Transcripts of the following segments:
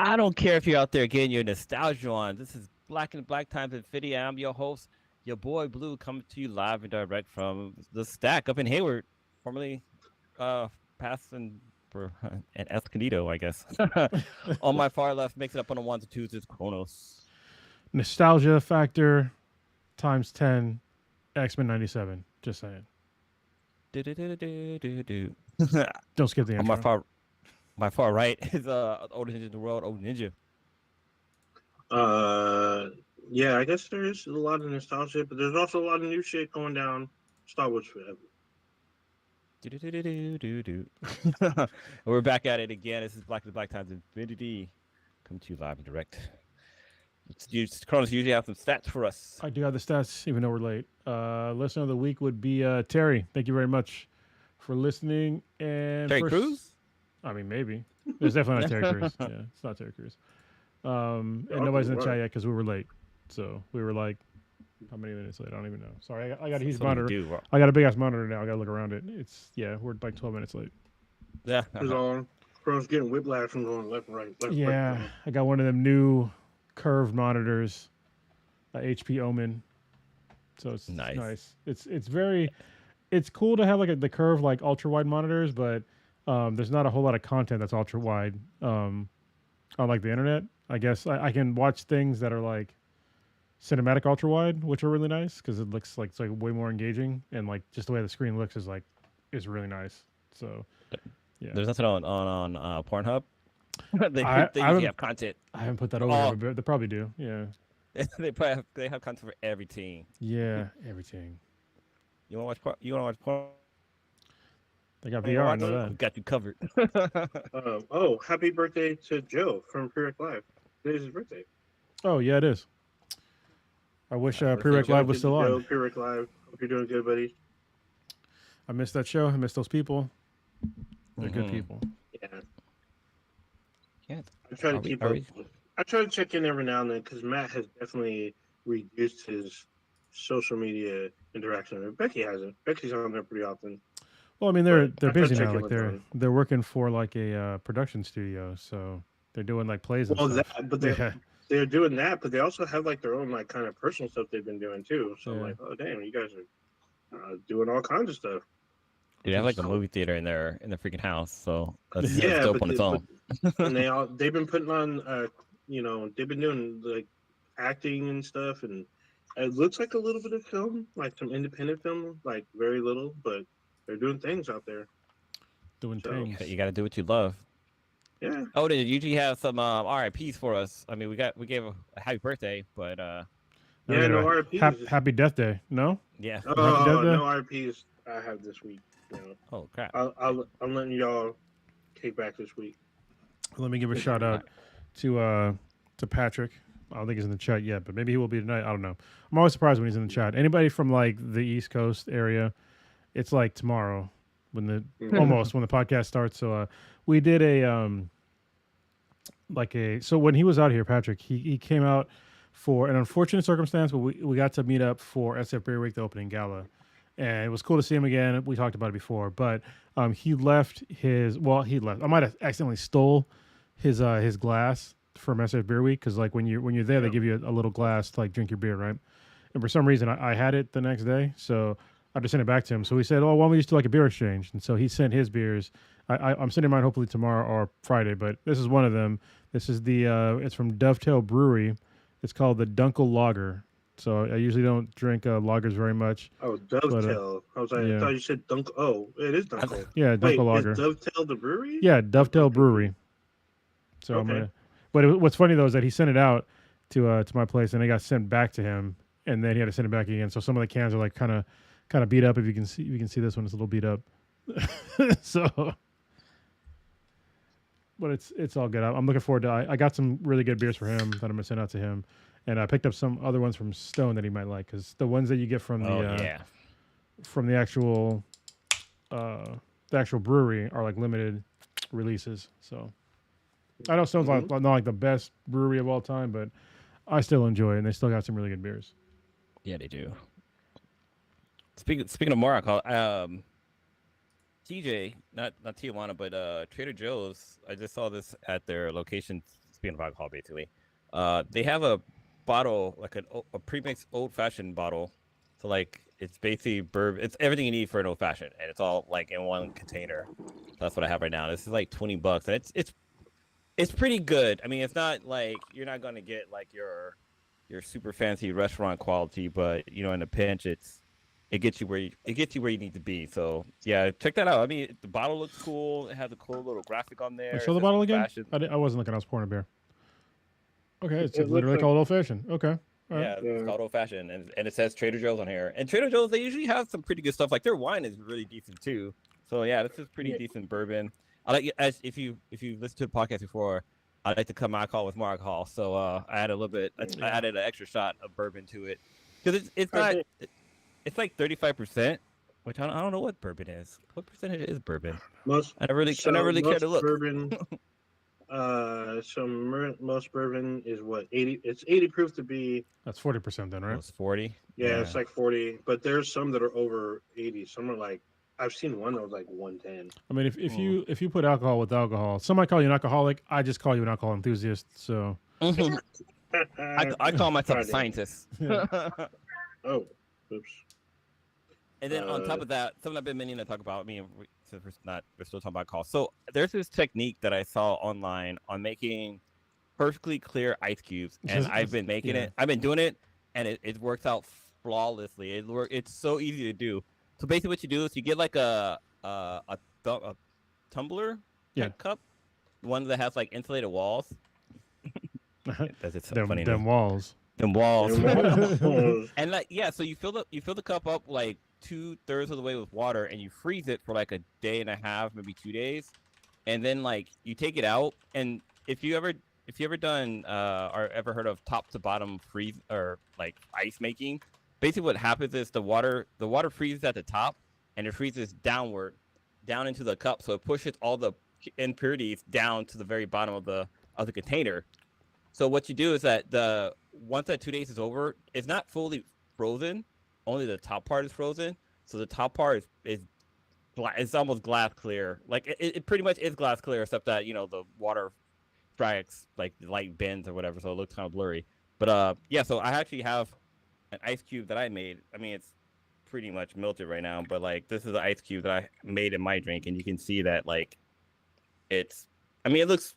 I don't care if you're out there getting your nostalgia on. This is Black and Black Times Infinity. I'm your host, your boy Blue, coming to you live and direct from the Stack up in Hayward, formerly uh past and for and Escondido, I guess. On my far left, mix it up on the ones and twos is Kronos. Nostalgia factor times 10, X-Men 97. Just saying. Do-do-do-do-do-do. Don't skip the On intro. my far right is oldest ninja in the world, old ninja. Uh, yeah, I guess there is a lot of nostalgia, but there's also a lot of new shit going down. Star Wars forever. Do-do-do-do-do-do. We're back at it again. This is Black and Black Times Infinity. Come to you live and direct. Cronus usually have some stats for us. I do have the stats, even though we're late. Listener of the week would be Terry. Thank you very much for listening. And Terry Crews? I mean, maybe. It's definitely not Terry Crews. Yeah, it's not Terry Crews. And nobody's in the chat yet because we were late. So we were like, how many minutes late? I don't even know. Sorry, I got a huge monitor. I got a big ass monitor now. I got to look around it. We're like 12 minutes late. Yeah. Crows getting whiplash from going left and right. Right. I got one of them new curved monitors, HP Omen. So it's nice. It's cool to have like the curved like ultra wide monitors, but there's not a whole lot of content that's ultra wide on like the internet. I guess I can watch things that are like cinematic ultra wide, which are really nice because it looks like it's like way more engaging, and like just the way the screen looks is really nice. So yeah, there's nothing on Pornhub. they usually have content. I haven't put that over there, but they probably do. Yeah, they have content for everything. Yeah, everything. You want to watch porn? They got VR. I know that. We got you covered. Happy birthday to Joe from Prereq Live. Today's his birthday. Oh yeah, it is. I wish Prereq Live was still on. Prereq Live. Hope you're doing good, buddy. I missed that show. I missed those people. They're good people. Yeah. I try to keep up. I try to check in every now and then because Matt has definitely reduced his social media interaction. Becky hasn't. Becky's on there pretty often. Well, I mean, they're busy now. Like they're working for like a production studio, so they're doing like plays and stuff. They're doing that, but they also have like their own like kind of personal stuff they've been doing too. So I'm like, oh damn, you guys are doing all kinds of stuff. They have like a movie theater in their freaking house, so that's dope on its own. And they've been putting on, they've been doing like acting and stuff, and it looks like a little bit of film, like some independent film, like very little, but they're doing things out there. Doing things. You got to do what you love. Yeah. Oh, they usually have some RIPs for us. I mean, we gave a happy birthday, but no RIPs. Happy Death Day. No. Yeah. No RIPs. I have this week. Oh crap! I'm letting y'all kick back this week. Let me give a shout out to Patrick. I don't think he's in the chat yet, but maybe he will be tonight. I don't know. I'm always surprised when he's in the chat. Anybody from like the East Coast area, it's like tomorrow when the podcast starts. So we did so when he was out here, Patrick, he came out for an unfortunate circumstance, but we got to meet up for SF Beer Week, the opening gala. And it was cool to see him again. We talked about it before, but he left. I might have accidentally stole his glass from SF Beer Week because like when you're there, they give you a little glass to like drink your beer, right? And for some reason, I had it the next day, so I just sent it back to him. So we said, "Oh, why don't we just do like a beer exchange?" And so he sent his beers. I'm sending mine hopefully tomorrow or Friday, but this is one of them. This is it's from Dovetail Brewery. It's called the Dunkel Lager. So I usually don't drink lagers very much. Oh, Dovetail. I thought you said Dunk. Oh, it is Dunkel. Yeah, Dunkel Lager. Is Dovetail the brewery? Yeah, Dovetail Brewery. So okay. What's funny though is that he sent it out to my place and it got sent back to him, and then he had to send it back again. So some of the cans are like kind of beat up. If you can see this one, it's a little beat up. So, but it's all good. I'm looking forward to. I got some really good beers for him that I'm gonna send out to him. And I picked up some other ones from Stone that he might like, because the ones that you get from the actual brewery are like limited releases. So I know Stone's not like the best brewery of all time, but I still enjoy it, and they still got some really good beers. Yeah, they do. Speaking of Morocco, TJ, not Tijuana, but Trader Joe's. I just saw this at their location speaking of alcohol, basically, they have a bottle like a pre-mixed old-fashioned bottle. So like it's basically bourbon. It's everything you need for an old-fashioned, and it's all like in one container. So that's what I have right now. This is like $20, and it's pretty good. I mean, it's not like you're not gonna get like your super fancy restaurant quality, but you know, in a pinch, it gets you where you need to be. So yeah, check that out. I mean, the bottle looks cool. It has a cool little graphic on Wait, there. show It the says bottle old again. fashioned. I wasn't looking. I was pouring a beer. Okay, it's It looks literally like called old fashioned. Okay, all right. Yeah, it's yeah. called old fashioned, and it says Trader Joe's on here. And Trader Joe's, they usually have some pretty good stuff. Like their wine is really decent too. So yeah, this is pretty Yeah. decent bourbon. I like as if you listened to the podcast before, I like to cut my alcohol with more alcohol. So I added a little bit. I added an extra shot of bourbon to it because it's I not. think It's like 35%, which I don't know what bourbon is. What percentage is bourbon? most I never really cared most to look. bourbon. Most bourbon is what 80. It's 80 proof to be. That's 40% then, right? It's 40. Yeah, it's like 40, but there's some that are over 80. Some are like I've seen one that was like 110. I mean, if you put alcohol with alcohol, somebody call you an alcoholic. I just call you an alcohol enthusiast. So Mhm. I call myself a Friday. scientist. yeah. Oh, oops. And then on top of that, something I've been meaning to talk about. I mean, since we're still talking about alcohol. So there's this technique that I saw online on making perfectly clear ice cubes, and I've been making it. I've been doing it, and it works out flawlessly. It's so easy to do. So basically, what you do is you get like a tumbler cup, one that has like insulated walls. That's it. So funny. Them walls. Them walls. Walls. And like so you fill the cup up like 2/3 of the way with water, and you freeze it for like a day and a half, maybe 2 days, and then like you take it out. And if you ever done or ever heard of top to bottom freeze or like ice making, basically what happens is the water freezes at the top, and it freezes downward down into the cup, so it pushes all the impurities down to the very bottom of the container. So what you do is that once that 2 days is over, it's not fully frozen. Only the top part is frozen. So the top part is it's almost glass clear. Like it pretty much is glass clear, except that the water strikes like the light bends or whatever, so it looks kind of blurry. But yeah, so I actually have an ice cube that I made. I mean, it's pretty much melted right now, but like this is the ice cube that I made in my drink, and you can see that like it's. I mean, it looks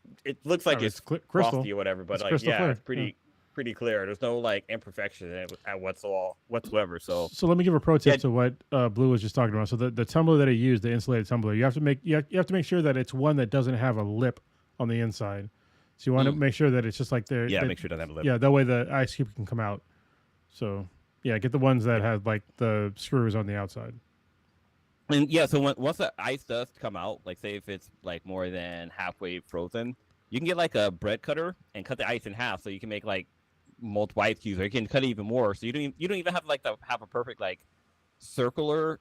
like it's crystal frosty or whatever, but it's like crystal clear. it's pretty clear. There's no like imperfection in it whatsoever. So let me give a pro tip to what Blue was just talking about. So the tumbler that I used, the insulated tumbler, you have to make sure that it's one that doesn't have a lip on the inside. So you want to make sure that it's just like there. make sure it doesn't have a lip. Yeah, that way the ice cube can come out. So yeah, get the ones that have like the screws on the outside. And yeah, so once the ice does come out, like say if it's like more than halfway frozen, you can get like a bread cutter and cut the ice in half, so you can make like multiple ice cubes, or you can cut it even more. So you don't even have like to have a perfect like circle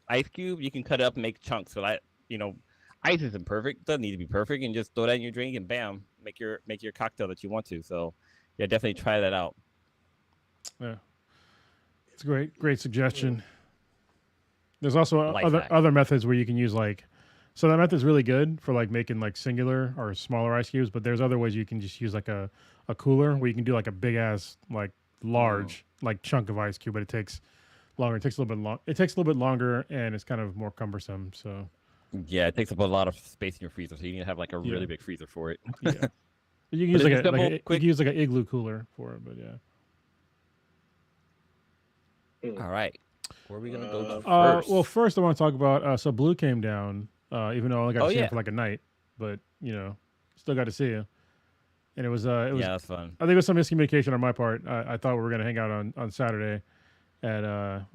ice cube. You can cut it up and make chunks. So that ice isn't perfect; it doesn't need to be perfect, and just throw that in your drink and bam, make your cocktail that you want to. So yeah, definitely try that out. Yeah, it's a great suggestion. There's also Life other methods where you can use so that method's really good for like making like singular or smaller ice cubes, but there's other ways you can just use like a cooler where you can do like a big ass like large like chunk of ice cube, but it takes longer. It takes a little bit longer, and it's kind of more cumbersome. So yeah, it takes up a lot of space in your freezer, so you need to have like a really big freezer for it. Yeah, you can use you can use like an igloo cooler for it, but yeah. All right. Where are we gonna go first? Well, first I want to talk about. So Blue came down, even though I only got to see him for like a night, but still got to see you. And it was that's fun. I think it was some miscommunication on my part. I thought we were gonna hang out on Saturday at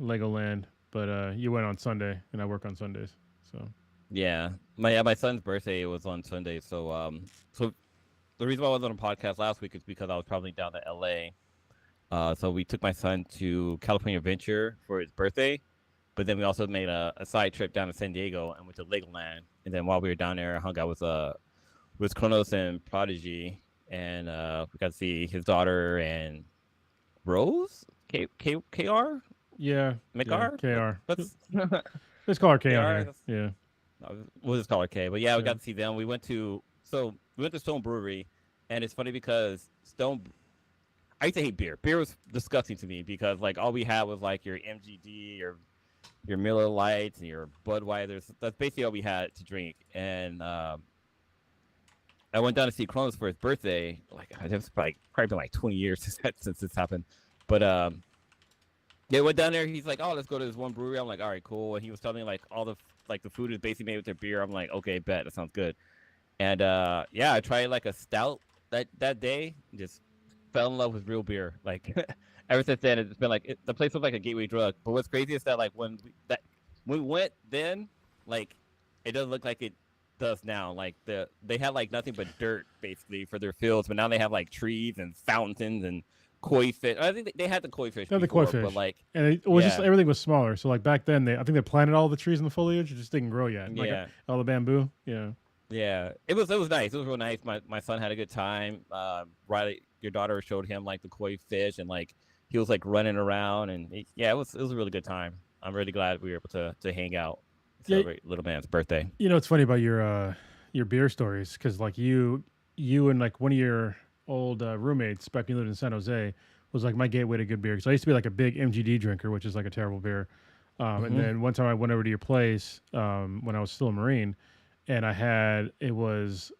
Legoland, but you went on Sunday, and I work on Sundays. So yeah, my son's birthday was on Sunday, so so the reason why I wasn't on a podcast last week is because I was traveling down to LA. So we took my son to California Adventure for his birthday, but then we also made a side trip down to San Diego and went to Legoland. And then while we were down there, I hung out with Kronos and Prodigy, and we got to see his daughter and Rose KR. Yeah, McR. KR. Let's call her KR. Yeah, we'll just call her K. But yeah, we got to see them. We went to Stone Brewery. And it's funny because Stone. I used to hate beer. Beer was disgusting to me because like all we had was like your MGD, your Miller Lights, and your Budweiser's. That's basically all we had to drink. And I went down to see Cronus for his birthday. Like it was like probably been like 20 years since this happened. But yeah, went down there. He's like, "Oh, let's go to this one brewery." I'm like, "All right, cool." And he was telling me like all the like the food is basically made with their beer. I'm like, "Okay, bet that sounds good." And yeah, I tried like a stout that day. Just fell in love with real beer. Like ever since then, it's been like the place was like a gateway drug. But what's crazy is that like when we went then, like it doesn't look like it does now. Like they had like nothing but dirt basically for their fields, but now they have like trees and fountains and koi fish. I think they had the koi fish They had the before, koi fish, but like and it was just yeah, everything was smaller. So like back then, I think they planted all the trees and the foliage. It just didn't grow yet. Like yeah. all the bamboo. Yeah. Yeah, it was nice. It was real nice. My son had a good time. Riley, your daughter showed him like the koi fish, and like he was like running around, and yeah, it was a really good time. I'm really glad we were able to hang out, Yeah. celebrate little man's birthday. You know, it's funny about your beer stories because like you and like one of your old roommates back when you lived in San Jose was like my gateway to good beer because I used to be like a big MGD drinker, which is like a terrible beer. And Mm-hmm. then one time I went over to your place when I was still a Marine, and it was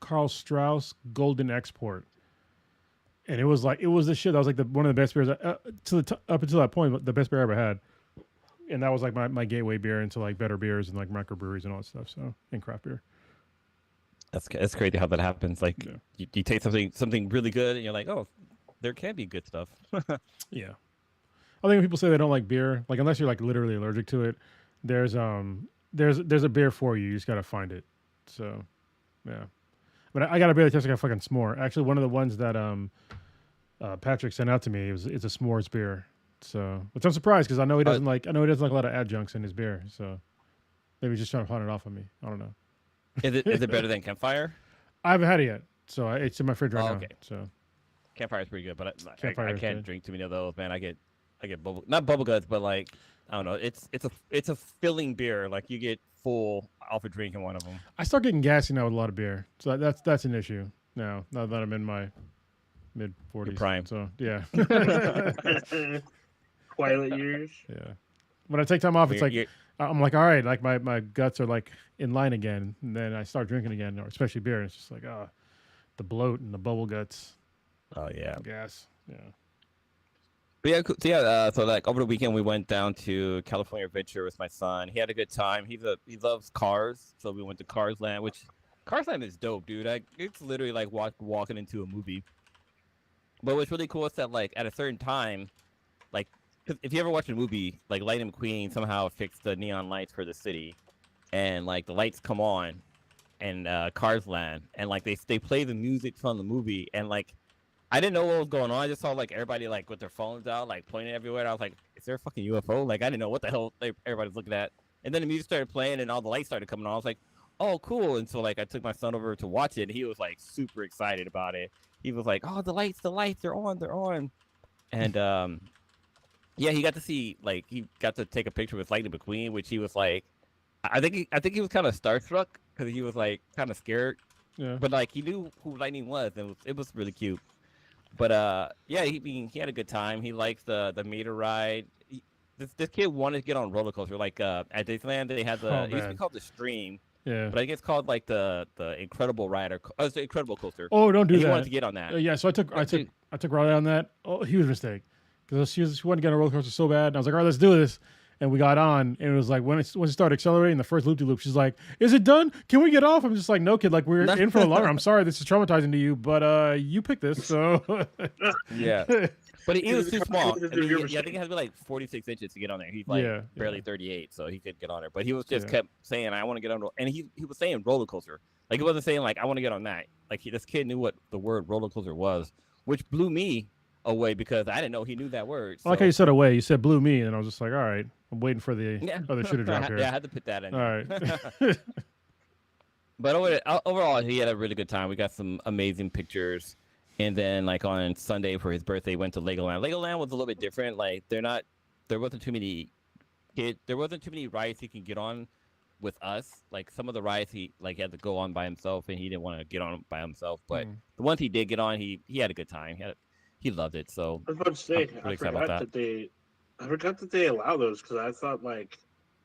Carl Strauss Golden Export, and it was the shit. That was like one of the best beers up until that point, the best beer I ever had. And that was like my gateway beer into like better beers and like microbreweries and all that stuff. So and craft beer. That's crazy how that happens. Like Yeah. you taste something really good, and you're like, oh, there can be good stuff. Yeah. I think when people say they don't like beer, like unless you're like literally allergic to it, there's a beer for you. You just gotta find it. So yeah. But I got a beer that tastes like a fucking s'more. Actually, one of the ones that Patrick sent out to me it's a s'mores beer. So, which I'm surprised because I know he doesn't like a lot of adjuncts in his beer. So maybe he's just trying to pawn it off on me. I don't know. Is it better than Campfire? I haven't had it yet, so it's in my fridge right now. Okay. So Campfire's pretty good, but Campfire I is can't good. drink too many of those, man. I get not bubble guts, but like I don't know. It's a filling beer. Like you get full off of drinking one of them. I start getting gassy now with a lot of beer, so that's an issue now. Now that I'm in my mid 40s, prime. So yeah, Twilight years. yeah. When I take time off, it's like You're- I'm like, all right, like my guts are like in line again, and then I start drinking again, or especially beer, and it's just like the bloat and the bubble guts, oh yeah. gas. Yeah. But yeah, so yeah. So like over the weekend, we went down to California Adventure with my son. He had a good time. He loves cars, so we went to Cars Land, which Cars Land is dope, dude. It's literally like walking into a movie. But what's really cool is that like at a certain time, like 'cause if you ever watch a movie, like Lightning McQueen somehow fixed the neon lights for the city, and like the lights come on, and Cars Land, and like they play the music from the movie, and like I didn't know what was going on. I just saw like everybody like with their phones out, like pointing everywhere. I was like, "Is there a fucking UFO?" Like I didn't know what the hell everybody's looking at. And then the music started playing, and all the lights started coming on. I was like, "Oh, cool!" And so like I took my son over to watch it, and he was like super excited about it. He was like, "Oh, the lights, they're on!" And yeah, he got to see like he got to take a picture with Lightning McQueen, which he was like, I think he was kind of starstruck because he was like kind of scared, Yeah. but like he knew who Lightning was, and it was really cute. But yeah, he had a good time. He likes the meter ride. This kid wanted to get on a roller coaster. Like at Disneyland, they had Oh, it used to be man. called the Stream, Yeah. but I think it's called like the Incredible Rider. Oh, it's the Incredible Coaster. Oh, don't do And he that. wanted to get on that. Yeah. So I Dude. took Riley on that. Oh, huge mistake. Because she wanted to get on a roller coaster so bad. And I was like, all right, let's do this. And we got on, and it was like when it started accelerating, the first loop de loop, she's like, "Is it done? Can we get off?" I'm just like, "No, kid. Like we're in for a longer. I'm sorry, this is traumatizing to you, but you picked this, so." Yeah. But he was too small. It's I mean, your I think mistake. it had to be like 46 inches to get on there. He's like Yeah, barely yeah. 38, so he could get on there. But he was just Yeah. kept saying, "I want to get on." And he was saying roller coaster. Like he wasn't saying like I want to get on that. Like this kid knew what the word roller coaster was, which blew me away because I didn't know he knew that word. I like how you said away. You said blew me, and I was just like, all right, I'm waiting for the Yeah. other shoe to drop here. Yeah, I had to put that in. All there. right. But overall, he had a really good time. We got some amazing pictures. And then, like on Sunday for his birthday, went to Legoland. Legoland was a little bit different. Like there wasn't too many rides he can get on. with us. Like some of the rides he had to go on by himself, and he didn't want to get on by himself. But Mm. the ones he did get on, he had a good time. He loved it. So I was about to I'm say, really excited about that. I forgot that they allow those because I thought like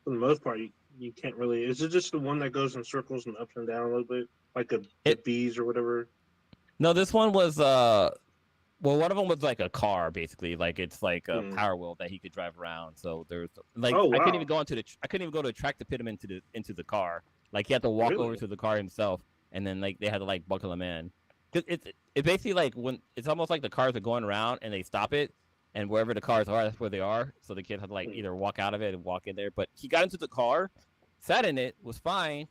for the most part you can't really. Is it just the one that goes in circles and up and down a little bit, like the It bees or whatever? no, this one was well, one of them was like a car, basically. Like it's like a Hmm. power wheel that he could drive around. So there's like Oh I couldn't even wow, go I couldn't even go to the track to put him into the car. Like he had to walk over really? to the car himself, and then like they had to like buckle him in. 'Cause it's basically like when it's almost like the cars are going around and they stop it, and wherever the cars are, that's where they are. So the kid had to like Hmm. either walk out of it and walk in there. But he got into the car, sat in it, was fine,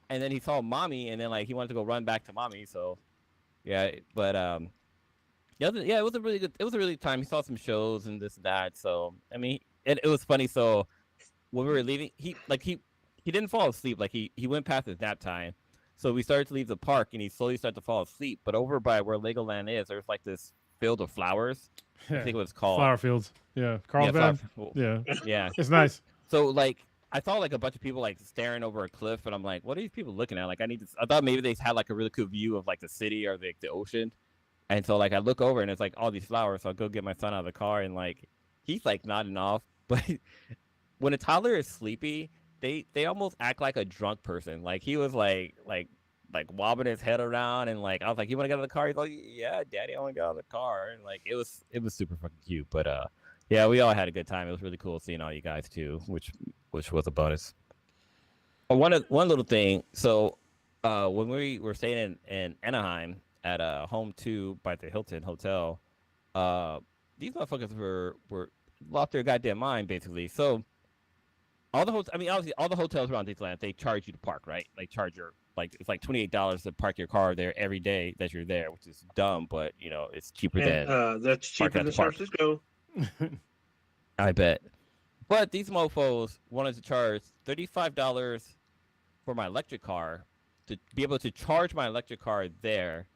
and then he saw mommy, and then like he wanted to go run back to mommy. So yeah, but yeah, it was a really good. It was a really good time. He saw some shows and this and that. So I mean, it was funny. So when we were leaving, he didn't fall asleep. Like he went past his nap time. So we started to leave the park, and he slowly started to fall asleep. But over by where Legoland is, there's like this field of flowers. I Yeah. think it was called. Flower fields. Yeah. Yeah, flower. Carlsbad. Yeah. Yeah. It's nice. So like I saw like a bunch of people like staring over a cliff, and I'm like, what are these people looking at? Like I need to. I thought maybe they had like a really cool view of like the city or the ocean. And so like I look over and it's like all these flowers. So I go get my son out of the car and like he's like nodding off. But when a toddler is sleepy, they almost act like a drunk person. Like he was like wobbling his head around and like I was like, you want to get out of the car? He's like, yeah, daddy, I want to get out of the car. And like it was super fucking cute. But yeah, we all had a good time. It was really cool seeing all you guys too, which was a bonus. One little thing. So when we were staying in Anaheim at Home 2 by the Hilton Hotel, these motherfuckers were lost their goddamn mind basically. So I mean obviously all the hotels around Disneyland, they charge you to park, right? Like charge your like it's like $28 to park your car there every day that you're there, which is dumb, but you know it's cheaper And than that's cheaper parking at than the San park. Francisco. I bet. But these mofos wanted to charge $35 for my electric car to be able to charge my electric car there.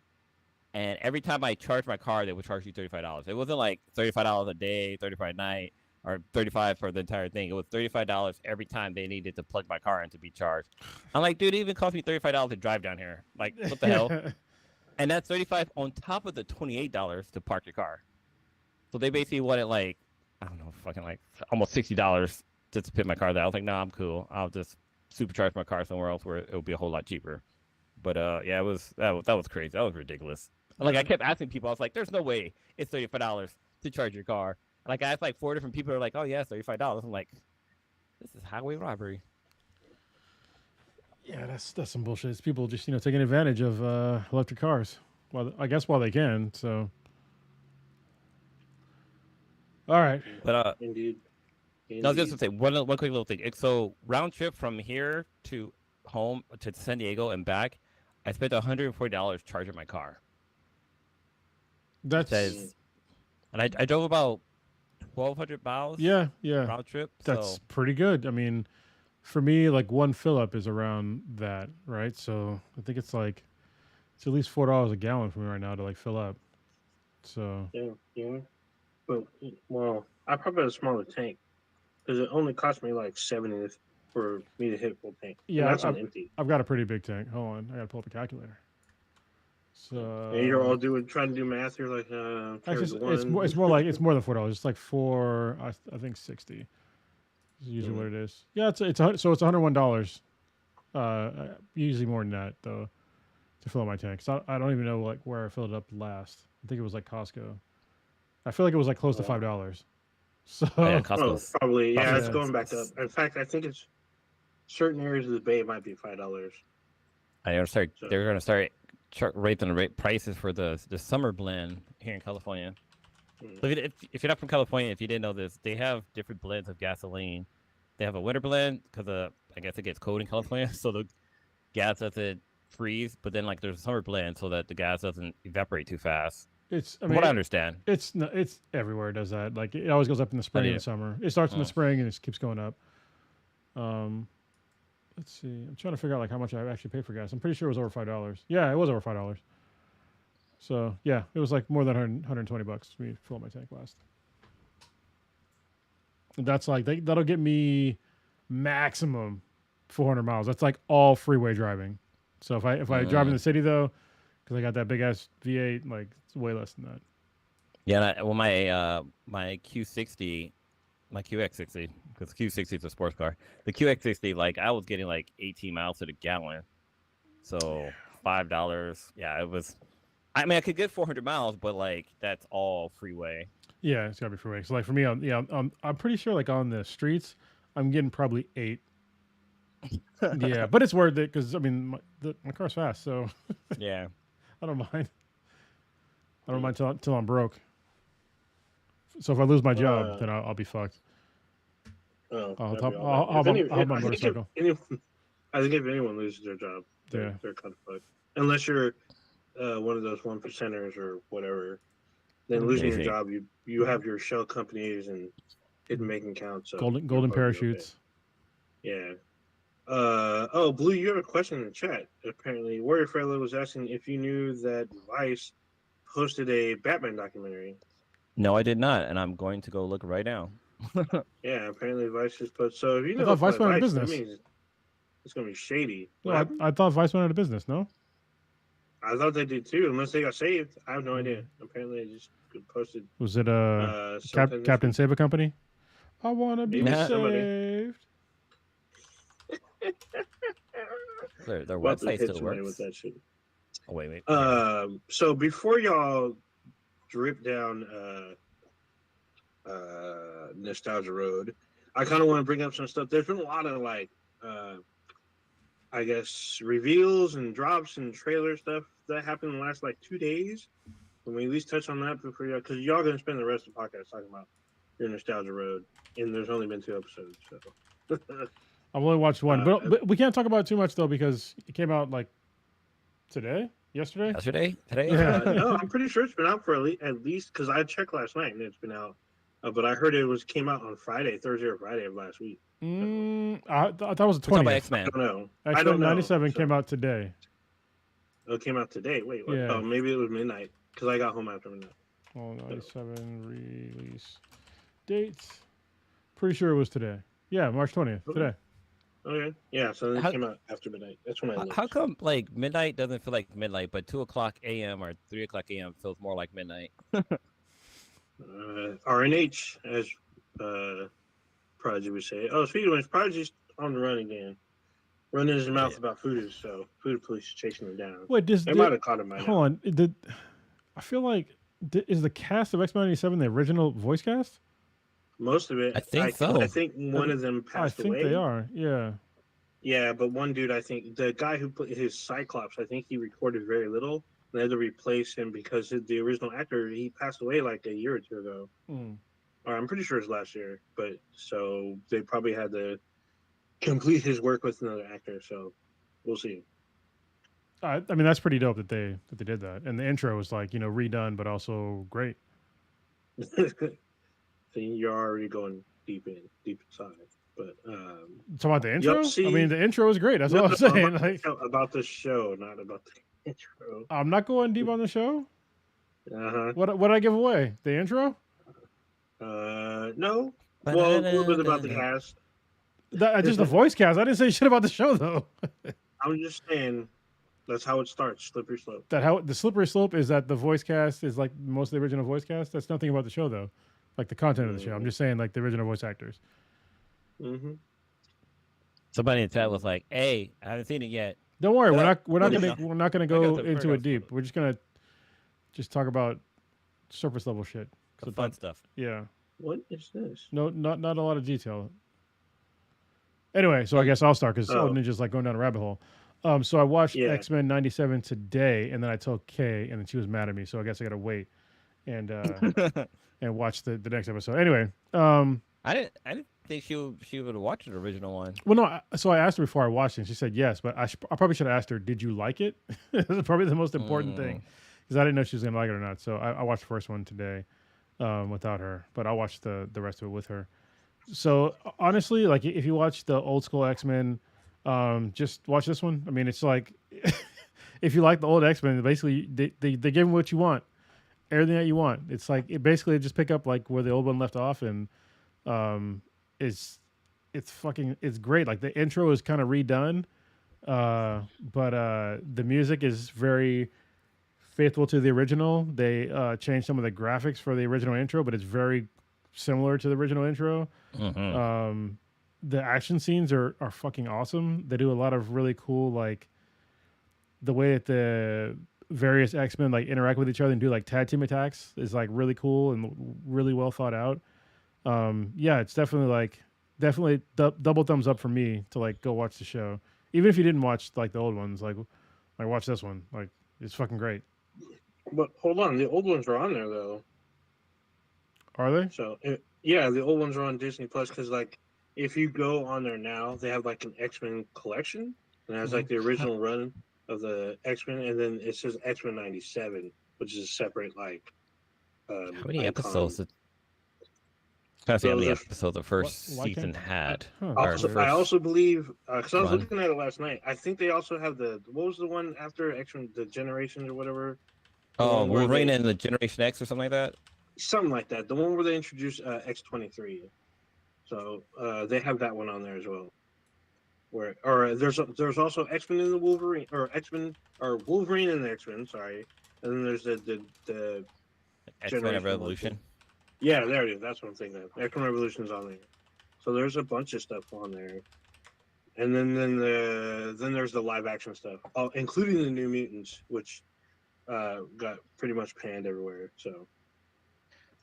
And every time I charge my car, they would charge you $35. It wasn't like $35 a day, 35 a night, or 35 for the entire thing. It was $35 every time they needed to plug my car in to be charged. I'm like, dude, it even cost me $35 to drive down here. Like, what the hell? And that's 35 on top of the $28 to park your car. So they basically wanted like, I don't know, fucking like almost $60 just to put my car there. I was like, no, I'm cool. I'll just supercharge my car somewhere else where it'll be a whole lot cheaper. But yeah, that was crazy. That was ridiculous. Like I kept asking people, I was like, "There's no way it's $35 to charge your car." Like I asked like 4 different people, are like, "Oh yeah, it's $35." I'm like, "This is highway robbery." Yeah, that's some bullshit. It's people just taking advantage of electric cars. Well, I guess while they can. So, all right. But Indeed. no, I was just gonna say one quick little thing. So round trip from here to home to San Diego and back, I spent $140 charging my car. That's Says, and I drove about 1,200 miles. yeah. Round trip. That's So pretty good. I mean, for me, like one fill up is around that, right? So I think it's at least $4 a gallon for me right now to like fill up. So Yeah. But well, I probably have a smaller tank because it only cost me like 70 for me to hit full tank. yeah, And that's on empty. I've got a pretty big tank. Hold on, I gotta pull up the calculator. So And you're all trying to do math. You're like, actually, one. it's more like it's more than $4. It's like I think 60 is usually what it is. Yeah, so it's $101. Usually more than that though to fill up my tank. So I don't even know like where I filled it up last. I think it was like Costco. I feel like it was like close to $5. So yeah, Oh, Costco's. probably. Yeah, it's Yeah. going back up. In fact, I think it's certain areas of the bay it might be $5. They're So- gonna start raising the rate prices for the summer blend here in California. Mm. So if you're not from California, if you didn't know this, they have different blends of gasoline. They have a winter blend because I guess it gets cold in California, so the gas doesn't freeze. But then like there's a summer blend so that the gas doesn't evaporate too fast. From From what I understand. it's everywhere. It does that. Like it always goes up in the spring and yeah. the summer. It starts in the Oh. spring and it keeps going up. Let's see. I'm trying to figure out like how much I actually paid for gas. I'm pretty sure it was over $5. Yeah, it was over $5. So yeah, it was like more than 120 bucks for me to fill up my tank last. And that's like that'll get me maximum 400 miles. That's like all freeway driving. So if I drive in the city though, because I got that big ass V8, like it's way less than that. Yeah, well, my Q60, my QX60, because Q60 is a sports car. The QX60, like I was getting like 18 miles to the gallon, so $5. Yeah, it was. I mean, I could get 400 miles, but like that's all freeway. Yeah, it's gotta be freeway. So like for me, I'm pretty sure like on the streets, I'm getting probably 8. Yeah, but it's worth it because I mean my car's fast, so Yeah. I don't mind. I don't mind till I'm broke. So if I lose my job, then I'll be fucked. Oh, I'll that'd be hop, all I'll, right. hop If on, any, I'll hop on I a think if motorcycle. I think if anyone loses their job, Yeah. they're kind of fucked. Unless you're one of those 1%ers or whatever, then losing your Easy. job, you have your shell companies and hidden making accounts. So Golden you'll probably be okay. parachutes. Yeah. Oh, Blue, you have a question in the chat. Apparently, Warrior Fellow was asking if you knew that Vice hosted a Batman documentary. No, I did not, and I'm going to go look right now. Yeah, apparently Vice just put. So if you I know thought it's by Vice went out of Vice, that business. means it's gonna be shady. No, What happened? I thought Vice went out of business. No. I thought they did too, unless they got saved. I have no idea. Apparently, they just posted Was it something. Captain Save a Company? I wanna be Maybe Nah. somebody. saved. Their About to website hit still somebody works. with that shit. Oh wait. So before y'all drip down nostalgia road, I kind of want to bring up some stuff. There's been a lot of like I guess reveals and drops and trailer stuff that happened in the last like 2 days. Can we at least touch on that before y'all? Because y'all gonna spend the rest of the podcast talking about your nostalgia road, and there's only been 2 episodes, so. I've only watched one, but we can't talk about it too much though because it came out like today, yesterday. Today. No, I'm pretty sure it's been out for at least because I checked last night and it's been out. But I heard it came out on Thursday or Friday of last week. I thought it was the We're talking about 20th. X-Men. I don't know. X-Men 97 came out today. Oh, it came out today. Wait, what? Yeah. Oh, maybe it was midnight because I got home after midnight. Oh, 97 release dates. Pretty sure it was today. Yeah, March 20th. Today. Okay. Yeah, so it came out after midnight. That's when I looked. How come like midnight doesn't feel like midnight, but 2:00 a.m. or 3:00 a.m. feels more like midnight? RNH, as Prodigy would say. Oh, speaking of which, Prodigy's on the run again. Running his mouth about Food police is chasing him down. Wait, they might have caught him by now. Hold on. I feel like is the cast of X-Men 97 the original voice cast? Most of it. I think so. I think one of them passed away. I think they are. Yeah. Yeah, but one dude, I think the guy who put his Cyclops, I think he recorded very little. They had to replace him because the original actor he passed away like a year or 2 ago. Or I'm pretty sure it's last year. But so they probably had to complete his work with another actor. So we'll see. I mean that's pretty dope that they did that, and the intro was like redone, but also great. So you're already going deep inside. But talking about the intro, I mean the intro is great. That's all I'm saying. About the show, not about the intro. I'm not going deep on the show. Uh-huh. What did I give away? The intro? No. Well, a little bit about the cast. Just the voice cast. I didn't say shit about the show though. I'm just saying that's how it starts. Slippery slope. The slippery slope is that the voice cast is like most of the original voice cast. That's nothing about the show though, like the content of the show. I'm just saying like the original voice actors. Mm-hmm. Somebody in the chat was like, "Hey, I haven't seen it yet." Don't worry, we're not gonna go into it deep. We're just gonna talk about surface level shit. So fun stuff. Yeah. What is this? No, not a lot of detail. Anyway, so I guess I'll start because Ninja's like going down a rabbit hole. So I watched X-Men 97 today, and then I told Kay, and then she was mad at me. So I guess I gotta wait and and watch the next episode. Anyway, I didn't think she would watch the original one. Well, no. So I asked her before I watched it, and she said yes. But I probably should have asked her, "Did you like it?" That's probably the most important thing, because I didn't know she was gonna like it or not. So I watched the first one today without her, but I'll watch the rest of it with her. So honestly, like if you watch the old school X-Men, just watch this one. I mean, it's like if you like the old X-Men, basically they give you what you want, everything that you want. It's like it basically just pick up like where the old one left off, and it's it's great. Like the intro is kind of redone, but the music is very faithful to the original. They changed some of the graphics for the original intro, but it's very similar to the original intro. Mm-hmm. The action scenes are fucking awesome. They do a lot of really cool, like the way that the various X-Men like interact with each other and do like tag team attacks is like really cool and really well thought out. Yeah, it's definitely double thumbs up for me to like go watch the show, even if you didn't watch like the old ones. Like watch this one. Like it's fucking great. But hold on, the old ones are on there though. Are they? So yeah, the old ones are on Disney Plus because like if you go on there now, they have like an X Men collection and it has like the original run of the X Men, and then it says X Men '97, which is a separate like How many icon. episodes? Trying to see how Those many are episodes the first why season had. Huh, Or that's also, weird. I first also believe because I was run. looking at it last night. I think they also have the what was the one after X Men, the Generations or whatever. The Oh, one where Wolverine and the Generation X or something like that. something like that. The one where they introduced X-23. So they have that one on there as well. Where or there's also X-Men and the Wolverine or X-Men or Wolverine and the X-Men. Sorry, and then there's the X-Men Generation one, too. Revolution. Yeah, there it is. That's what I'm thinking of. X-Men Revolution's on there. So there's a bunch of stuff on there. And then there's the live action stuff, including the New Mutants, which got pretty much panned everywhere. So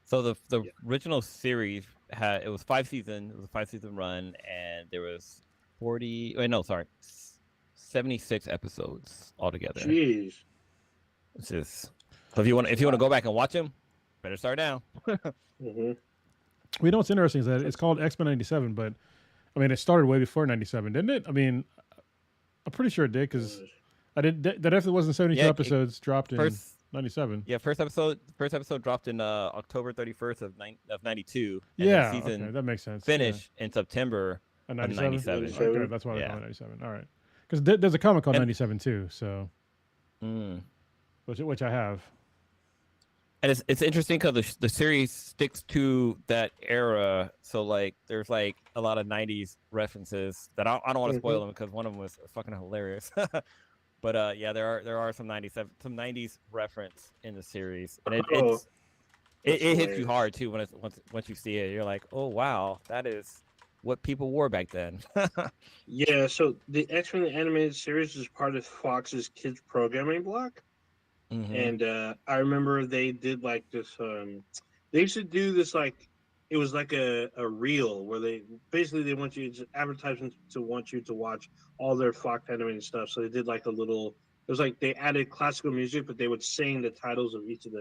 So the yeah. original series had it was 5 seasons. It was a 5 season run, and there was 40. Wait, no, sorry, 76 episodes altogether. Jeez. It's just so if you want to go back and watch them, better start now. Mm-hmm. We know what's interesting is that it's called X-Men '97, but I mean it started way before '97, didn't it? I mean, I'm pretty sure it did because I did. That definitely wasn't 72 Yeah, episodes dropped in First, '97. yeah, first episode dropped in October 31st of '92, and Yeah, then season okay, that makes sense. finished in September Yeah. of '97. 97. Okay, that's why I Yeah. call it '97. All right, because there's a comic called And- '97 too, so Mm. which I have. And it's interesting because the series sticks to that era. So like there's like a lot of '90s references that I don't want to spoil them because one of them was fucking hilarious. But yeah, there are some '90s reference in the series, and it hits you hilarious. hard too when once you see it. You're like, oh wow, that is what people wore back then. Yeah, so the X-Men animated series is part of Fox's kids programming block. Mhm. And I remember they did like this. They used to do this like it was like a reel where they want you to advertisements to want you to watch all their Fox animated stuff. So they did like a little. It was like they added classical music, but they would sing the titles of each of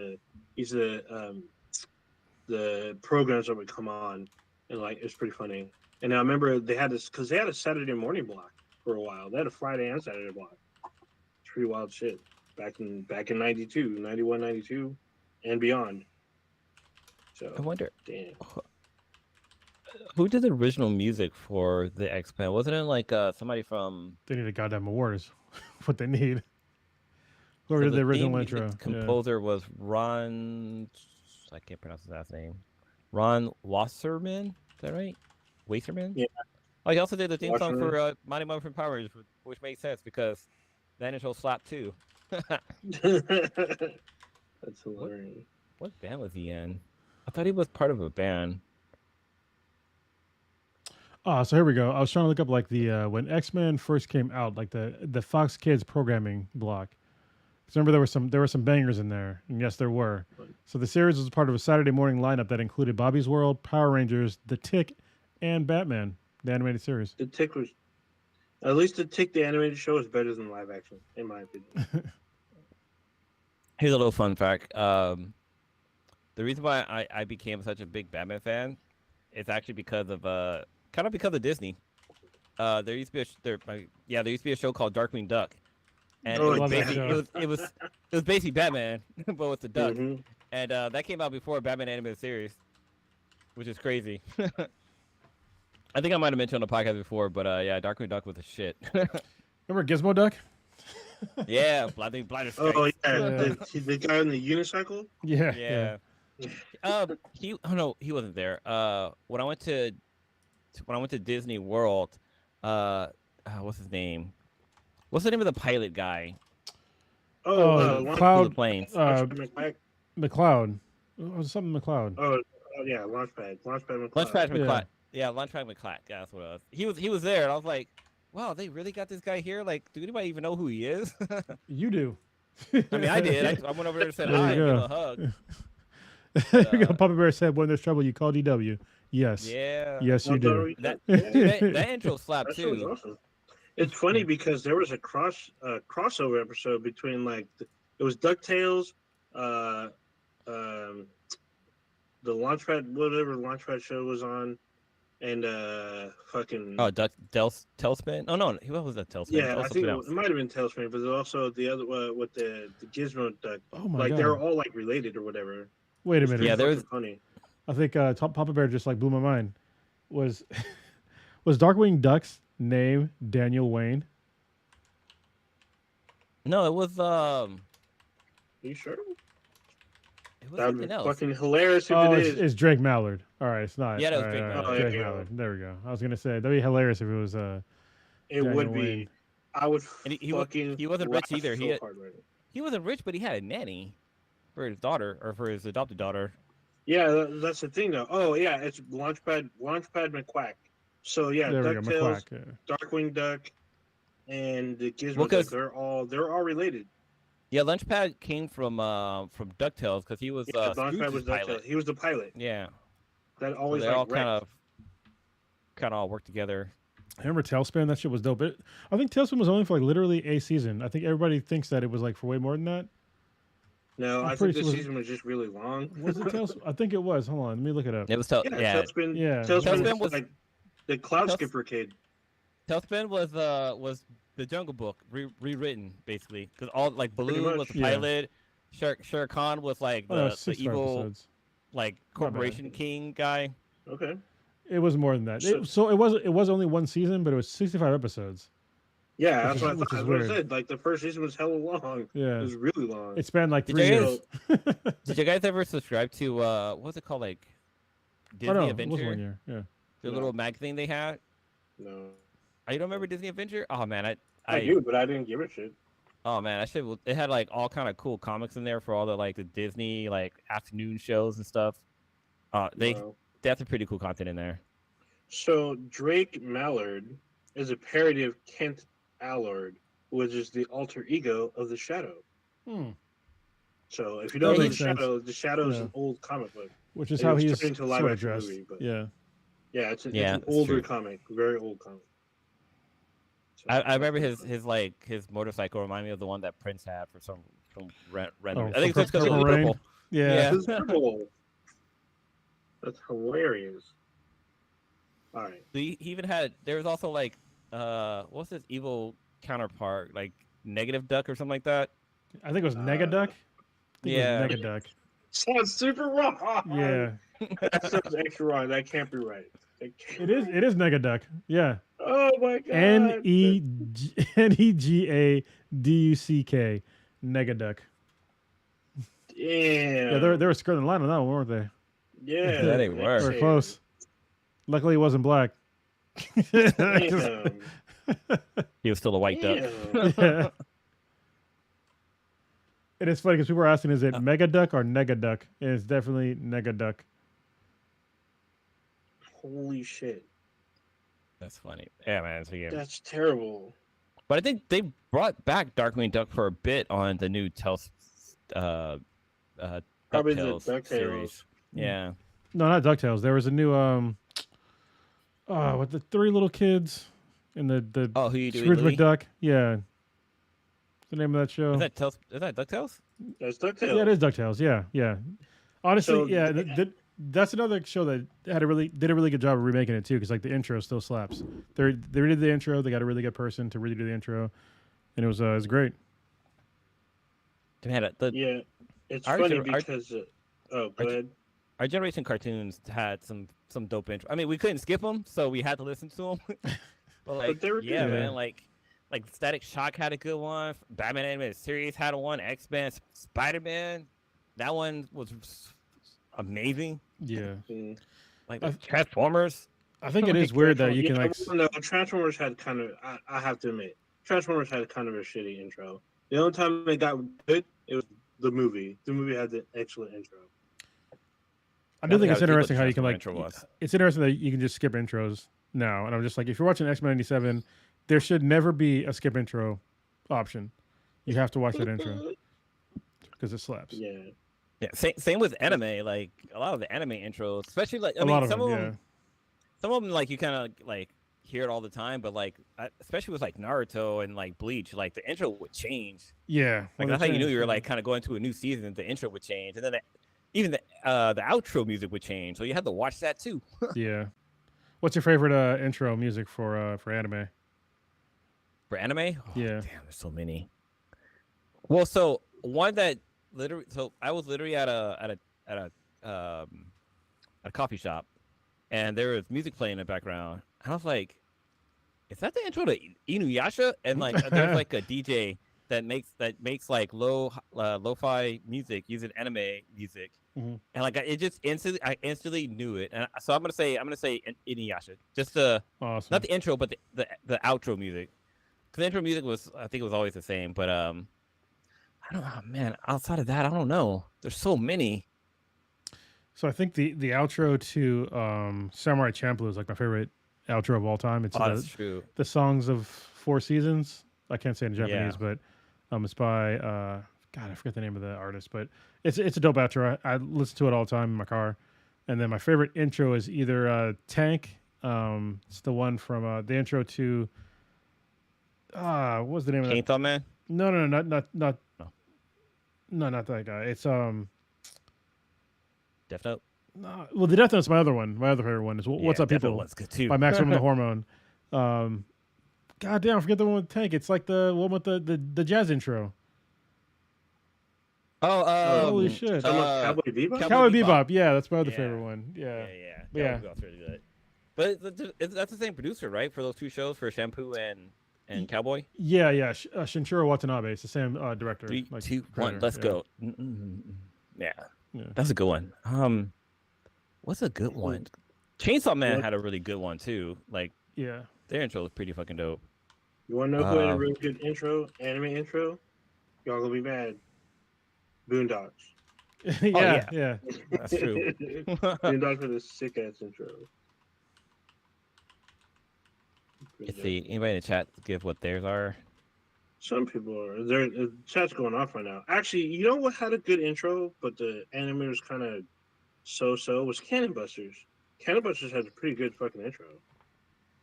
the programs that would come on, and like it was pretty funny. And I remember they had this because they had a Saturday morning block for a while. They had a Friday and Saturday block. It's pretty wild shit. Back in 92, 91, 92, and beyond. So I wonder damn. who did the original music for the X-Men. Wasn't it like somebody from They need a goddamn award is what they need. Whoever so did the original theme music intro. Yeah. composer was Ron. I can't pronounce his last name. Ron Wasserman. Is that right? Wasserman. Yeah. Oh, he also did the theme song Wasserman. for Mighty Morphin Power Rangers, which made sense because that intro slapped too. That's hilarious. What band was he in? I thought he was part of a band. So here we go. I was trying to look up like the when X-Men first came out, like the Fox Kids programming block. 'Cause remember there were some bangers in there, and yes, there were. So the series was part of a Saturday morning lineup that included Bobby's World, Power Rangers, The Tick, and Batman, the animated series. The Tick was at least the Tick, the animated show, is better than live action, in my opinion. Here's a little fun fact. The reason why I became such a big Batman fan is actually because of kind of because of Disney. There used to be there used to be a show called Darkwing Duck, and Oh, it, was love that basically, show. it was basically Batman, but with the duck. Mhm. And that came out before Batman animated series, which is crazy. I think I might have mentioned on the podcast before, but yeah, Darkwing Duck was a shit. Remember Gizmo Duck? Yeah, I think Blinder Strikes. Oh yeah, Yeah. the guy on the unicycle. Yeah. Yeah. He oh no, he wasn't there. When I went to when I went to Disney World. What's his name? What's the name of the pilot guy? Oh, Flew the Cloud, planes. Launchpad. McLeod. Oh, something McLeod. Yeah, Launchpad McCloud. Launchpad Yeah, McClat. Yeah, Launchpad McClat. Yeah, that's what it was. He was there, and I was like, wow, they really got this guy here. Like, do anybody even know who he is? you do. I mean, I did. I went over there and said hi There and you gave him go. a hug. There you go. Papa Bear said, "When there's trouble, you call DW." Yes, Yeah, yes, you do. that Yeah, dude, that intro slapped that show was too. awesome. It's funny because there was a crossover episode between it was DuckTales, uh, um, the Launchpad whatever Launchpad show was on, and fucking Oh, Tailspin. Oh no, what was that Tailspin? That yeah, was I think something it else. might have been Tailspin, but there's also the other with the Gizmo duck. Oh my Like they god! were all like related or whatever. Wait a It's minute. pretty Yeah, there fucking was. funny. I think Papa Bear just like blew my mind. Was was Darkwing Duck's name Daniel Wayne? No, it was Are you sure? it was That would something be else. fucking hilarious if Oh, it it's, is. it's Drake Mallard. All right, it's not. Yeah, that was All right, Drake all right, Mallard. Oh, Drake yeah. Mallard. There we go. I was gonna say that'd be hilarious if it was It Daniel would be. Wayne. I would And fucking. he wasn't rich laugh either. So hard right now. He wasn't rich, but he had a nanny for his daughter or for his adopted daughter. Yeah, that's the thing though. Oh yeah, it's Launchpad McQuack. So yeah, There we go. DuckTales, McQuack. Yeah. Darkwing Duck, and the Gizmo Well, Duck. 'cause- They're all related. Yeah, Lunchpad came from DuckTales because he was Yeah, Launchpad Scrooge's was pilot. DuckTales. He was the pilot. Yeah, That so always they like all wrecked. kind of all work together. I remember Tailspin. That shit was dope. I think Tailspin was only for like literally a season. I think everybody thinks that it was like for way more than that. No, I'm I pretty think sure this season was just really long. Was it Tailspin? I think it was. Hold on, let me look it up. It was Yeah, yeah. Tailspin. Yeah. Tailspin Tailspin was was- like the Cloud Tails- Skipper kid. Tailspin was the Jungle Book rewritten basically because all like Pretty Baloo much. was the Yeah. pilot. Shere Khan was like Oh, no, the 65 evil episodes. like My bad. corporation king guy. Okay. It was more than that. So- So it was only one season, but it was 65 episodes. Yeah, Which that's is- what I which thought. is That's what I weird. said. Like the first season was hella long. It Yeah, was really long. it spanned like Did 3 you years. Did you guys ever subscribe to what's it called like Disney Oh no, it was Adventure? 1 year. Yeah. The No. little magazine they had. No, Oh, you don't remember Disney Adventure? Oh man, I do, but I didn't give a shit. Oh man, I should. It had like all kind of cool comics in there for all the like the Disney like afternoon shows and stuff. They No. have some pretty cool content in there. So Drake Mallard is a parody of Kent Allard, which is the alter ego of the Shadow. Hmm. So if you That don't know makes sense. the Shadow is Yeah. an old comic book. Which is It how was he's turned into a live sort of action dressed. movie, but- Yeah. Yeah, it's Yeah, an that's older true. comic, very old comic. So, I remember his motorcycle reminded me of the one that Prince had for some random. Oh, I think from it's because it was Purple Rain? purple. Yeah. It's purple. That's hilarious. All right. He even had. There was also like what's his evil counterpart like Negative Duck or something like that. I think it was Negaduck. Yeah. Negaduck. Sounds super wrong. Yeah. That sounds extra wrong. That can't be right. It can't- It is Negaduck. Yeah. Oh my god. Negaduck. Negaduck. Damn. Yeah, they were skirting the line on that one, weren't they? Yeah. That ain't work. They were close. Luckily, he wasn't black. Damn. He was still a white duck. Damn. Yeah. And it's funny because people were asking, is it Megaduck or Negaduck? And it's definitely Negaduck. Holy shit. That's funny. Yeah, man. So, yeah. That's terrible. But I think they brought back Darkwing Duck for a bit on the new Probably the DuckTales DuckTales. series. Yeah. No, not DuckTales. There was a new with the 3 little kids and the Oh, who you do? Scrooge McDuck. Yeah. What's the name of that show? Is that DuckTales? That's DuckTales. Yeah, it is DuckTales. Yeah, yeah. Honestly, So- yeah, that's another show that did a really good job of remaking it too, because like the intro still slaps. They redid the intro. They got a really good person to redo the intro, and it was great. Man, Yeah. It's Our funny gen- our- because go our- ahead. our generation cartoons had some dope intro. I mean, we couldn't skip them, so we had to listen to them. But like, they were yeah, good. man, like Static Shock had a good one. Batman animated series had one. X-Men, Spider-Man, that one was amazing. Yeah, Mm. Like I- Transformers. I think it Like, is weird that you Yeah, can like. well, no, Transformers had kind of. I have to admit, Transformers had kind of a shitty intro. The only time it got good, it was the movie. The movie had the excellent intro. I I do don't think think I it's would see what interesting the how you can Transformer like. intro was. It's interesting that you can just skip intros now, and I'm just like, if you're watching X Men '97, there should never be a skip intro option. You have to watch that intro because it slaps. Yeah, Yeah, same with anime. Like a lot of the anime intros, especially like I A mean, lot of them, yeah. some of them like you kind of like hear it all the time, but like especially with like Naruto and like Bleach, like the intro would change. Yeah, Like well, that's they how you knew changed, you were yeah. like kind of going to a new season. The intro would change, and then even the outro music would change. So you had to watch that too. Yeah. What's your favorite intro music for anime? For anime, oh, Yeah. damn, there's so many. Well, so one that literally, so I was literally at a coffee shop, and there was music playing in the background, and I was like, "Is that the intro to Inuyasha?" And like, there's like a DJ that makes like lo-fi music using anime music, Mhm. and like I instantly knew it, and so I'm gonna say Inuyasha, just Awesome. not the intro, but the outro music. Because the intro music was, I think it was always the same, but I don't know, man. Outside of that, I don't know. There's so many. So I think the outro to Samurai Champloo is like my favorite outro of all time. It's Oh, that's true. the songs of Four Seasons. I can't say it in Japanese, Yeah. but it's by God, I forget the name of the artist, but it's a dope outro. I listen to it all the time in my car. And then my favorite intro is either Tank. It's the one from the intro to what was the name of that? Chainsaw Man. No, not No. no, not that guy. It's Death Note. no, well, the Death Note's my other one. My other favorite one is What's Yeah, Up Death Note People one's good too. by Maximum the Hormone. God damn, I forget the one with Tank. It's like the one with the jazz intro. Oh, Holy shit. Cowboy Bebop. Cowboy Bebop. Yeah, that's my other Yeah. favorite one. Yeah. Yeah. But yeah. Cowboy Bebop's really good. But that's the same producer, right? For those two shows, for Shampoo and Cowboy. Yeah. Shinichiro Watanabe. It's the same director. 3, like, 2, 1, creator, let's yeah. go. Yeah, Yeah. that's a good one. What's a good one? Chainsaw Man What? had a really good one too. Like Yeah. their intro was pretty fucking dope. You want to know who had a Um, really good intro, anime intro? Y'all gonna be mad. Boondocks. yeah. yeah. That's true. Boondocks with a sick ass intro. Let's see. Anybody in the chat give what theirs are? Some people are. The chat's going off right now. Actually, you know what had a good intro, but the anime was kind of so was Cannon Busters. Cannon Busters had a pretty good fucking intro,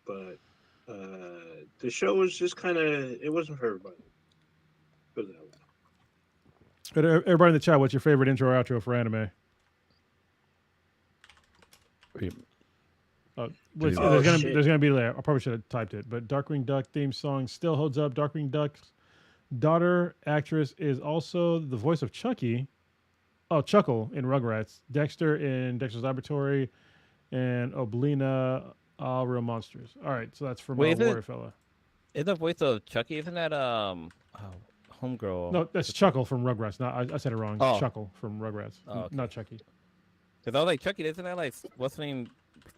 but the show was just kind of, it wasn't for everybody. Put it that way. But everybody in the chat, what's your favorite intro or outro for anime? There's gonna be like, I probably should have typed it, but Darkwing Duck theme song still holds up. Darkwing Duck's daughter actress is also the voice of Chucky. Oh, Chuckle in Rugrats, Dexter in Dexter's Laboratory, and Oblina, All Real Monsters. All right, so that's from Wait, is it- Warrior Fella. Is the voice of Chucky? Isn't that Homegirl? No, that's Chuckle from Rugrats. Not I said it wrong. Oh. Chuckle from Rugrats, Oh, okay. not Chucky. Because I was like, Chucky, isn't that like what's her name,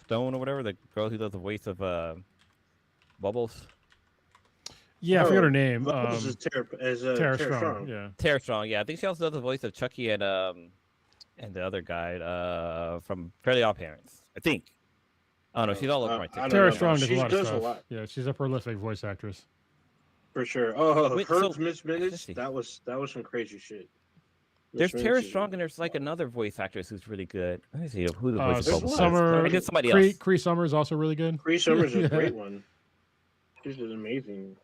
Stone or whatever, the girl who does the voice of Bubbles? Yeah, I forgot her name. Bubbles is Tara Strong. Yeah. Tara Strong. Yeah, I think she also does the voice of Chucky and the other guy from Fairly Odd Parents. I think. I don't know. She's all over my I TikTok. don't Tara know. Strong does She a lot of does a stuff. lot. Yeah, she's a prolific voice actress. For sure. Oh, Wait, Herb's so- Miss let's Minutes. see. That was some crazy shit. There's Miss Tara Minutes is- Strong and there's like another voice actress who's really good. Let me see who the voice of there's Bubbles a is. lot. Summer. I guess somebody Cree, else. Cree Summer is also really good. Cree Summers is Yeah. a great one. She's an amazing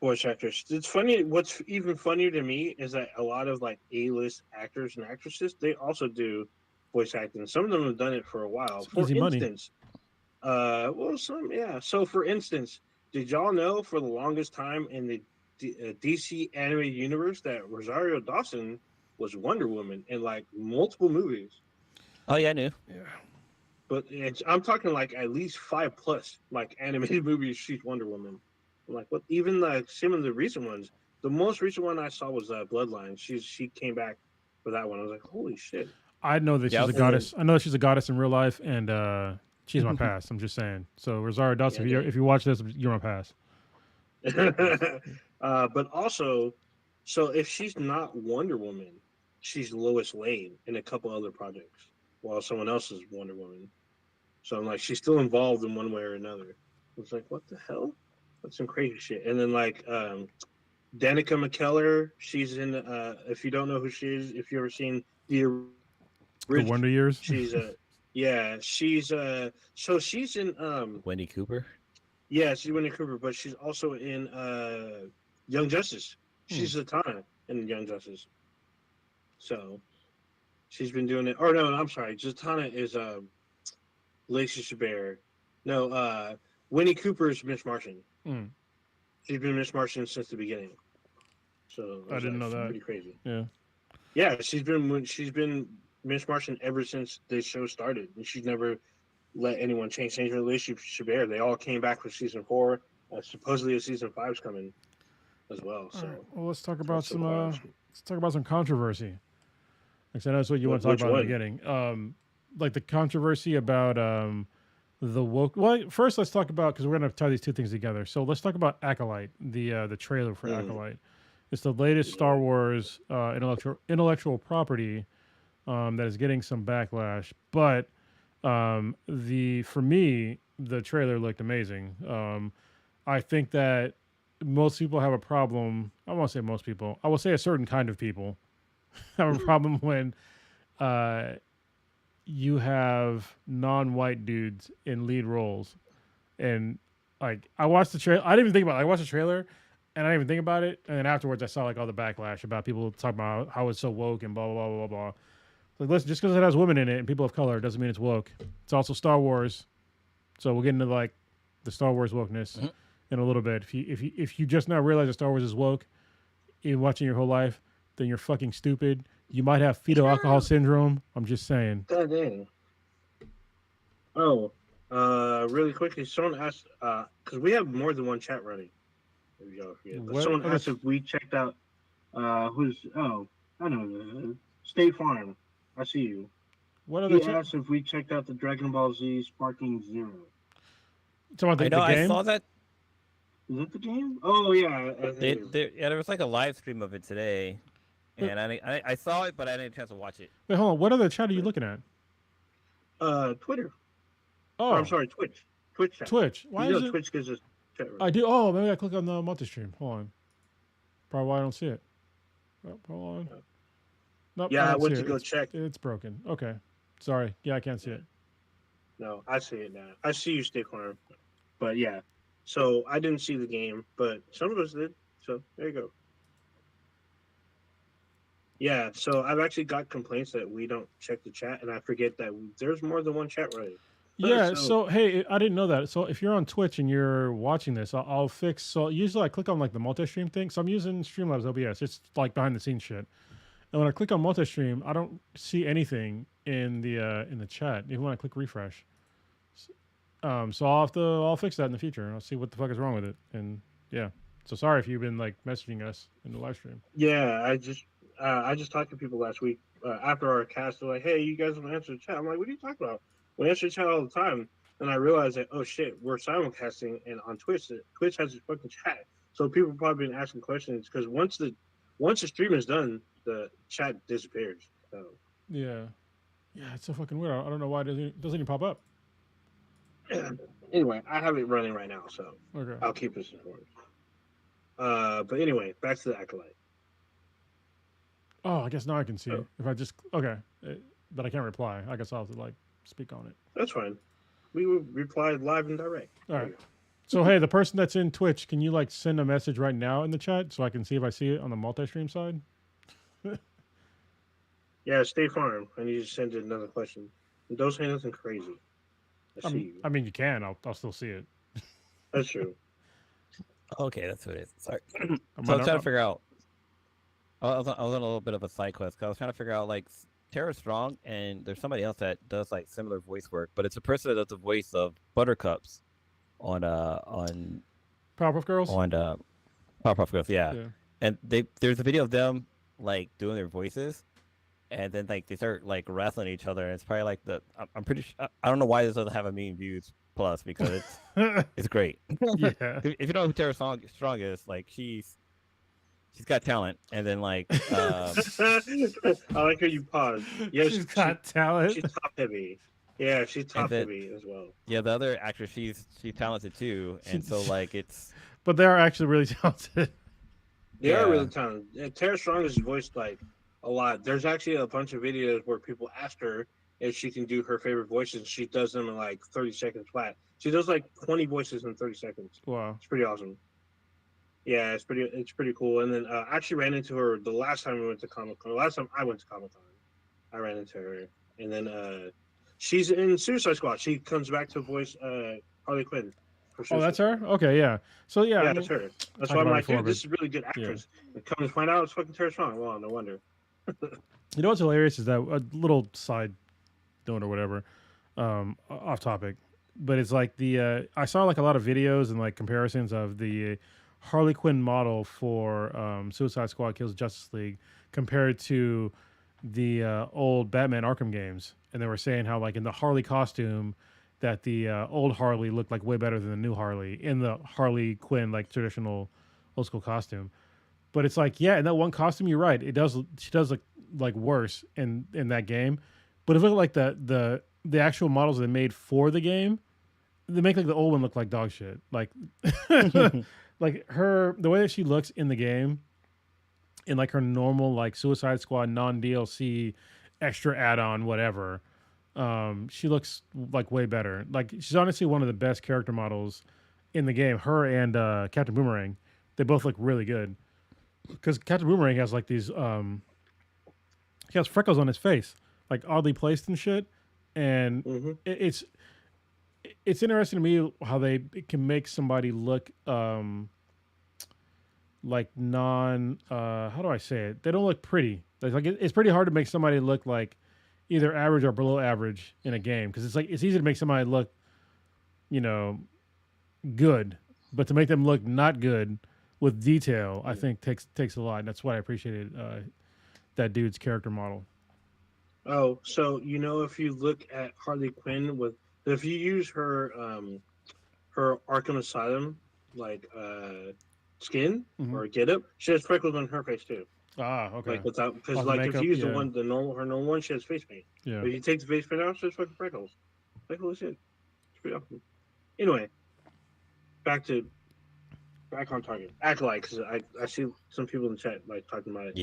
voice actress. It's funny. What's even funnier to me is that a lot of like A-list actors and actresses, they also do voice acting. Some of them have done it for a while. It's For easy money. instance, So for instance, did y'all know for the longest time in the DC animated universe that Rosario Dawson was Wonder Woman in like multiple movies? Oh yeah, I knew. But I'm talking like at least 5+ like animated movies. She's Wonder Woman. I'm like, what? Even like some of the recent ones. The most recent one I saw was Bloodline. She came back for that one. I was like, holy shit. I know that Yeah, she's a I'll- goddess. I know that she's a goddess in real life, and She's my pass. I'm just saying. So Rosario Dawson, Yeah, if you watch this, you're my pass. dang. But also, so if she's not Wonder Woman, she's Lois Lane in a couple other projects, while someone else is Wonder Woman. So I'm like, she's still involved in one way or another. It's like, what the hell? That's some crazy shit. And then like Danica McKellar, she's in. If you don't know who she is, if you ever seen the The original, Wonder Years. she's yeah, so she's in Wendy Cooper. yeah, she's Winnie Cooper, but she's also in Young Justice. Hmm. She's Zatanna in Young Justice. So she's been doing it. Or no, I'm sorry, Zatanna is Lacey Chabert. No, Winnie Cooper is Miss Martian. Hmm. She's been Miss Martian since the beginning. So I didn't know that's that. pretty crazy. Yeah. Yeah, she's been Miss Martian ever since the show started, and she's never let anyone change her relationship with Chabert. They all came back for season 4. Supposedly, a season 5's coming as well. All So right. Well, let's talk about that's so some. wild. Let's talk about some controversy. Like I know that's what you want to talk Which about in the one? beginning. Like the controversy about the woke. Well, first let's talk about because we're gonna tie these two things together. So let's talk about Acolyte, the trailer for Mm, Acolyte. It's the latest Star yeah. Wars intellectual property that is getting some backlash, but for me the trailer looked amazing. I think that most people have a problem. I won't say most people. I will say a certain kind of people have a problem when uh, you have non-white dudes in lead roles. And like I watched the trailer, I didn't even think about it. I watched the trailer, and I didn't even think about it. And then afterwards, I saw like all the backlash about people talking about how it's so woke and blah blah blah blah blah. Like, listen, just because it has women in it and people of color doesn't mean it's woke. It's also Star Wars, so we'll get into like the Star Wars wokeness Mhm. in a little bit. If you just now realize that Star Wars is woke, in watching your whole life, then you're fucking stupid. You might have fetal alcohol syndrome. I'm just saying. God dang. Oh, really quickly, someone asked, because we have more than one chat running. If y'all forget, but What someone other? asked if we checked out, I know, State Farm. I see you. What other? He asked if we checked out the Dragon Ball Z Sparking Zero. Talking about I the know. I game? saw that. Is it the game? Oh yeah, I think it is. Yeah, there was like a live stream of it today, Wait, and I saw it, but I didn't have a chance to watch it. wait, hold on. What other chat are you looking at? Twitter. Or I'm Oh, sorry, Twitch. Twitch chat. Twitch. Why You know, is it? Twitch gives us chat room. I do. Oh, maybe I click on the multi-stream. Hold on. Probably why I don't see it. Oh, hold on. Nope, I Yeah, I don't see went to it. go check. It's broken. Okay. Sorry. Yeah, I can't see it. No, I see it now. I see you, State Farm. But yeah, so I didn't see the game, but some of us did. So there you go. Yeah, so I've actually got complaints that we don't check the chat, and I forget that there's more than one chat running. Yeah. So So hey, I didn't know that. So if you're on Twitch and you're watching this, I'll fix. So usually I click on like the multi-stream thing. So I'm using Streamlabs OBS. It's like behind the scenes shit. And when I click on multi-stream, I don't see anything in the chat, even when I click refresh. So I'll fix that in the future, and I'll see what the fuck is wrong with it. And yeah, so sorry if you've been like messaging us in the live stream. yeah, I just talked to people last week after our cast. They're like, "Hey, you guys don't answer the chat." I'm like, "What are you talking about? We answer the chat all the time." And I realized that, oh shit, we're simulcasting, and on Twitch, Twitch has a fucking chat. So people probably been asking questions because once the stream is done, the chat disappears. So Yeah, yeah, it's so fucking weird. I don't know why it doesn't even pop up. anyway, I have it running right now, so Okay. I'll keep us informed. But anyway, back to the acolyte. Oh, I guess now I can see Oh, if I just okay, but I can't reply. I guess I'll have to like speak on it. that's fine. We will reply live and direct. All There right. you go. So hey, the person that's in Twitch, can you like send a message right now in the chat so I can see if I see it on the multi-stream side? Yeah, State Farm. I need you to send in another question. Don't say nothing crazy. I see you. I mean, you can. I'll still see it. That's true. Okay, that's what it is. Sorry. I So I might was trying to not, figure out. I was on a little bit of a side quest. 'Cause I was trying to figure out like Tara Strong, and there's somebody else that does like similar voice work, but it's a person that does the voice of Buttercups on Powerpuff Girls. Powerpuff Girls. Yeah, Yeah. and there's a video of them like doing their voices, and then like they start like wrestling each other. And it's probably like I'm pretty sure I don't know why this doesn't have a million views plus because it's great. Yeah. If you know who Tara Strong is, like she's got talent, and then like I like how you pause. Yeah, She's got talent. she's top heavy. Yeah, she's and top then heavy as well. yeah, the other actress she's talented too, and so like it's But they are actually really talented. They are yeah really talented. Tara Strong is voiced like a lot. There's actually a bunch of videos where people ask her if she can do her favorite voices. She does them in like 30 seconds flat. She does like 20 voices in 30 seconds. Wow. It's pretty awesome. Yeah, it's pretty cool. And then I actually ran into her the last time we went to Comic Con. Last time I went to Comic Con, I ran into her. And then she's in Suicide Squad. She comes back to voice Harley Quinn. Oh, that's her? Okay, yeah. So yeah, Yeah, I mean, that's her. That's talked why I'm about it like, before, dude, but- this is a really good actress. And come to find out, it's fucking Tara Strong. Well, no wonder. you know what's hilarious is that a little side note or whatever, off topic, but it's like the I saw like a lot of videos and like comparisons of the Harley Quinn model for Suicide Squad Kills Justice League compared to the old Batman Arkham games, and they were saying how like in the Harley costume that the old Harley looked like way better than the new Harley in the Harley Quinn like traditional old school costume. But it's like, yeah, in that one costume, you're right. It does. She does look like worse in that game. But if you look at like the actual models they made for the game, they make like the old one look like dog shit. Like like the way that she looks in the game, in like her normal like Suicide Squad non DLC extra add on whatever. She looks like way better. Like she's honestly one of the best character models in the game. Her and Captain Boomerang, they both look really good. Because Captain Boomerang has like these, he has freckles on his face, like oddly placed and shit. And it's interesting to me how they can make somebody look like how do I say it? They don't look pretty. Like it's pretty hard to make somebody look like either average or below average in a game because it's like it's easy to make somebody look, you know, good, but to make them look not good with detail, I think takes a lot. And that's why I appreciated that dude's character model. Oh, so if you look at Harley Quinn if you use her her Arkham Asylum like skin or getup, she has freckles on her face too. Ah, okay. Like without because Off the like if makeup, you use yeah. her normal one, she has face paint. Yeah. But if you take the face paint out, she has fucking freckles. Like holy shit, it's pretty awesome. Anyway, back on target. Act like because I see some people in the chat like talking about it.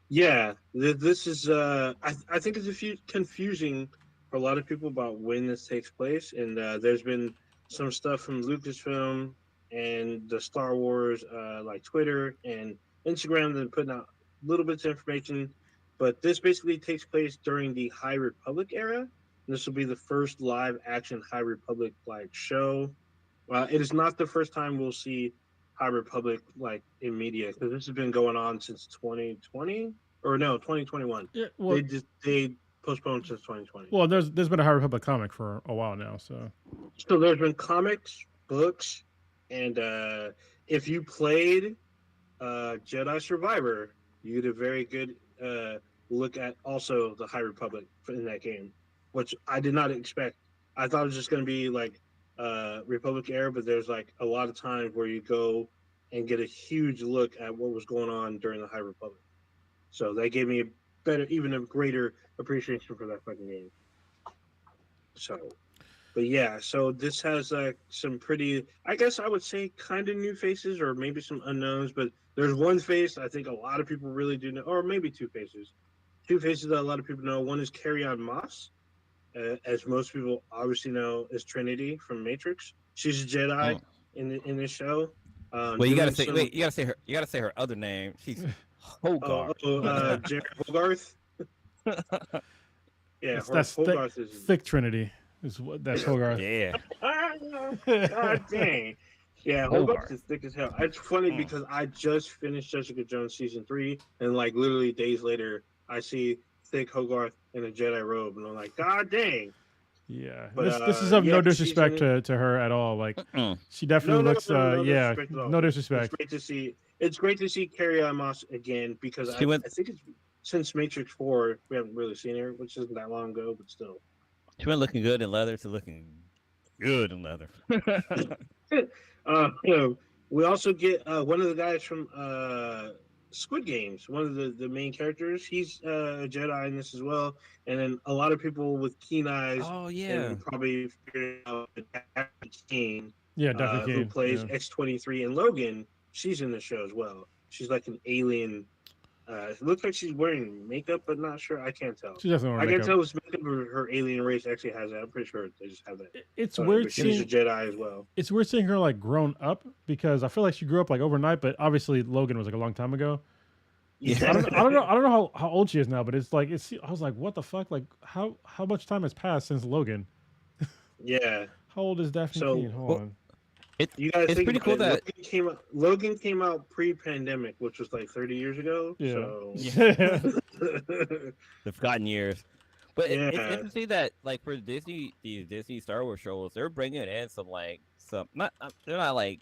yeah This is I think it's confusing for a lot of people about when this takes place, and there's been some stuff from Lucasfilm and the Star Wars like Twitter and Instagram that are putting out little bits of information, but this basically takes place during the High Republic era. This will be the first live action High Republic like show. It is not the first time we'll see High Republic like in media because this has been going on since 2020 or no 2021. Yeah. Well, They postponed since 2020. well, there's been a High Republic comic for a while now, so So there's been comics, books, and if you played Jedi Survivor, you get a very good look at also the High Republic in that game, which I did not expect. I thought it was just going to be like Republic era, but there's like a lot of times where you go and get a huge look at what was going on during the High Republic. So that gave me even a greater appreciation for that fucking game. So, but yeah, so this has some pretty, I guess I would say kind of new faces or maybe some unknowns, but there's one face I think a lot of people really do know, or maybe two faces. Two faces that a lot of people know. One is Carrie-Anne Moss, as most people obviously know, is Trinity from Matrix. She's a Jedi in this show. well you gotta say her other name. She's Hogarth. Jared Hogarth. Yeah, that's Hogarth is thick Trinity. That's Hogarth. yeah God dang. Yeah, Hogarth is thick as hell. It's funny because I just finished Jessica Jones season 3, and like literally days later, I see thick Hogarth in a Jedi robe, and I'm like, God dang. Yeah, But, this is of no yeah, disrespect she's to her at all. Like she definitely looks. no Yeah, disrespect at all. no disrespect. It's great to see Carrie-Anne Moss again because I think since Matrix 4, we haven't really seen her, which isn't that long ago, but still. She went looking good in leather to looking good in leather. You know, we also get one of the guys from Squid Games, one of the main characters. He's a Jedi in this as well. And then a lot of people with keen eyes Oh yeah. and probably figured out that King, Yeah, Dr. who Kane. plays Yeah. X-23 and Logan, she's in the show as well. She's like an alien. It looks like she's wearing makeup, but not sure. I can't tell. She's definitely I wearing can't makeup. tell if makeup or her alien race actually has that. I'm pretty sure they just have that. It's But weird she's a seeing Jedi as well. it's weird seeing her like grown up because I feel like she grew up like overnight, but obviously Logan was like a long time ago. Yeah. I don't know how old she is now, but it's like I was like, what the fuck? Like how much time has passed since Logan? Yeah. How old is Daphne So, Keane? Hold well, on. You guys It's think pretty about cool it. that Logan came out pre-pandemic, which was like 30 years ago. Yeah. So Yeah. the forgotten years. But it's Yeah. interesting that like for Disney, these Disney Star Wars shows, they're bringing in some not they're not like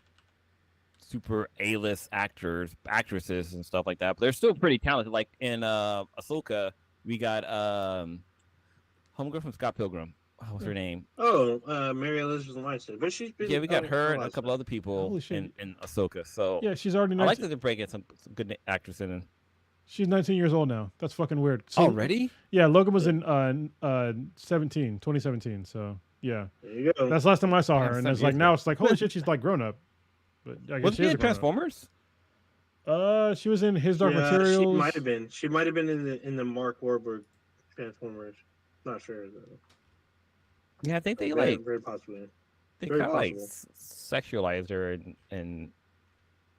super A-list actresses and stuff like that, but they're still pretty talented. Like in Ahsoka, we got homegirl from Scott Pilgrim. What's her name? Mary Elizabeth Winstead, but she's been Yeah, we got a her lot and a of couple stuff. other people Holy shit. in Ahsoka. So Yeah, she's already I like 19, that they're bringing some good actresses in. she's 19 years old now. That's fucking weird. So, Already? Yeah, Logan was in 2017. So yeah, There you go. that's the last time I saw her, Yeah, and 7 it's like years now ago. it's like holy shit, she's like grown up. But I guess Wasn't she she is a in grown up. Transformers? She was in His Dark Yeah, Materials. she might have been. She might have been in the Mark Wahlberg Transformers. Not sure though. Yeah, I think they very, like very possibly. they very kind of like possible. sexualized her in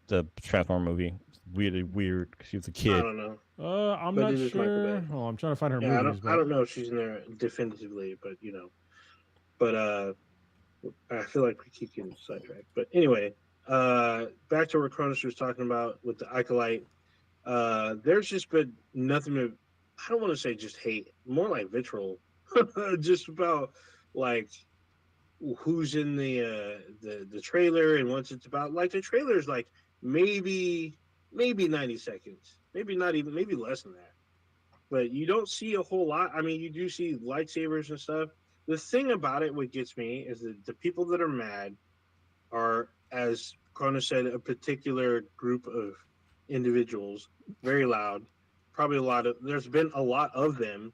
the Transformer movie. It's really weird because she was a I kid. don't know. I'm But not it is Michael sure. Bay. Oh, I'm trying to find her Yeah, movies. I don't know if she's in there definitively, but you know. But I feel like we keep getting sidetracked. But anyway, back to what Cronus was talking about with the acolyte. There's just been nothing to, I don't want to say just hate, more like vitriol, just about like who's in the trailer and what's it's about. Like the trailer's like maybe 90 seconds, maybe not even, maybe less than that. But you don't see a whole lot. I mean, you do see lightsabers and stuff. The thing about it, what gets me, is that the people that are mad are, as Cronus said, a particular group of individuals, very loud. Probably there's been a lot of them.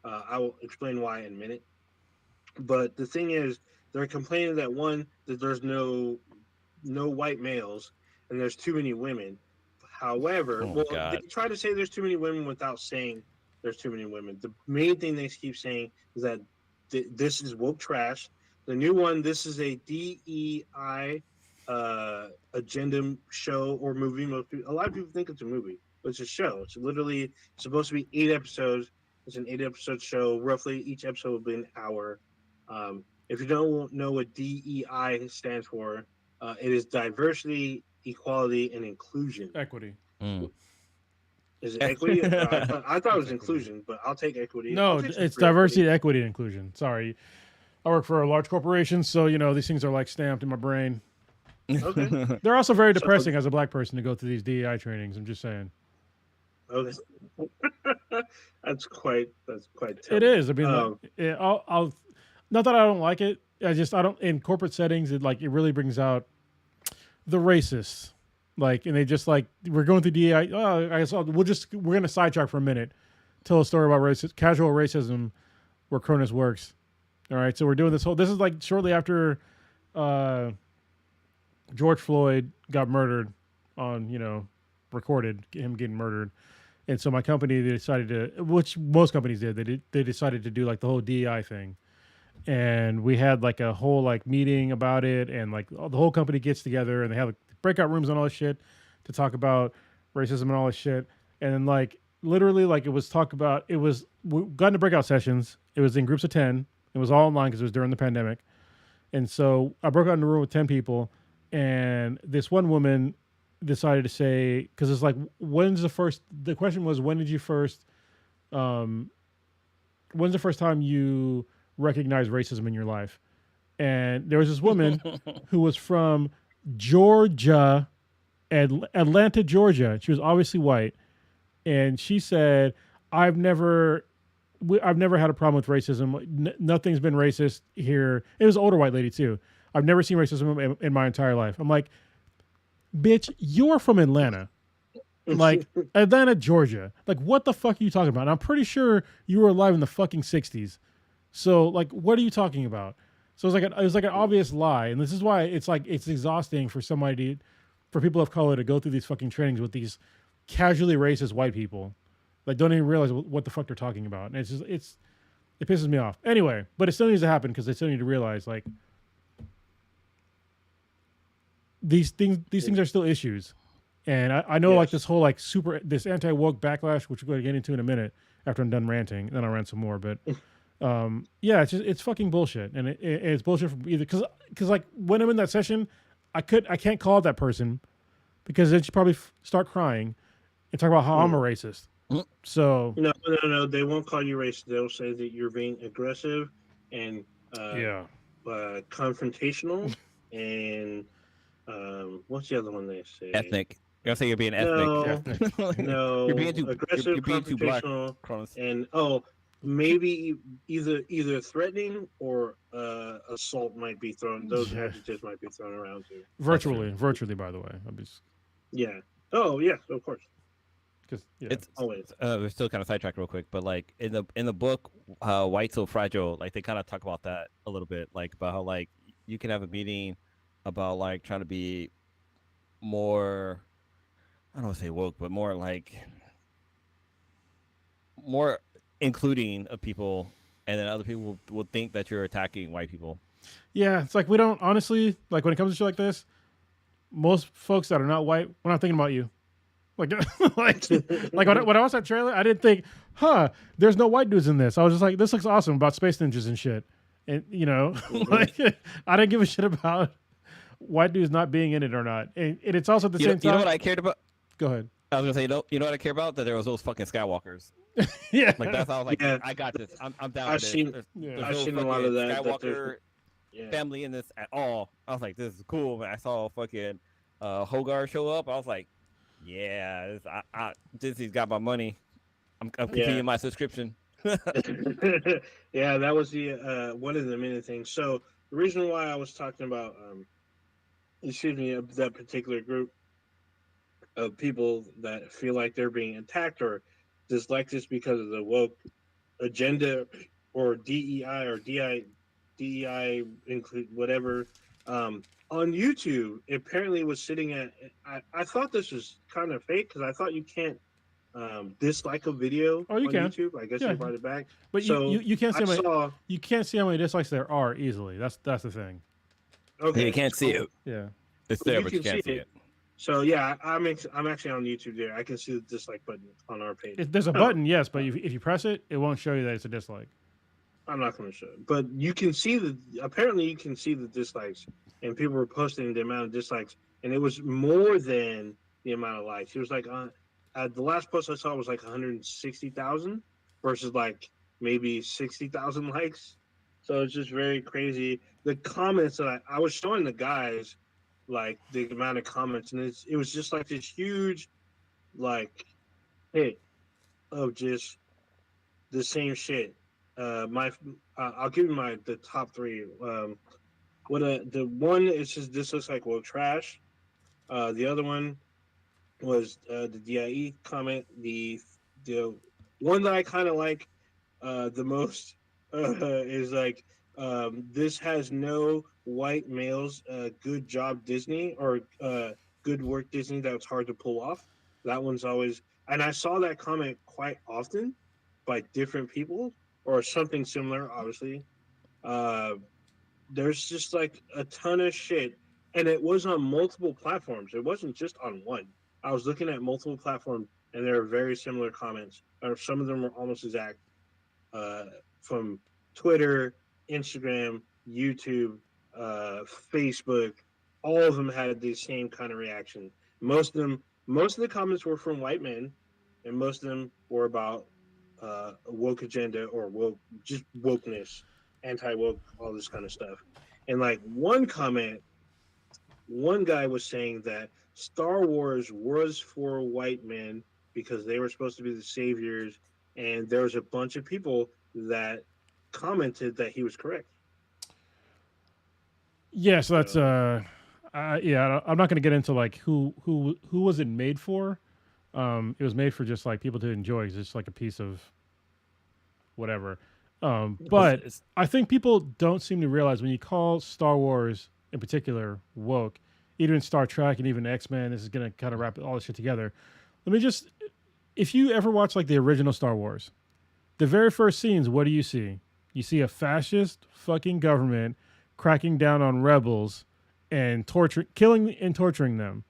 I will explain why in a minute. But the thing is, they're complaining that there's no white males and there's too many women. However, Oh, well, God. they try to say there's too many women without saying there's too many women. The main thing they keep saying is that this is woke trash. The new one, this is a DEI agenda show or movie. A lot of people think it's a movie, but it's a show. It's literally supposed to be 8 episodes. It's an 8-episode show. Roughly, each episode will be an hour. If you don't know what DEI stands for, it is diversity, equality, and inclusion. Equity. Mm. Is it equity? I thought it was inclusion, but I'll take equity. No, I'll take some it's free diversity, equity, and inclusion. Sorry, I work for a large corporation, so you know these things are like stamped in my brain. Okay. They're also very So- depressing as a black person to go through these DEI trainings. I'm just saying. Okay. That's quite. It telling. is. I mean, I'll not that I don't like it. I don't in corporate settings. It really brings out the racists. Like, and they just like we're going through DEI. Oh, I guess we're gonna sidetrack for a minute. Tell a story about casual racism, where Cronus works. All right, so we're doing this whole. This is like shortly after George Floyd got murdered on recorded him getting murdered. And so my company, they decided to, which most companies did, they decided to do like the whole DEI thing. And we had like a whole like meeting about it, and like the whole company gets together and they have like, breakout rooms and all this shit to talk about racism and all this shit. And then like literally like we got into breakout sessions. It was in groups of 10. It was all online because it was during the pandemic. And so I broke out in a room with 10 people, and this one woman decided to say, because it's like, the question was, when's the first time you recognized racism in your life? And there was this woman who was from Georgia, Atlanta, Georgia. She was obviously white. And she said, I've never I've never had a problem with racism. Nothing's been racist here. It was an older white lady too. I've never seen racism in my entire life. I'm like, bitch, you're from Atlanta, like Atlanta, Georgia. Like, what the fuck are you talking about? And I'm pretty sure you were alive in the fucking '60s. So, like, what are you talking about? So it was like an obvious lie, and this is why it's like it's exhausting for somebody, for people of color to go through these fucking trainings with these casually racist white people, like don't even realize what the fuck they're talking about, and it pisses me off. Anyway, but it still needs to happen because they still need to realize like these things are still issues, and I know like Yes. this whole like this anti woke backlash, which we're going to get into in a minute after I'm done ranting. Then I'll rant some more, but yeah, it's fucking bullshit, and it's bullshit from either because like when I'm in that session, I can't call out that person because then she'd probably start crying and talk about how I'm a racist. So No. They won't call you racist. They'll say that you're being aggressive and yeah, confrontational. And what's the other one they say? Ethnic. You're gonna say you're being ethnic. No, no. You're being too. Aggressive, You're being too black, confrontational, Cronus. and maybe either threatening or assault might be thrown. Those yeah. adjectives might be thrown around too. virtually, by the way, I'm just Yeah. Oh yes, of course. because yeah, It's Always. we're still kind of sidetracked real quick, but like in the book, White So Fragile, like they kind of talk about that a little bit, like about how like you can have a meeting about like trying to be more, I don't want to say woke, but more like more including of people, and then other people will think that you're attacking white people. yeah. It's like we don't honestly like when it comes to shit like this. Most folks that are not white, we're not thinking about you. Like, like when I watched that trailer, I didn't think, huh, there's no white dudes in this. I was just like, this looks awesome about space ninjas and shit. And, you know, like, I didn't give a shit about white dudes not being in it or not. And it's also at the same time. You know what I cared about? Go ahead. I was gonna say, you know what I care about? That there was those fucking Skywalkers. Yeah. Like that's how I was like, Yeah. I got this. I'm down I've with this. seen- There's I've no seen a lot fucking of that. That Skywalker yeah. family in this at all. I was like, this is cool. When I saw fucking Hogar show up, I was like, yeah, Disney's got my money. I'm continuing my subscription. Yeah, that was the one of the many things. So the reason why I was talking about that particular group of people that feel like they're being attacked or dislike this because of the woke agenda or DEI or DEI include whatever on YouTube. Apparently was sitting at I thought this was kind of fake because I thought you can't dislike a video Oh, you on can. YouTube. I guess Yeah. they brought it back. But So you can't see I saw you can't see how many dislikes there are easily. That's the thing. okay. You can't see it. Yeah. It's Well, there, you but you can can't see see it. it. So yeah, I'm actually on YouTube there. I can see the dislike button on our page. There's a button, yes, but if you press it, it won't show you that it's a dislike. I'm not going to show it, but you can see apparently you can see the dislikes, and people were posting the amount of dislikes, and it was more than the amount of likes. It was like the last post I saw was like 160,000 versus like maybe 60,000 likes. So it's just very crazy. The comments that I was showing the guys, like the amount of comments, and it was just like this huge, like, hit of just the same shit. I'll give you the top three. The one is just this looks like trash. The other one was the DIE comment. The one that I kind of like the most is like this has no white males. Good job Disney or good work Disney. That was hard to pull off. That one's always, and I saw that comment quite often by different people or something similar. Obviously, there's just like a ton of shit, and it was on multiple platforms. It wasn't just on one. I was looking at multiple platforms, and there are very similar comments, or some of them were almost exact from Twitter, Instagram, YouTube, Facebook. All of them had the same kind of reaction. Most of the comments were from white men, and most of them were about woke agenda or just wokeness, anti-woke, all this kind of stuff. And like one comment, one guy was saying that Star Wars was for white men because they were supposed to be the saviors and there was a bunch of people that commented that he was correct. Yeah, so that's So yeah. I'm not going to get into like who was it made for. It was made for just like people to enjoy. It's just like a piece of whatever. It's, But it's, I think people don't seem to realize when you call Star Wars in particular woke, even Star Trek and even X Men. This is going to kind of wrap all this shit together. Let me just, if you ever watch like the original Star Wars, the very first scenes, what do you see? You see a fascist fucking government cracking down on rebels and killing and torturing them,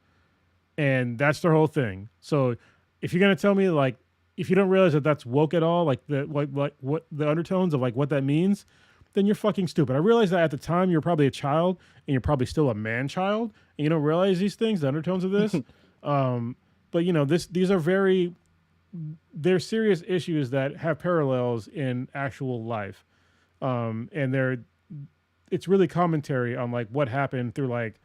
and that's their whole thing. So if you're gonna tell me like if you don't realize that that's woke at all, like the like what the undertones of like what that means, then you're fucking stupid. I realize that at the time you're probably a child and you're probably still a man child, and you don't realize these things, the undertones of this. But you know these are very they're serious issues that have parallels in actual life, and they're it's really commentary on like what happened through like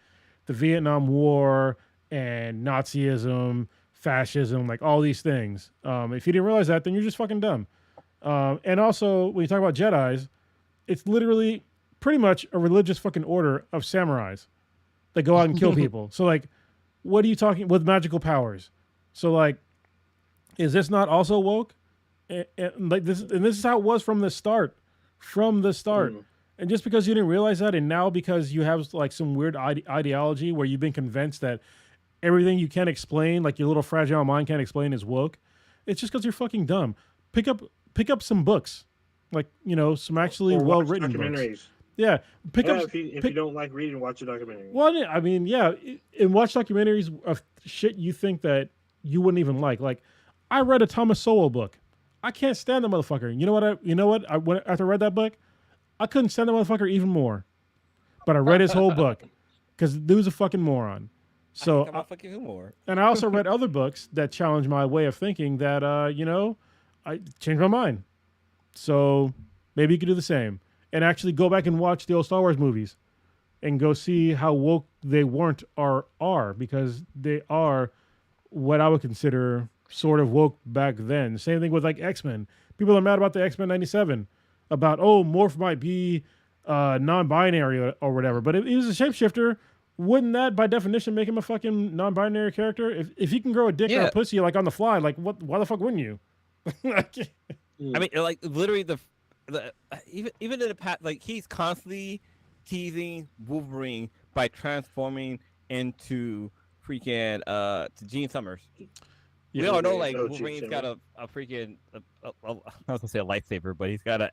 the Vietnam War and Nazism, fascism, like all these things. If you didn't realize that, then you're just fucking dumb. And also, when you talk about Jedi's, it's literally pretty much a religious fucking order of samurais that go out and kill people. So like, what are you talking with magical powers? So like, is this not also woke? Like this, and this is how it was from the start. From the start. mm, And just because you didn't realize that, and now because you have like some weird ideology where you've been convinced that everything you can't explain, like your little fragile mind can't explain, is woke, it's just because you're fucking dumb. Pick up some books, like you know, some actually or well watch written books. documentaries. Yeah, pick Yeah, up. if you Pick, don't like reading, watch a documentary. well, I mean, yeah, and watch documentaries of shit you think that you wouldn't even like. Like, I read a Thomas Sowell book. I can't stand the motherfucker. You know what? After I read that book, I couldn't stand the motherfucker even more. But I read his whole book because dude's a fucking moron. I think So, I'm a fucking humor. and I also read other books that challenged my way of thinking that, you know, I changed my mind. So maybe you could do the same and actually go back and watch the old Star Wars movies and go see how woke they weren't or are, because they are what I would consider sort of woke back then. Same thing with like X-Men. People are mad about the X-Men 97 about, oh, Morph might be non-binary or whatever. But if he was a shapeshifter, wouldn't that by definition make him a fucking non-binary character? If he can grow a dick or a Yeah, pussy like on the fly, like why the fuck wouldn't you? Like, I Mm. mean, like literally the even in the past, like he's constantly teasing Wolverine by transforming into freaking to Gene Summers. We yeah. all know Yeah, like no, Wolverine's Jim got a freaking I was gonna say a lightsaber, but he's got a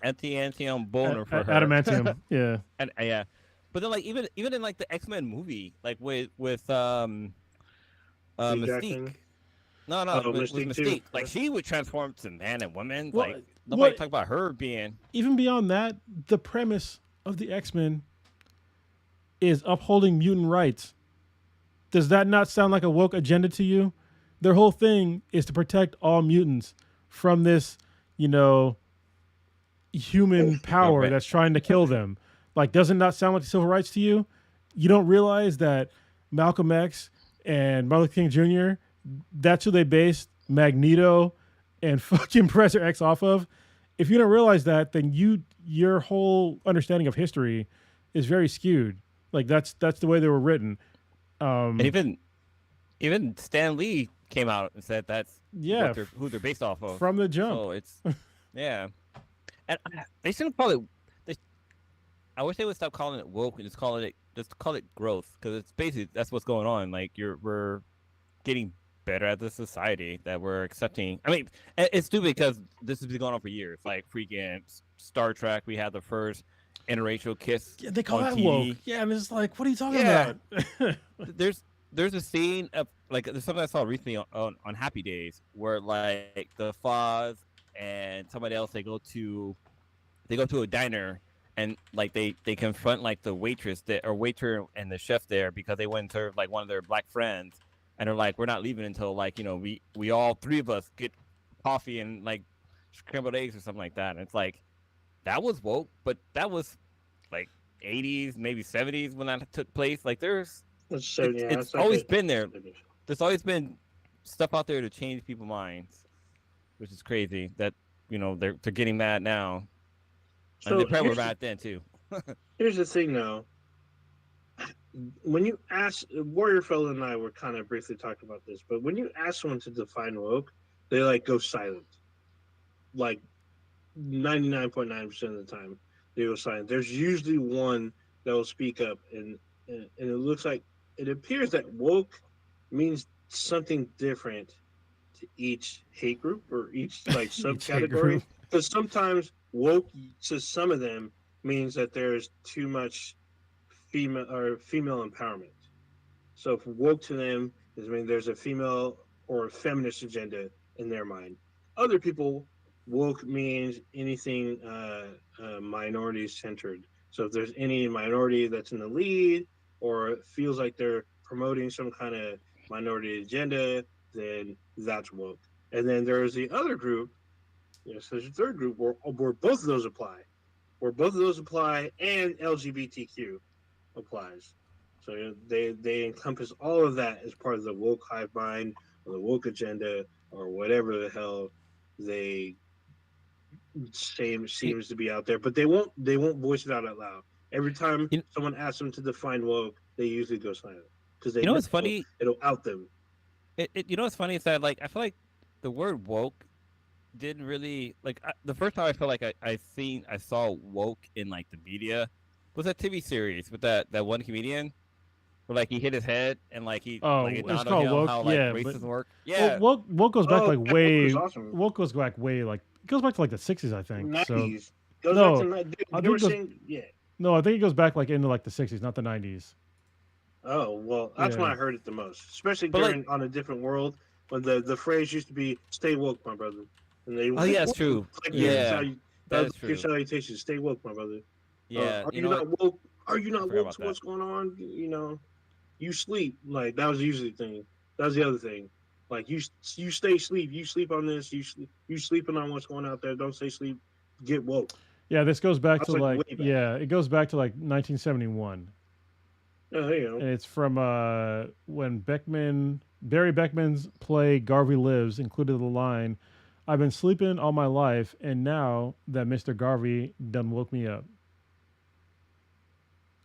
anti-antium boner for her. Adamantium. Yeah. And yeah, but then like even in like the X-Men movie, like with Hugh Mystique. Jackman. No, Oh, with Mystique too. Mystique, like she would transform to man and woman. Well, Like nobody what talk about her being. even beyond that, the premise of the X-Men is upholding mutant rights. Does that not sound like a woke agenda to you? Their whole thing is to protect all mutants from this, you know, human power Right. that's trying to kill them. Like, doesn't that sound like civil rights to you? You don't realize that Malcolm X and Martin Luther King Jr., that's who they based Magneto and fucking Professor X off of. If you don't realize that, then your whole understanding of history is very skewed. Like that's the way they were written. And even Stan Lee came out and said that's Yeah, what who they're based off of. from the jump. So it's yeah, and they shouldn't call it. They, I wish they would stop calling it woke and just call it growth, because it's basically that's what's going on. Like we're getting better at the society that we're accepting. I mean, it's stupid because this has been going on for years. Like freaking Star Trek, we had the first interracial kiss Yeah, they call on that TV. woke. Yeah, and it's like, what are you talking Yeah. about? There's a scene of like there's something I saw recently on Happy Days where like the Foz and somebody else they go to a diner and like they confront like the waitress or waiter and the chef there because they went and served like one of their black friends, and they're like, we're not leaving until like, you know, we all three of us get coffee and like scrambled eggs or something like that. And it's like that was woke, but that was like 80s, maybe 70s when that took place. Like it's like always a- been there. There's always been stuff out there to change people's minds. which is crazy that they're getting mad now, and they So probably were mad then too. here's the thing, though. When you ask Warrior Fellow and I were kind of briefly talking about this, but when you ask someone to define woke, they like go silent. Like 99.9% of the time, they go silent. There's usually one that will speak up, and it looks like it appears that woke means something different to each hate group or each like Each hate group. subcategory. Because sometimes woke to some of them means that there's too much female empowerment. So if woke to them is I mean there's a female or a feminist agenda in their mind. Other people woke means anything minority centered. So if there's any minority that's in the lead or feels like they're promoting some kind of minority agenda, then that's woke. And then there's the other group, so there's a third group where both of those apply, and LGBTQ applies. So they encompass all of that as part of the woke hive mind or the woke agenda or whatever the hell they You, seems to be out there. But they won't voice it out loud. Every time you, someone asks them to define woke, they usually go silent because they you know know what's funny? it'll out them. You know what's funny is that like I feel like the word woke didn't really the first time I felt like I saw woke in like the media was that TV series with that one comedian where like he hit his head and like he Oh, like it it's dawned on called him woke. how like Yeah, but racism work. well, Yeah. woke goes back Oh, like that book was way. awesome. Woke goes back way like it goes back to like the '60s, I think. So 90s goes back to no, I they were think it goes saying yeah. no, I think it goes back like into like the '60s, not the '90s. Oh well, that's when Yeah. I heard it the most, especially But like during on a different world when the phrase used to be "Stay woke, my brother," and they oh were yeah, like, it's "Whoa." true. Like Yeah. that That was is like your true. salutation. Stay woke, my brother. Yeah, Are you you know what? not woke? Are you I not forgot woke about to that. what's going on? You sleep. Like that was usually the thing. That was the other thing. Like you stay sleep. You sleep on this. You sleeping on what's going out there. Don't stay sleep. Get woke. Yeah, this goes back I to was like like way back. yeah, it goes back to like 1971. Oh, there you go. And it's from when Barry Beckman's play Garvey Lives included the line, "I've been sleeping all my life, and now that Mr. Garvey done woke me up,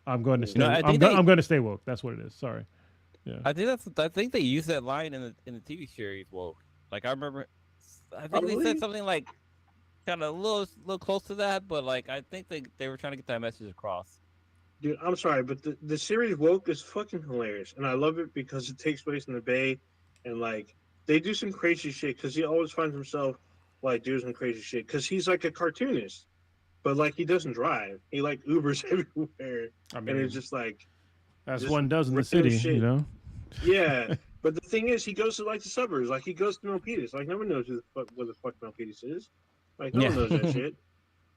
I'm going to Hmm. You know, stay. I'm going to stay woke." That's what it is. Sorry. Yeah. I think they used that line in the TV series woke. Like I remember I think they said Probably. something like kind of a little close to that, but like I think they were trying to get that message across. Dude, I'm sorry, but the series Woke is fucking hilarious, and I love it because it takes place in the Bay, and like they do some crazy shit because he always finds himself like doing some crazy shit because he's like a cartoonist, but like he doesn't drive, he like Ubers everywhere, I and it's mean, just like as just one does in the random city, you shit. know. Yeah, but the thing is, he goes to like the suburbs, like he goes to Milpitas, like no one knows where the fuck Milpitas is, like no Yeah. one knows that shit.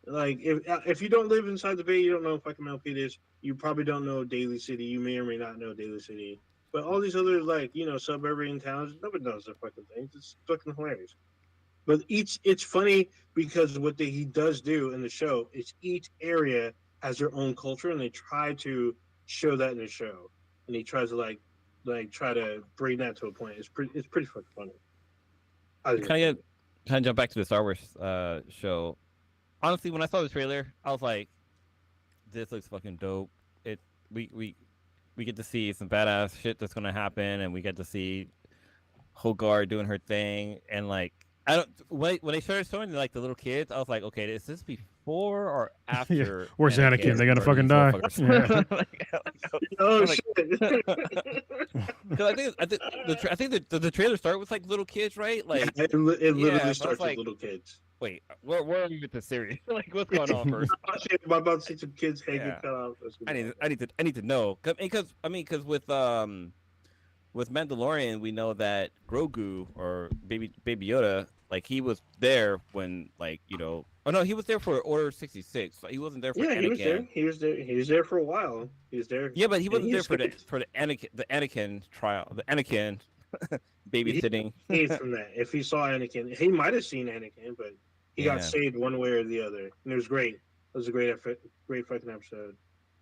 Like if you don't live inside the Bay, you don't know what fucking Milpitas is. You probably don't know Daly City. You may or may not know Daly City. But all these other like suburban towns, nobody knows the fucking things. It's fucking hilarious. But it's funny because what he does do in the show is each area has their own culture, and they try to show that in the show, and he tries to like try to bring that to a point. It's pretty fucking funny. I think it's kind funny. of jump back to the Star Wars show. Honestly, when I saw the trailer, I was like, "This looks fucking dope." It we we we get to see some badass shit that's gonna happen, and we get to see Hogar doing her thing, and like I don't when they started showing like the little kids, I was like, "Okay, is this before or Yeah. after Where's Anakin? Anakin They're gonna or fucking these die. Yeah. motherfuckers?" Oh I'm like, shit! because I think the trailer started with like little kids, right? Yeah, Like, it yeah, literally but I was starts with like, little kids. wait, where are we with the series? Like, what's going on first? I'm about to see some kids' head get Yeah, cut off. That's gonna be awesome. I need to know because with Mandalorian we know that Grogu or Baby Yoda like he was there when like oh no he was there for Order 66 he wasn't there for Yeah, he was there. Anakin. He was there. He was there for a while. He was there, Yeah, but he and wasn't he there for escaped. the Anakin trial, the Anakin He babysitting. escaped from that. If he saw Anakin, he might have seen Anakin, but he got Yeah. saved one way or the other, and it was great. It was a great fucking episode.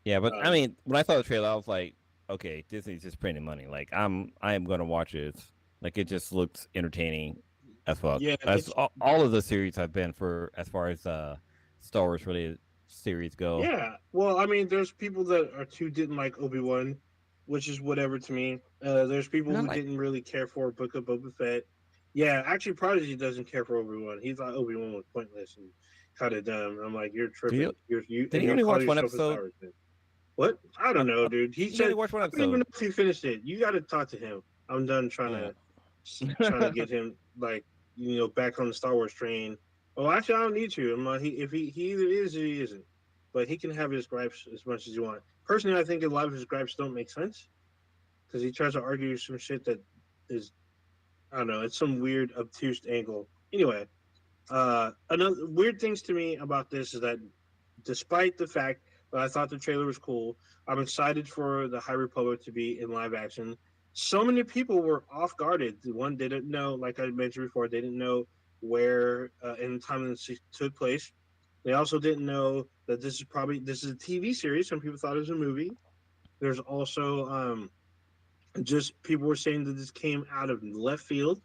Yeah, but I Um, mean, when I saw the trailer, I was like, okay, Disney's just printing money. Like, I am gonna watch it. Like, it just looks entertaining. as well. Yeah, As it's all of the series have been for as far as Star Wars related series go. yeah. Well, I mean, there's people that are too didn't like Obi-Wan, which is whatever to me. There's people And I'm who like, didn't really care for Book of Boba Fett. Yeah, actually, Prodigy doesn't care for Obi-Wan. He thought Obi-Wan was pointless and kind of dumb. I'm like, you're did tripping. You did and he you only call watch one yourself a episode? Star Wars fan. What? I don't know, dude. He He only said watched one I don't even episode. know if he finished it. You got to talk to him. I'm done Mm. trying to get him like back on the Star Wars train. Oh, actually, I don't need to. I'm like, if he either is or he isn't, but he can have his gripes as much as you want. Personally, I think a lot of his gripes don't make sense because he tries to argue some shit that is I don't know. It's some weird obtuse angle. Anyway, another weird things to me about this is that despite the fact that I thought the trailer was cool, I'm excited for the High Republic to be in live action. So many people were off guarded. One didn't know, like I mentioned before, they didn't know where in the time that it took place. They also didn't know that this is a TV series. Some people thought it was a movie. There's also just people were saying that this came out of left field,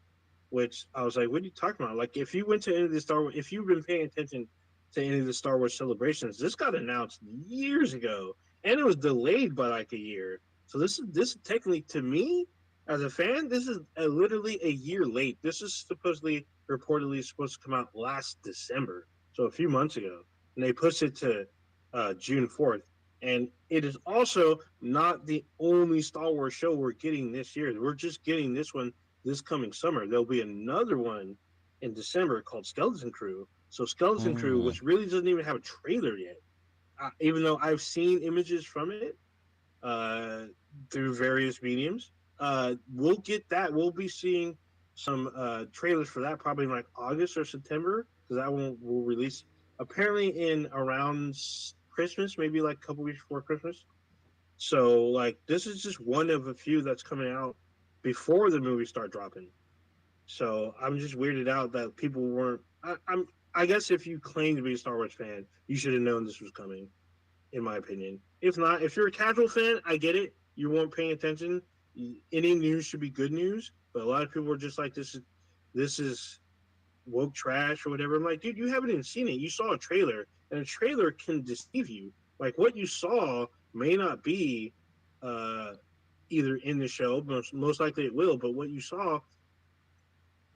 which I was like, what are you talking about? Like, if you went to any of the Star Wars, if you've been paying attention to any of the Star Wars celebrations, this got announced years ago, and it was delayed by like a year. So this technically to me as a fan, this is literally a year late. This is supposedly reportedly supposed to come out last December, so a few months ago, and they pushed it to June 4th. And it is also not the only Star Wars show we're getting this year. We're just getting this one this coming summer. There'll be another one in December called Skeleton Crew. So Skeleton Crew, Mm. which really doesn't even have a trailer yet, even though I've seen images from it uh, through various mediums, we'll get that. We'll be seeing some trailers for that probably in like August or September because that one will release apparently in around Christmas, maybe like a couple weeks before Christmas. So like this is just one of a few that's coming out before the movies start dropping. So I'm just weirded out that people weren't. I guess if you claim to be a Star Wars fan, you should have known this was coming. In my opinion, if not, if you're a casual fan, I get it. You weren't paying attention. Any news should be good news, but a lot of people are just like, this is woke trash or whatever. I'm like, dude, you haven't even seen it. You saw a trailer, and a trailer can deceive you. Like what you saw may not be uh, either in the show, most likely it will, but what you saw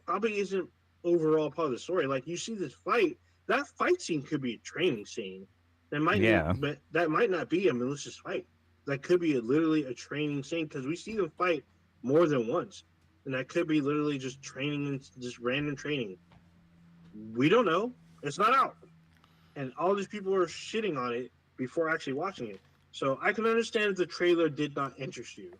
probably isn't overall part of the story. Like you see this fight, that fight scene could be a training scene. Yeah. But that might not be a malicious fight. That could be literally a training scene because we see them fight more than once, and that could be literally just training and just random training. We don't know. It's not out, and all these people are shitting on it before actually watching it. So I can understand if the trailer did not interest you.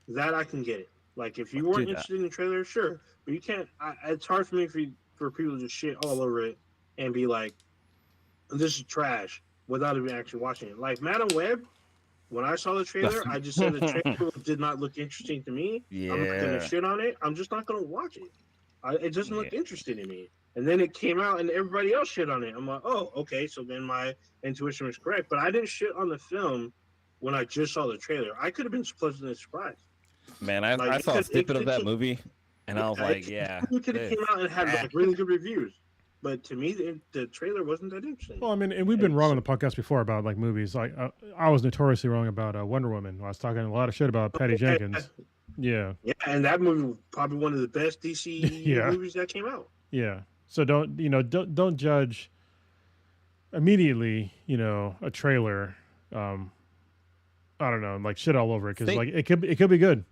That I can get it. Like if you weren't Dude, interested in the trailer, sure, but you can't. It's hard for me for people to just shit all over it and be like, "This is trash" without even actually watching it. Like Madam Web, when I saw the trailer, I just said the trailer did not look interesting to me. I'm not gonna yeah. shit on it. I'm just not gonna watch it. It doesn't Yeah. look interesting to me. And then it came out and everybody else shit on it. I'm like, oh, okay, so then my intuition was correct. But I didn't shit on the film when I just saw the trailer. I could have been pleasantly surprised. Man, Like I saw a it snippet of could that movie, and I was yeah, like, yeah, it could have this came out and had trash. like really good reviews. But to me, the trailer wasn't that interesting. Well, I mean, and we've been And wrong on so, the podcast before about like movies. Like I was notoriously wrong about Wonder Woman. I was talking a lot of shit about Patty Jenkins. Yeah, yeah, and that movie was probably one of the best DC yeah, movies that came out. yeah. So don't judge immediately. A trailer. I don't know, like shit all over it because Same, like it could be good.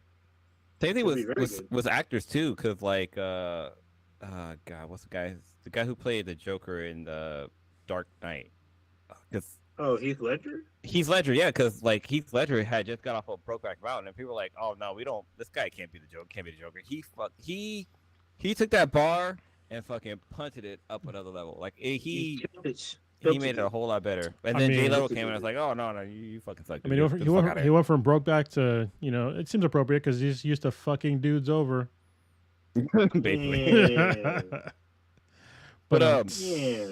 same thing Could be very good. with actors too, because like God, what's the guy who played the Joker in the Dark Knight? Because Oh, Heath Ledger? Heath Ledger, yeah, because like Heath Ledger had just got off of Brokeback Mountain, and people were like, "Oh no, we don't. This guy can't be the Joker. Can't be the Joker." He took that bar and fucking punted it up another level. Like he made it a whole lot better. And I then mean- J Lo came in and was like, "Oh no, you fucking suck." I mean, he went from Brokeback to it seems appropriate because he's used to fucking dudes over. basically. Yeah. But Yeah.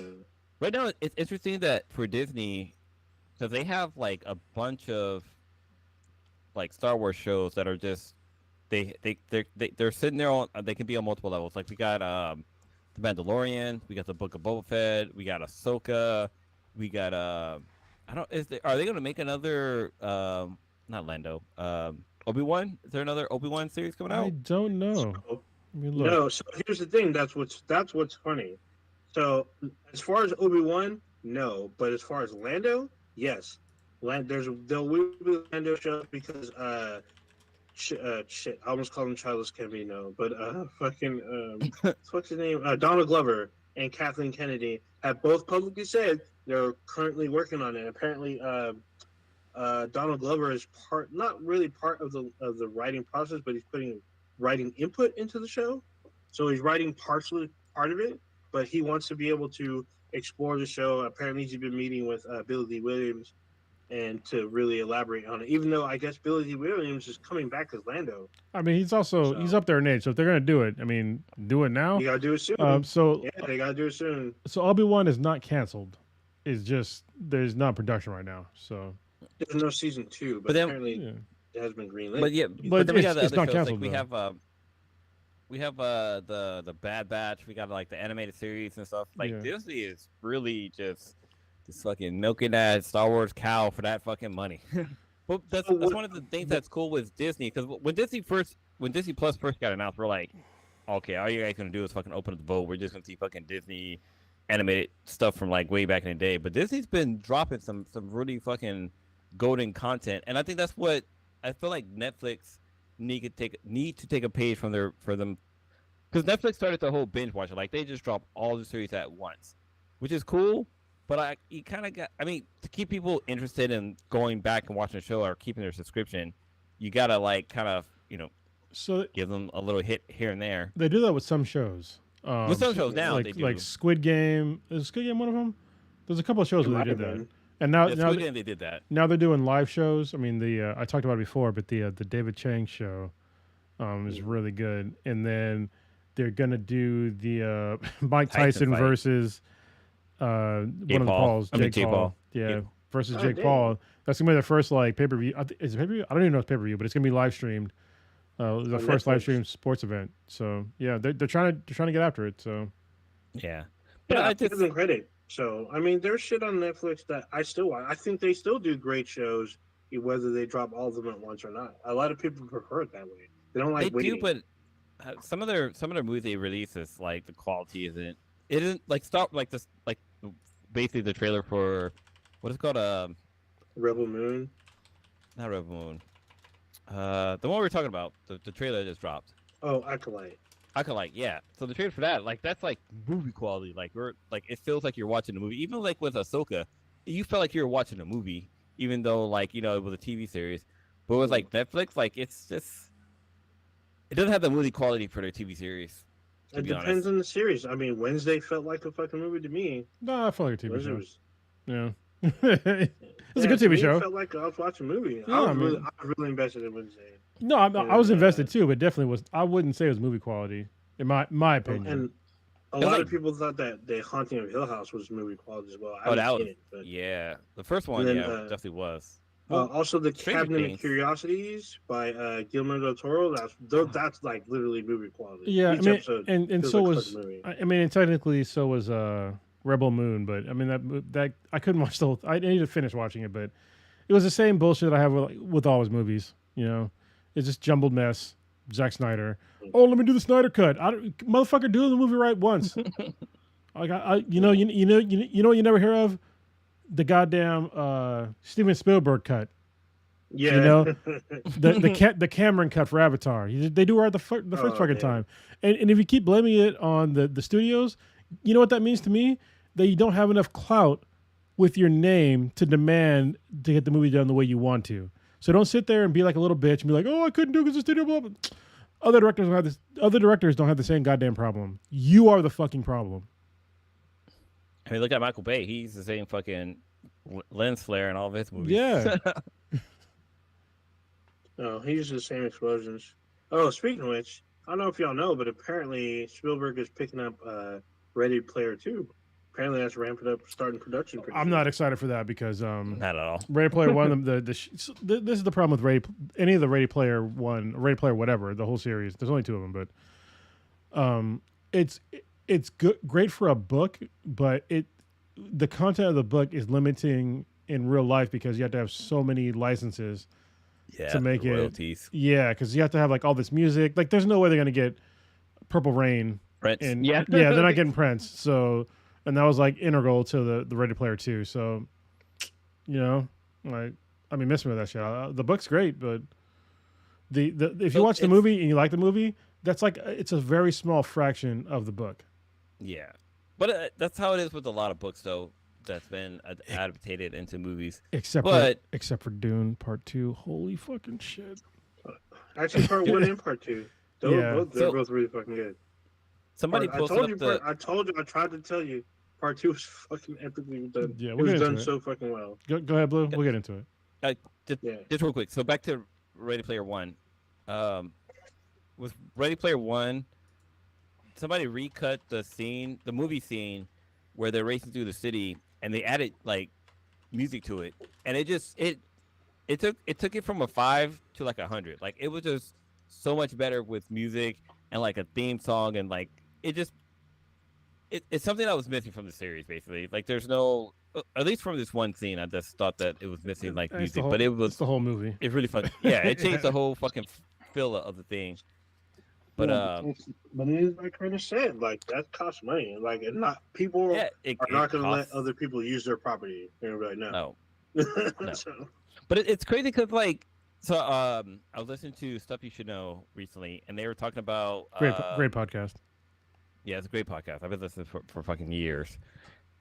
right now it's interesting that for Disney, because they have like a bunch of like Star Wars shows that are just they're sitting there on they can be on multiple levels. Like we got the Mandalorian. We got the Book of Boba Fett. We got Ahsoka. We got I don't. Are they gonna make another? Not Lando. Obi-Wan. Is there another Obi-Wan series coming I out? don't know. So, I mean, look. no, so here's the thing. That's what's funny. So as far as Obi-Wan, no, but as far as Lando, yes. There will be Lando shows because shit, I almost called him Childish Gambino, but fucking what's his name? Donald Glover and Kathleen Kennedy have both publicly said they're currently working on it. Apparently, Donald Glover is not really part of the writing process, but he's putting writing input into the show. So he's writing partially part of it, but he wants to be able to explore the show. Apparently, he's been meeting with Billy D. Williams and to really elaborate on it. Even though I guess Billy D. Williams is coming back as Lando. I mean, he's up there in age, so if they're gonna do it, I mean, do it now. You gotta do it soon. So yeah, they gotta do it soon. So Obi-Wan is not canceled. It's just there's not production right now. So there's no season 2, but apparently it has been greenlit. But yeah, but then we have the it's other not shows. canceled. Like we have the Bad Batch. We got like the animated series and stuff. Like Disney is really just fucking milking that Star Wars cow for that fucking money. But that's one of the things that's cool with Disney, because when Disney Plus first got announced, we're like, okay, all you guys gonna do is fucking open up the vote. We're just gonna see fucking Disney animated stuff from like way back in the day. But Disney's been dropping some really fucking golden content, and I think that's what I feel like Netflix need to take a page from them, because Netflix started the whole binge watching. Like they just drop all the series at once, which is cool. But you kind of got, I mean, to keep people interested in going back and watching the show or keeping their subscription, you gotta like kind of so give them a little hit here and there. They do that with some shows. With some shows now, like, they do. Like Squid Game. Is Squid Game one of them? There's a couple of shows where they did that. And now Squid Game, they did that. Now they're doing live shows. I mean, I talked about it before, but the David Chang show is really good. And then they're gonna do the Mike Tyson versus one of the Pauls, Jake Paul. Yeah, versus Jake Paul. That's gonna be their first like pay-per-view. Is it pay-per-view? I don't even know if it's pay-per-view, but it's gonna be live streamed. The first live streamed sports event. So yeah, they're trying to get after it. So yeah, but I give them credit. So I mean, there's shit on Netflix that I still watch. I think they still do great shows, whether they drop all of them at once or not. A lot of people prefer it that way. They don't like waiting. They do, but some of their movies they release is like the quality isn't like stop like this like basically the trailer for what is it called Rebel Moon. Not Rebel Moon. The one we were talking about, the trailer just dropped. Oh, Acolyte. Acolyte, yeah. So the trailer for that, like that's like movie quality. Like it feels like you're watching a movie. Even like with Ahsoka, you felt like you were watching a movie, even though like it was a TV series. But with like Netflix, like it doesn't have the movie quality for their TV series. It depends on the series. I mean, Wednesday felt like a fucking movie to me. No, I felt like a TV show. Yeah. It's a good TV show. It felt like I was watching a movie. Yeah, I was really invested in Wednesday. No, I was invested too, but definitely was. I wouldn't say it was movie quality, in my opinion. And a lot of people thought that The Haunting of Hill House was movie quality as well. Yeah, the first one, definitely was. Also, the Cabinet of Curiosities by Guillermo del Toro. That's like literally movie quality. Yeah, I mean, and so was. I mean, and technically, so was Rebel Moon. But I mean that I couldn't watch the whole. I needed to finish watching it, but it was the same bullshit I have with all his movies. It's just jumbled mess. Zack Snyder. Oh, let me do the Snyder cut. Motherfucker, do the movie right once. Like you know what you never hear of? The goddamn Steven Spielberg cut. Yeah. The Cameron cut for Avatar. They do it right the first fucking time. And if you keep blaming it on the studios, you know what that means to me? That you don't have enough clout with your name to demand to get the movie done the way you want to. So don't sit there and be like a little bitch and be like, oh, I couldn't do it because the studio blah, blah. Other directors don't have this. Other directors don't have the same goddamn problem. You are the fucking problem. I mean, look at Michael Bay. He's the same fucking lens flare in all of his movies. Yeah. No, he uses the same explosions. Oh, speaking of which, I don't know if y'all know, but apparently Spielberg is picking up Ready Player 2. Apparently that's ramping up, starting production. I'm not excited for that because not at all. Ready Player One. This is the problem with any of the Ready Player One, Ready Player whatever, the whole series. There's only 2 of them, but it's it's good, great for a book, but the content of the book is limiting in real life because you have to have so many licenses Yeah, to make the it. royalties. Yeah, because you have to have like all this music. Like, there's no way they're gonna get Purple Rain, Prince. and Yeah. yeah, they're not getting Prince. So, and that was like integral to the Ready Player 2. So, you know, like, I mean, miss me with that shit. The book's great, but the if you So watch the movie and you like the movie, that's like it's a very small fraction of the book. yeah, but that's how it is with a lot of books, though. That's been adapted into movies. But Except for Dune Part 2. Holy fucking shit. Actually, part one and part two. Yeah. They're so both really fucking good. somebody posted up the. I told you. I tried to tell you. Part two was fucking epically done. Yeah, It we'll was get done into it. so fucking well. Go ahead, Blue. We'll get into it. Just, Yeah. just real quick. So back to Ready Player One. With Ready Player One, somebody recut the movie scene, where they're racing through the city, and they added like music to it, and it took it from a 5 to like 100. Like, it was just so much better with music and like a theme song, and like it's something that was missing from the series. Basically, like, there's no, at least from this one scene, I just thought that it was missing like music, but it's the whole movie. it's really fun. Yeah, it changed the whole fucking feel of the thing. But But it is like Curtis said, like that costs money. Like, and not people yeah, are not going to let costs- other people use their property. You know, right now. No. No. So, But it's crazy because, like, so I was listening to Stuff You Should Know recently, and they were talking about Great podcast. Yeah, it's a great podcast. I've been listening for fucking years.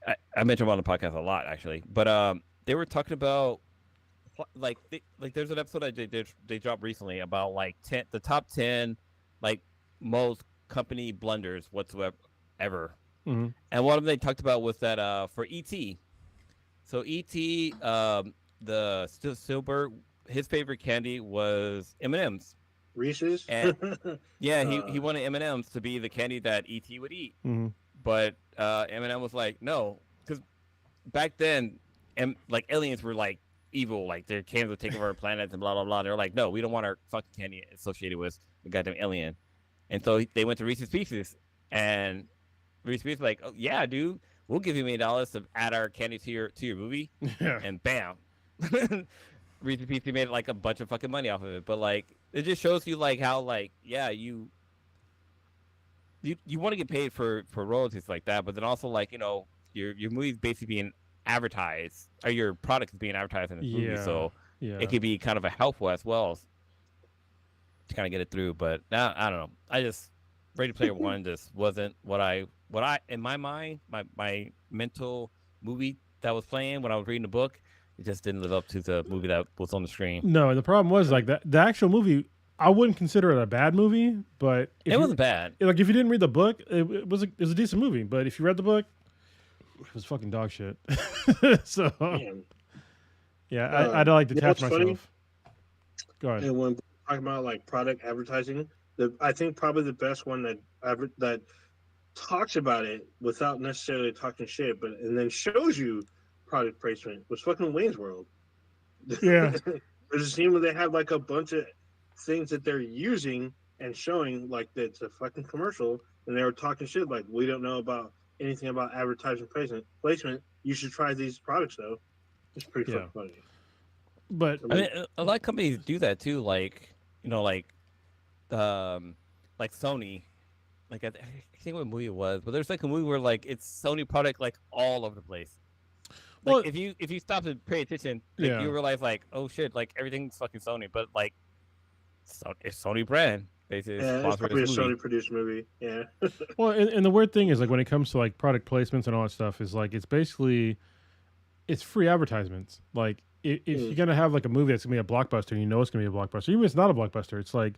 I mention them on the podcast a lot, actually. But they were talking about like there's an episode they dropped recently about like the top 10 like most company blunders whatsoever ever. Mm-hmm. And one of them they talked about was that for ET. So ET, the Silver, his favorite candy was M&M's. Reese's. And yeah, he wanted M&M's to be the candy that ET would eat. Mm-hmm. But M&M was like, no, because back then, like, aliens were like evil, like their cans would take over our planets and blah blah blah. They're like, no, we don't want our fucking candy associated with the goddamn alien. And so they went to Reese's Pieces, and Reese's Pieces was like, oh yeah, dude, we'll give you $1 to add our candy to your movie. Yeah. And bam. Reese's Pieces made like a bunch of fucking money off of it. But like, it just shows you like how, like, yeah, you want to get paid for royalties like that, but then also, like, you know, your movie's basically being advertised, or your product is being advertised in this movie, so it could be kind of a helpful as well to kind of get it through. But now I don't know. I just Ready Player One just wasn't what I in my mind, my mental movie that was playing when I was reading the book. It just didn't live up to the movie that was on the screen. No, and the problem was like that. The actual movie, I wouldn't consider it a bad movie, but It wasn't bad. Like, if you didn't read the book, it was a decent movie. But if you read the book, it was fucking dog shit. So Man. yeah, I'd like to detach myself. Funny? Go ahead. And when talking about like product advertising, I think probably the best one that talks about it without necessarily talking shit, but and then shows you product placement was fucking Wayne's World. Yeah. There's a scene where they have like a bunch of things that they're using and showing like that it's a fucking commercial, and they were talking shit like, we don't know about anything about advertising placement. You should try these products though. It's pretty fucking funny. But I mean, a lot of companies do that too. Like, you know, like Sony. Like, I think what movie it was, but there's like a movie where like it's Sony product like all over the place. Like, well, if you stop to pay attention, like, you realize like, oh shit, like everything's fucking Sony, but like it's Sony brand. Basically, Yeah, it's probably a Sony produced movie. Yeah. well, and the weird thing is like when it comes to like product placements and all that stuff is like it's basically it's free advertisements. Like if you're gonna have like a movie that's gonna be a blockbuster, and you know it's gonna be a blockbuster, even if it's not a blockbuster, it's like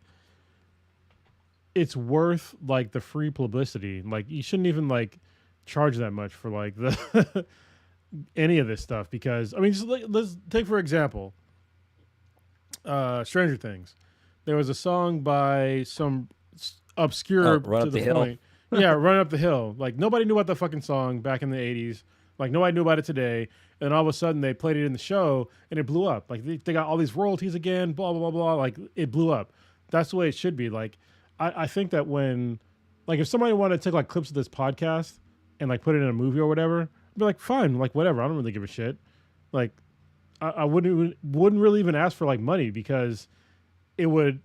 it's worth like the free publicity. Like you shouldn't even like charge that much for like the any of this stuff, because I mean, just let's take for example, Stranger Things. There was a song by some obscure Run to Up the the Hill. point. Yeah, Run Up the Hill. Like nobody knew about the fucking song back in the 80s. Like nobody knew about it today. And all of a sudden they played it in the show and it blew up. Like they got all these royalties again, blah, blah, blah, blah. Like it blew up. That's the way it should be. Like I think that when like if somebody wanted to take like clips of this podcast and like put it in a movie or whatever, I'd be like, fine, like whatever. I don't really give a shit. Like I wouldn't really even ask for like money because it would,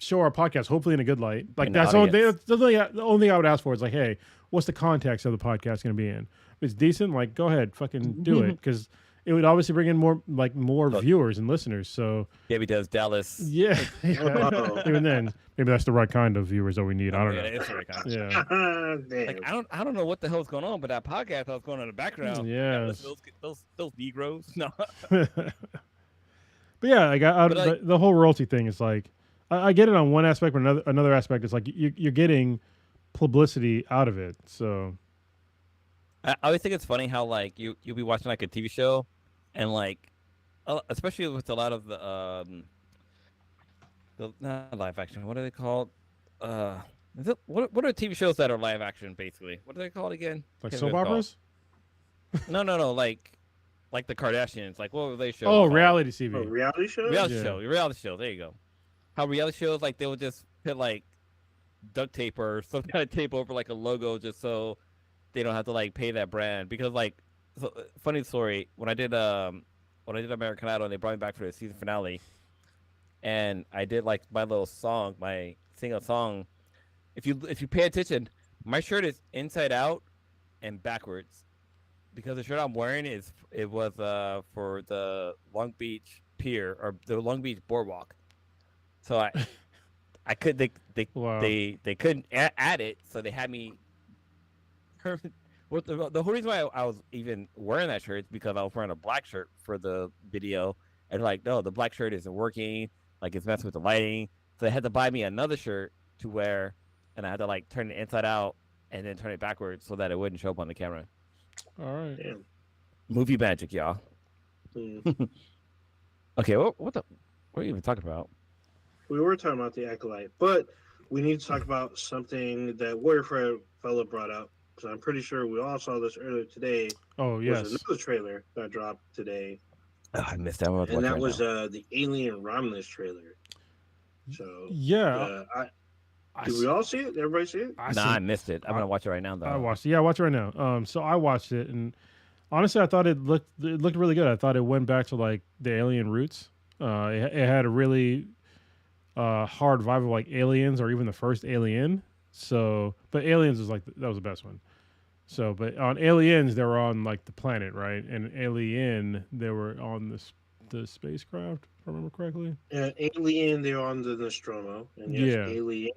show our podcast hopefully in a good light. Like In the that's the only thing. audience. The only thing I would ask for is like, hey, what's the context of the podcast going to be in? If it's decent, like go ahead, fucking do it because it would obviously bring in more Look. viewers and listeners. So Gabby does Dallas. yeah, Oh. even then, maybe that's the right kind of viewers that we need. I don't Yeah, know. it's very kind. Yeah, Damn. Like I don't know what the hell's going on, but that podcast that was going on in the background. Yeah. listen to those Negroes. No, but yeah, like But, like- the whole royalty thing is like I get it on one aspect, but another aspect is like you're getting publicity out of it. So I always think it's funny how like you'll be watching like a TV show, and like, especially with a lot of the not live action. What are they called? What are TV shows that are live action basically? What are they called again? like Can't soap remember what it's operas. called. No, like the Kardashians. Like what were they shows? Oh, called? reality A TV. reality show? Reality Yeah. show. Reality show. There you go. How reality shows like they would just put like duct tape or some kind of tape over like a logo just so they don't have to like pay that brand because like funny story when I did American Idol and they brought me back for the season finale and I did like my little song my single song if you pay attention my shirt is inside out and backwards because the shirt I'm wearing was for the Long Beach Pier or the Long Beach Boardwalk so I could Wow. they couldn't add it, so they had me. The whole reason why I was even wearing that shirt is because I was wearing a black shirt for the video, and like, no, the black shirt isn't working, like it's messing with the lighting, so they had to buy me another shirt to wear, and I had to like turn it inside out and then turn it backwards so that it wouldn't show up on the camera. All right. Damn. Movie magic, y'all. Mm. Okay, what are you even talking about? We were talking about the Acolyte, but we need to talk about something that Warrior Fella brought up. Because I'm pretty sure we all saw this earlier today. Oh Was yes. another trailer that dropped today, Oh, I missed that one. and that was the Alien Romulus trailer. So Yeah. did we all see it? Everybody see it? I Nah, I see- missed it. I'm gonna watch it right now though. I watched it. Yeah, watch it right now. So I watched it, and honestly, I thought it looked really good. I thought it went back to like the Alien roots. It had a really hard vibe of like Aliens or even the first Alien. So, but Aliens was like that was the best one. So, but on Aliens, they were on like the planet, right? And Alien, they were on the spacecraft, if I remember correctly. Alien, they're on the Nostromo, and yes, Yeah. Alien.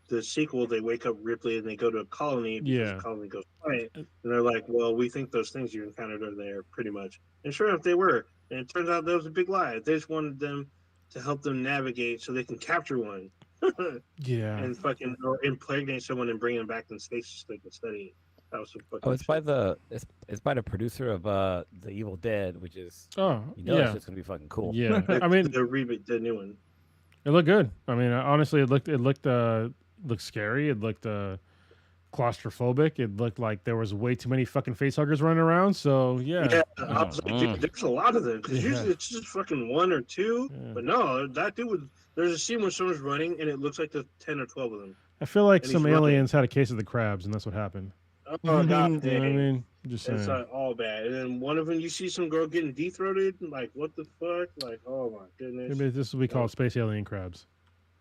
The sequel, they wake up Ripley and they go to a colony because Yeah. the colony goes quiet, and they're like, "Well, we think those things you encountered are there, pretty much." And sure enough, they were. And it turns out that was a big lie. They just wanted them to help them navigate so they can capture one Yeah. and fucking or impregnate someone and bring them back in space so they can study it. That was some fucking. Oh, it's by shit. it's by the producer of The Evil Dead, which is Oh, that yeah. shit's gonna be fucking cool. Yeah. The, I mean, the reboot, the new one. it looked good. I mean, honestly, it looked scary. It looked claustrophobic. It looked like there was way too many fucking facehuggers running around. So yeah. I was like, dude, there's a lot of them because Yeah. usually it's just fucking one or two. Yeah. But no, that dude was. There's a scene where someone's running and it looks like there's 10 or 12 of them. I feel like And some he's running. aliens had a case of the crabs, and that's what happened. Oh You know god, what I dang. mean? Just saying. It's all bad. And then one of them, you see some girl getting de-throated. Like, what the fuck? Like, oh my goodness. Maybe this will be called space alien crabs.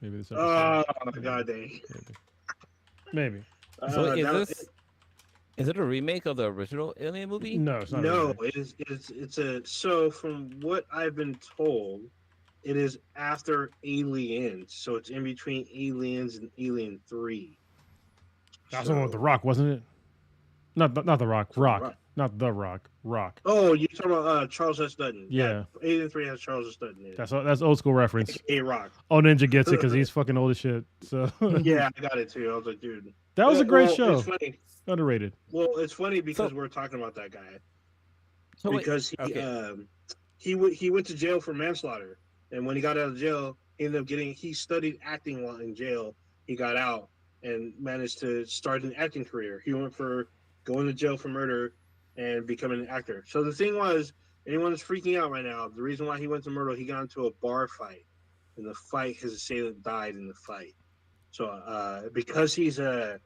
Maybe this episode. Oh god, dang. Maybe. So That- is it a remake of the original Alien movie? No, it's not. a no, remake. it's a. So from what I've been told, it is after Aliens. So it's in between Aliens and Alien 3. That's the one with the Rock, wasn't it? Not the Rock. Rock. Rock. Not the Rock. Rock. Oh, you're talking about Charles S. Dutton. Yeah. Alien 3 has Charles S. Dutton in it. That's old school reference. A Rock. Oh, Ninja gets it because he's fucking old as shit. So Yeah, I got it too. I was like, dude. that was a great Well, show. It's funny. Underrated. Well, it's funny because So- we're talking about that guy So wait, because he okay. he went to jail for manslaughter, and when he got out of jail, he ended up he studied acting while in jail. He got out and managed to start an acting career. He went for going to jail for murder and becoming an actor. So the thing was, anyone that's freaking out right now, the reason why he went to murder, he got into a bar fight, and the fight, his assailant died in the fight. So because he's a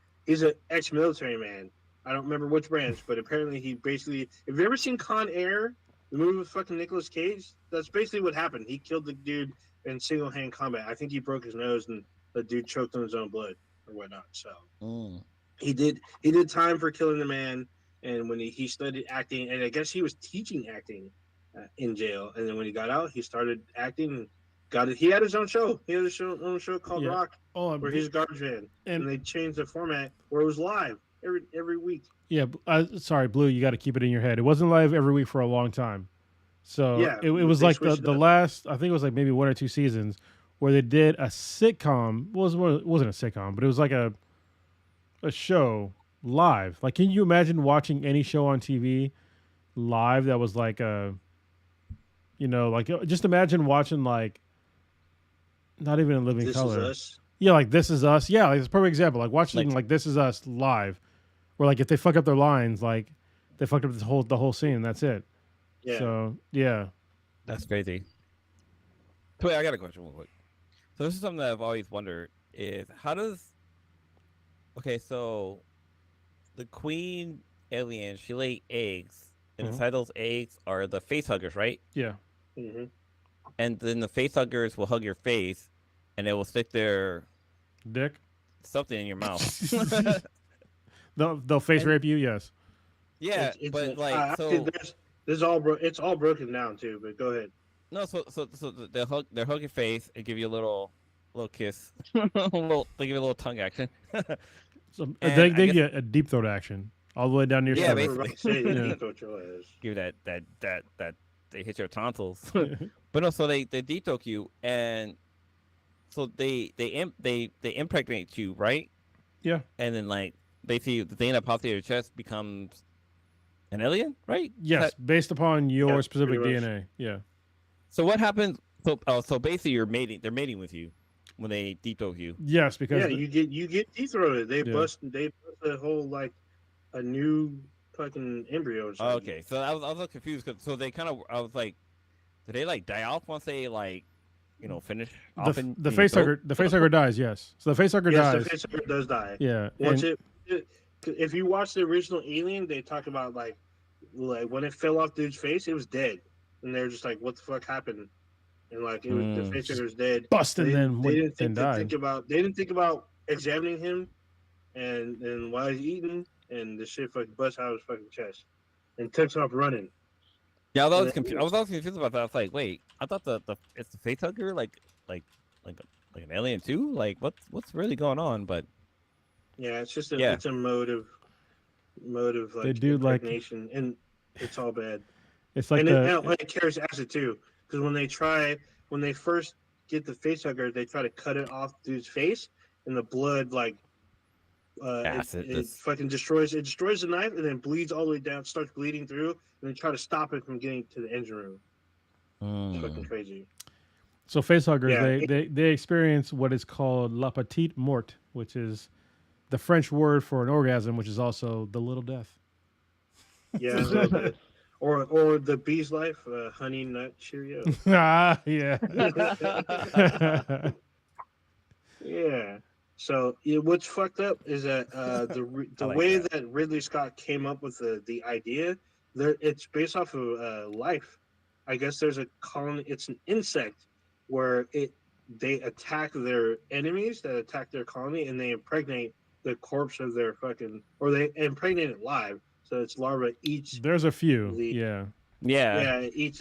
ex-military man. I don't remember which branch, but apparently he basically. Have you ever seen Con Air, the movie with fucking Nicolas Cage? That's basically what happened. He killed the dude in single-hand combat. I think he broke his nose and the dude choked on his own blood or whatnot. So Mm. he did time for killing the man. And when he studied acting, and I guess he was teaching acting in jail. And then when he got out, he started acting. And got it. He had his own show. He had his own show called Yeah. Rock, Oh, where he's a garbage man, and they changed the format where it was live every week. yeah. Sorry, Blue. You got to keep it in your head. It wasn't live every week for a long time. So Yeah, it was they like switched it the up. last. I think it was like maybe 1 or 2 seasons where they did a sitcom. It wasn't a sitcom, but it was like a show live. Like, can you imagine watching any show on TV live that was like a, like just imagine watching like not even in living This color. Is Us. Yeah, like This Is Us. Yeah, like it's a perfect example. Like watching like This Is Us live, where like if they fuck up their lines, like they fucked up the whole scene. And that's it. Yeah. So yeah, That's crazy. So wait, I got a question real quick. So this is something that I've always wondered: is how does so the queen alien she lay eggs, and Mhm. inside those eggs are the face huggers, right? yeah. hmm And then the face huggers will hug your face, and they will stick their Dick. something in your mouth. They'll face And- rape you. Yes. Yeah, but like so. there's it's all broken down too. But go ahead. No, so they'll hug your face and give you a little kiss, they give you a little tongue action. So And they I guess- get a deep throat action all the way down to your Yeah, stomach. I was about to say, Yeah. you thought your ass. Give you that they hit your tonsils. But no, so they detox you, and so they impregnate you, right? Yeah. And then like basically the thing that pops out of your chest becomes an alien, right? Yes, based upon your Yeah, specific pretty much. DNA. Yeah. So what happens? So basically you're mating. They're mating with you when they detox you. Yes, because Yeah, you get dethroned. They Yeah. bust a whole like a new fucking embryo. Or something. Okay, so I was a little confused because so they kind of I was like, do they like die off once they like finish off in the your face throat? the face hugger dies. Yes. So the face hugger Yes, dies. the facehugger does die. Yeah. Once and- if you watch the original Alien, they talk about like when it fell off dude's face, it was dead, and they're just like, "What the fuck happened?" And like the facehugger's dead. busted then they didn't then died. they didn't think about examining him, and while he's eating, and the shit fucking bust out of his fucking chest, and takes off running. Yeah, I was Yeah. confused. I was also confused about that. I was like, wait, I thought the it's the face hugger like an alien too. Like what's really going on? But Yeah, it's just Yeah. it's a mode of like They do, like- impregnation, and it's all bad. It's like and the it carries acid too, because when they first get the face hugger, they try to cut it off dude's face, and the blood like Acid, it this- fucking destroys the knife, and then bleeds all the way down, starts bleeding through, and they try to stop it from getting to the engine room. It's fucking crazy. so face huggers Yeah. they experience what is called la petite mort, which is the French word for an orgasm, which is also the little death. Yeah, a little bit. Or the bee's life, honey nut Cheerio. Ah, yeah. Yeah. So what's fucked up is that the like way that. that Ridley Scott came up with the idea, it's based off of life. I guess there's a colony. It's an insect where they attack their enemies that attack their colony, and they impregnate the corpse of their or they impregnate it live. So its larva eats. There's a few. The- Yeah. Yeah, it eats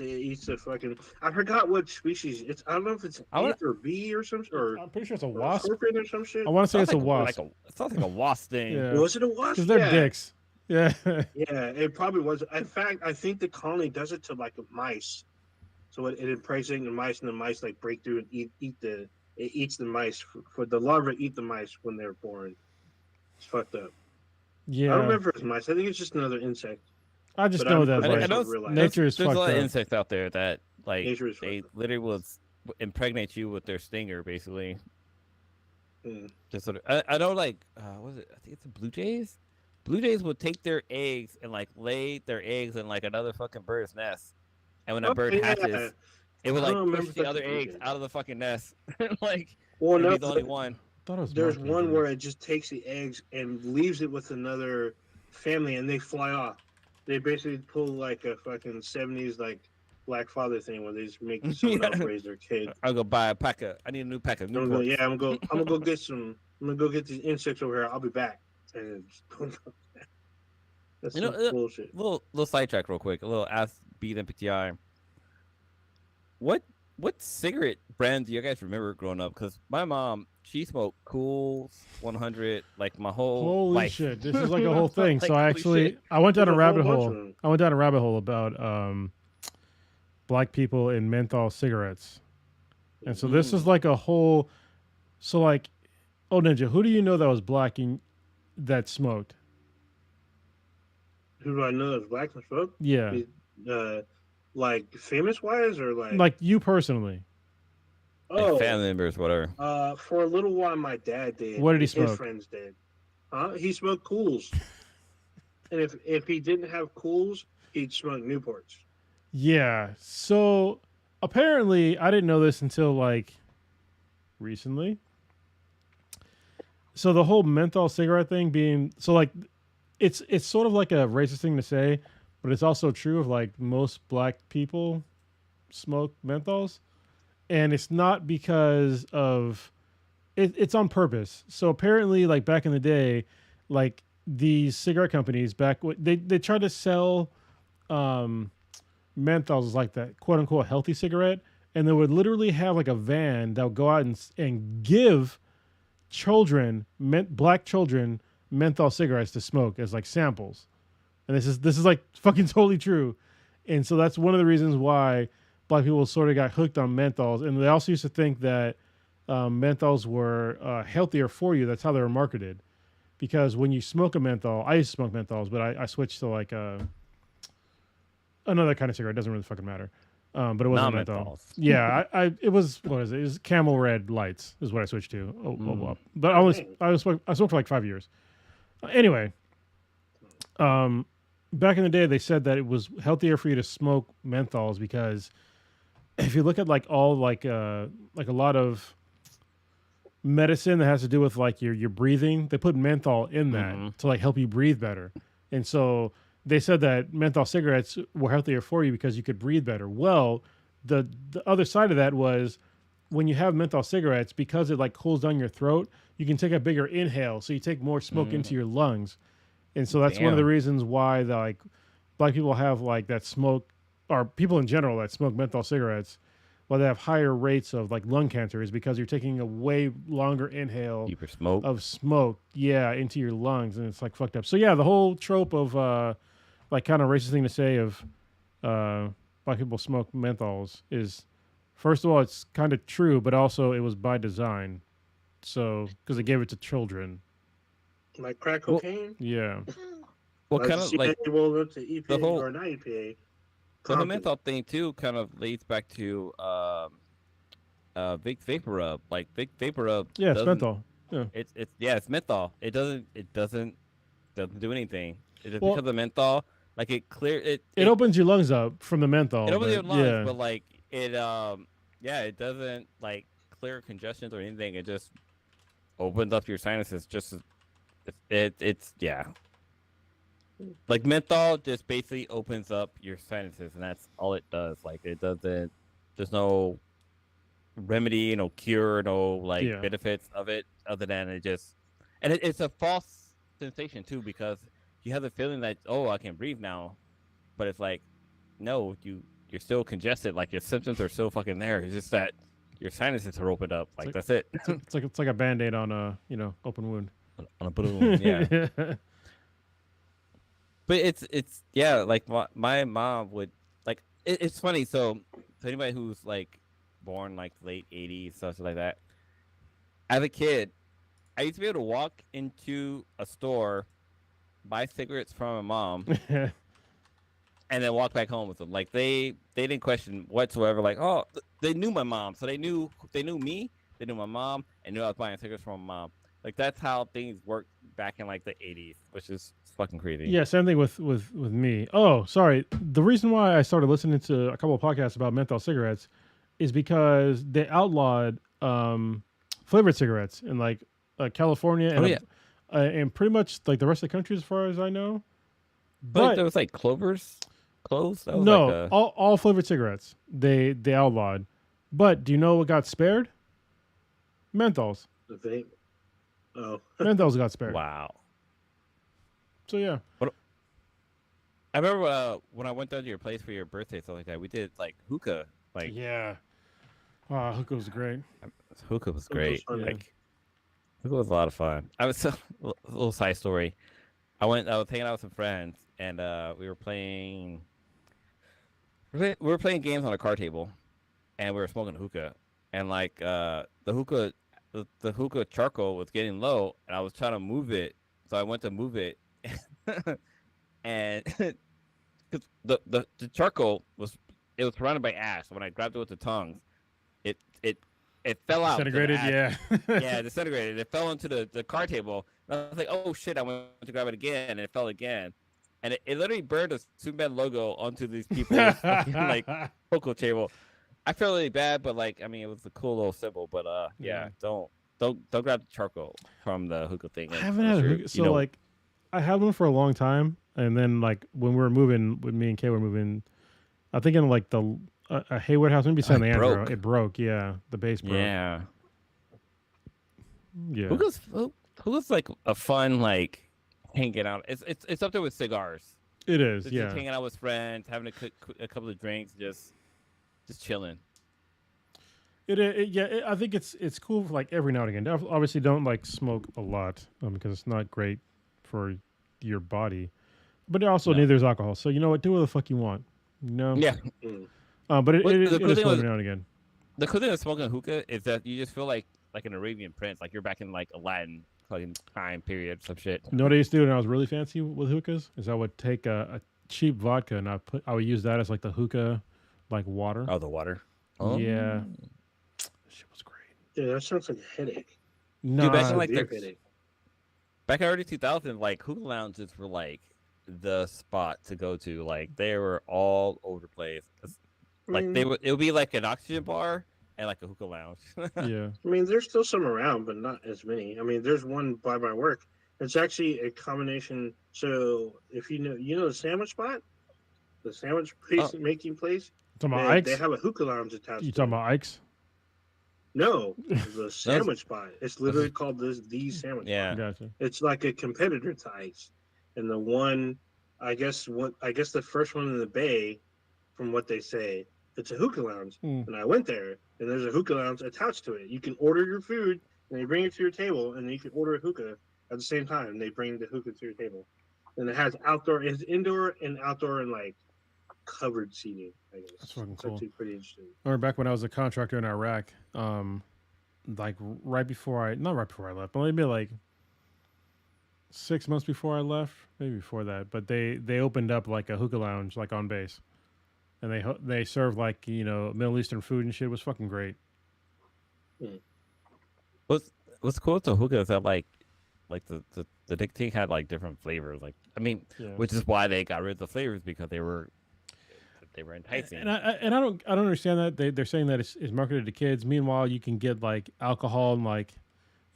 the fucking. I forgot what species. I don't know if it's I wanna- ant or bee or some or I'm pretty sure it's a or a wasp. scorpion or some shit. I want to say it's a wasp. It sounds like a wasp thing. Yeah. Was it a wasp? Because they're Yeah. dicks. Yeah. Yeah, it probably was. In fact, I think the colony does it to like mice. So it impregnates the mice, and the mice like break through and eat it eats the mice for the larvae eat the mice when they're born. It's fucked up. I don't Yeah. remember if it's mice. I think it's just another insect. I just but know I'm that pretty like, I know real life. nature is there's a fucked lot of up. insects out there that like Nature is they fucked up. literally will impregnate you with their stinger, basically. Mm. Just sort of, I know like what is it? I think it's the blue jays. Blue jays will take their eggs and like lay their eggs in like another fucking bird's nest, and when a bird yeah. hatches, it will I don't like remember push if the that's other the blue eggs jays. out of the fucking nest, like Well, and no, be the only one. thought it was There's monkeys. one where it just takes the eggs and leaves it with another family, and they fly off. They basically pull like a fucking 70s like Black Father thing where they just make someone else raise their kid. I'll go buy a pack of. I need a new pack of I'm gonna go. Yeah, Newports. I'm gonna go get some. I'm gonna go get these insects over here. I'll be back. And that's You know, some bullshit. little sidetrack real quick. A little ask beat and PTI. What what cigarette brand do you guys remember growing up? Because my mom, she smoked Cools 100 like my whole Holy life. shit! This is like a whole thing. Like, So I holy actually shit. I went down There's a a whole rabbit bunch of hole. them. I went down a rabbit hole about black people in menthol cigarettes, and so this is like a whole. So like, oh Ninja, who do you know that was black and that smoked? Who do I know that's black and fuck? Yeah, Like famous wise or like you personally. Like family members, whatever. For a little while my dad did. What did he His smoke? friends did. He smoked Cools. And if he didn't have Cools, he'd smoke Newports. Yeah. So apparently, I didn't know this until like recently. So the whole menthol cigarette thing being so like it's sort of like a racist thing to say, but it's also true of like most black people smoke menthols, and it's not because of it's on purpose. So apparently, like back in the day, like these cigarette companies they tried to sell menthols as like that quote unquote healthy cigarette, and they would literally have like a van that would go out and give children, black children, menthol cigarettes to smoke as like samples. And this is like fucking totally true. And so that's one of the reasons why black people sort of got hooked on menthols. And they also used to think that menthols were healthier for you. That's how they were marketed. Because when you smoke a menthol, I used to smoke menthols, but I switched to like another kind of cigarette. It doesn't really fucking matter. But it wasn't menthol. Non-menthols. Yeah, it was what is it? It was Camel Red Lights is what I switched to. But I smoked for like 5 years. Anyway, back in the day, they said that it was healthier for you to smoke menthols because if you look at like all like a lot of medicine that has to do with like your breathing, they put menthol in that to like help you breathe better. And so they said that menthol cigarettes were healthier for you because you could breathe better. Well, the other side of that was when you have menthol cigarettes, because it like cools down your throat, you can take a bigger inhale, so you take more smoke into your lungs. And so that's one of the reasons why the, like black people have like that smoke, or people in general that smoke menthol cigarettes, why they have higher rates of like lung cancer is because you're taking a way longer inhale Deeper smoke. of smoke, into your lungs, and it's like fucked up. So yeah, the whole trope of like kind of racist thing to say of black people smoke menthols is, first of all, it's kind of true, but also it was by design. So because they gave it to children. Like crack cocaine? Yeah. What Like kind of like CIA rolled up to EPA the whole- or not EPA? so the Compton. menthol thing too kind of leads back to Vic Vapor Rub. Like Vic Vapor Rub. Yeah, it's doesn't- menthol. Yeah. It's menthol. It doesn't do anything. It just Well- because of menthol. Like it clear it. It opens your lungs up from the menthol. It opens your but lungs, yeah. but like it it doesn't like clear congestions or anything. It just opens up your sinuses. Just it's like menthol just basically opens up your sinuses, and that's all it does. Like it doesn't. There's no remedy, no cure, no like benefits of it other than it just. And it's a false sensation too, because you have the feeling that I can breathe now, but it's like no, you're still congested. Like your symptoms are still fucking there. It's just that your sinuses are opened up. Like that's it. It's like a Band-Aid on a open wound. On a balloon, yeah. But it's like my mom would like it's funny. So to anybody who's like born like late '80s, stuff like that, as a kid, I used to be able to walk into a store, buy cigarettes from my mom, and then walk back home with them. Like they didn't question whatsoever. Like they knew my mom, so they knew me, they knew my mom, and knew I was buying cigarettes from my mom. Like that's how things worked back in like the '80s, which is fucking crazy. Yeah, same thing with me. Oh, sorry. The reason why I started listening to a couple of podcasts about menthol cigarettes is because they outlawed flavored cigarettes in like California, Oh yeah, and pretty much like the rest of the country, as far as I know. like But there was like cloves. That was like no, a all flavored cigarettes they outlawed. But do you know what got spared? Menthols. The vape. Oh, Menthols got spared. wow. So yeah, But I remember when I went down to your place for your birthday, stuff like that. We did like hookah. Like yeah. Wow, hookah was great. hookah was it was great. fun. Yeah. Like hookah was a lot of fun. I was a little side story. I was hanging out with some friends, and we were playing. We were playing games on a card table, and we were smoking hookah, and like the hookah charcoal was getting low, and I was trying to move it, so I went to move it, and because the charcoal was surrounded by ash. So when I grabbed it with the tongs, it it it fell out. 'cause the Disintegrated. ash- Yeah. yeah, it disintegrated. It fell into the card table. And I was like, oh shit! I went to grab it again, and it fell again, and it literally burned a Superman logo onto these people's fucking, like poker table. I felt really bad, but like, I mean, it was a cool little symbol. But yeah, don't grab the charcoal from the hookah thing. I haven't had a hookah. So like, I had one for a long time, and then like when we were moving, when me and Kay were moving, I think in like the a Hayward house, maybe San Leandro, it broke. Yeah, the base broke. Yeah, Yeah. hookah's like a fun like hanging out. It's up there with cigars. It is. Just Yeah. hanging out with friends, having a couple of drinks, just chilling. I think it's cool for like every now and again. Obviously, don't like smoke a lot because it's not great for your body. But also, No. neither is alcohol. So you know what? Do what the fuck you want. You know. Yeah. Mm. But it Well, is the cool thing cool was- every now and again. The cool thing with smoking hookah is that you just feel like an Arabian prince, like you're back in like a Latin fucking time period, some shit. You know what I used to do when I was really fancy with hookahs is I would take a cheap vodka and I would use that as like the hookah, like water. Oh, the water. Oh. Yeah. Shit was great. Yeah, that sounds like a headache. No, back in, like, Severe the- headache. Back in early 2000s, like hookah lounges were like the spot to go to. Like they were all over the place. Like Mm. it would be like an oxygen bar and like a hookah lounge. yeah. I mean, there's still some around, but not as many. I mean, there's one by my work. It's actually a combination. So if you know the sandwich spot, the sandwich place, making place, Talking about they Ike's? have a hookah lounge attached. You to talking it. about Ike's? No, the sandwich spot. It's literally called the sandwich. Yeah. Gotcha. It's like a competitor to Ice, and the one, I guess the first one in the Bay, from what they say, it's a hookah lounge. Mm. And I went there, and there's a hookah lounge attached to it. You can order your food, and they bring it to your table, and then you can order a hookah at the same time. They bring the hookah to your table, and it has it's indoor and outdoor and like covered seating. I guess That's fucking it's cool. actually pretty interesting. I remember back when I was a contractor in Iraq, like not right before I left, but maybe like 6 months before I left, maybe before that. But they opened up like a hookah lounge like on base, and they served like Middle Eastern food and shit. It was fucking great. What's cool with the hookah is that like the nicotine had like different flavors. Like I mean, Yeah. which is why they got rid of the flavors because they were enticing. And I don't understand that they're saying that it's marketed to kids. Meanwhile, you can get like alcohol and like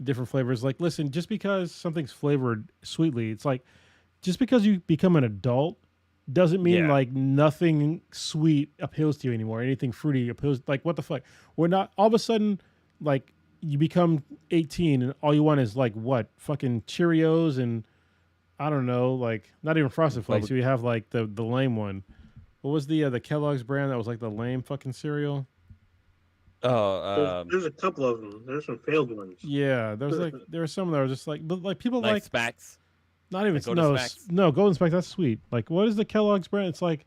different flavors. Like, listen, just because something's flavored sweetly, it's like just because you become an adult doesn't mean Yeah. like nothing sweet appeals to you anymore. Anything fruity appeals. Like, what the fuck? We're not all of a sudden like you become 18 and all you want is like what fucking Cheerios and I don't know, like not even Frosted Flakes. So you have like the lame one. What was the Kellogg's brand that was like the lame fucking cereal? Oh, There's a couple of them. There's some failed ones. Yeah, there were some that were just like, but like people like Smacks. not even like Golden Smacks? no Golden Spike. That's sweet. Like what is the Kellogg's brand? It's like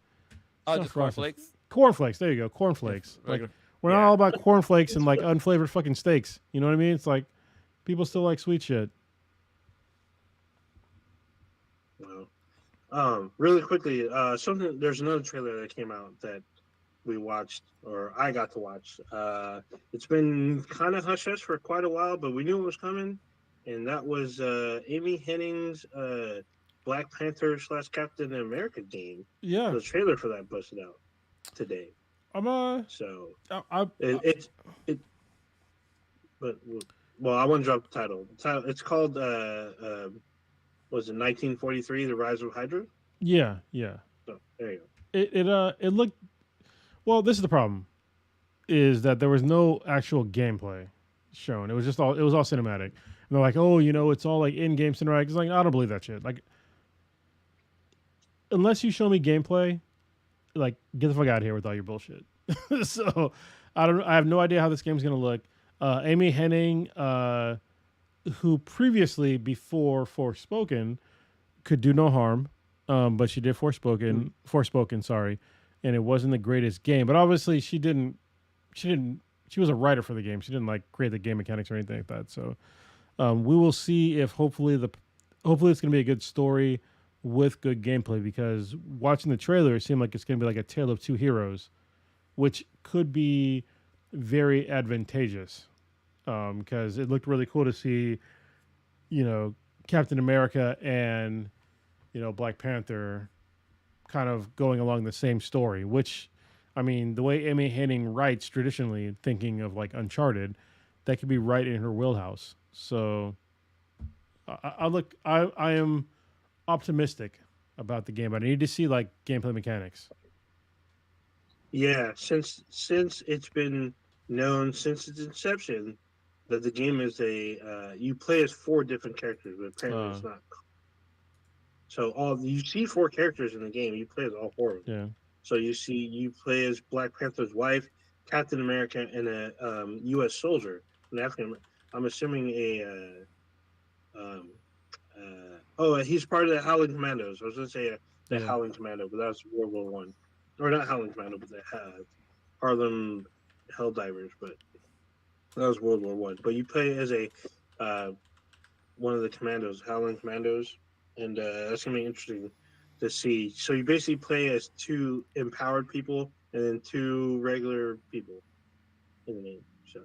Oh, not just Frosted. cornflakes. cornflakes. There you go, cornflakes. Like Regular- we're not yeah. all about cornflakes and like unflavored fucking steaks. You know what I mean? It's like people still like sweet shit. Wow. Really quickly, there's another trailer that came out that we watched, or I got to watch. It's been kind of hush hush for quite a while, but we knew it was coming, and that was Amy Henning's Black Panther / Captain America game. Yeah, The trailer for that busted out today. I'm So I but Well, I want to drop the title. It's called was it 1943, The Rise of Hydra? Yeah, yeah. So there you go. It looked well. This is the problem: is that there was no actual gameplay shown. It was all cinematic. And they're like, oh, it's all like in-game cinematic. It's like I don't believe that shit. Like unless you show me gameplay, like get the fuck out of here with all your bullshit. So I have no idea how this game's gonna look. Amy Henning, who previously before Forspoken could do no harm, but she did Forspoken, sorry, and it wasn't the greatest game. But obviously she didn't she was a writer for the game. She didn't like create the game mechanics or anything like that. So we will see if hopefully it's gonna be a good story with good gameplay, because watching the trailer, it seemed like it's gonna be like a tale of two heroes, which could be very advantageous, because it looked really cool to see, Captain America and Black Panther kind of going along the same story. Which, I mean, the way Amy Henning writes traditionally, thinking of like Uncharted, that could be right in her wheelhouse. So I am optimistic about the game, but I need to see like gameplay mechanics. Yeah, since it's been known since its inception that the game is you play as four different characters, but apparently Uh, it's not. So all you see four characters in the game, you play as all four of them. yeah, So you play as Black Panther's wife, Captain America, and a U.S. soldier, an African. I'm assuming he's part of the Howling Commandos. I was going to say the yeah. Howling Commando, but that was World War One, or not Howling Commando, but the Harlem Helldivers. But that was World War One. But you play as a one of the commandos, Howling Commandos, and that's gonna be interesting to see. So you basically play as two empowered people and then two regular people in the game. So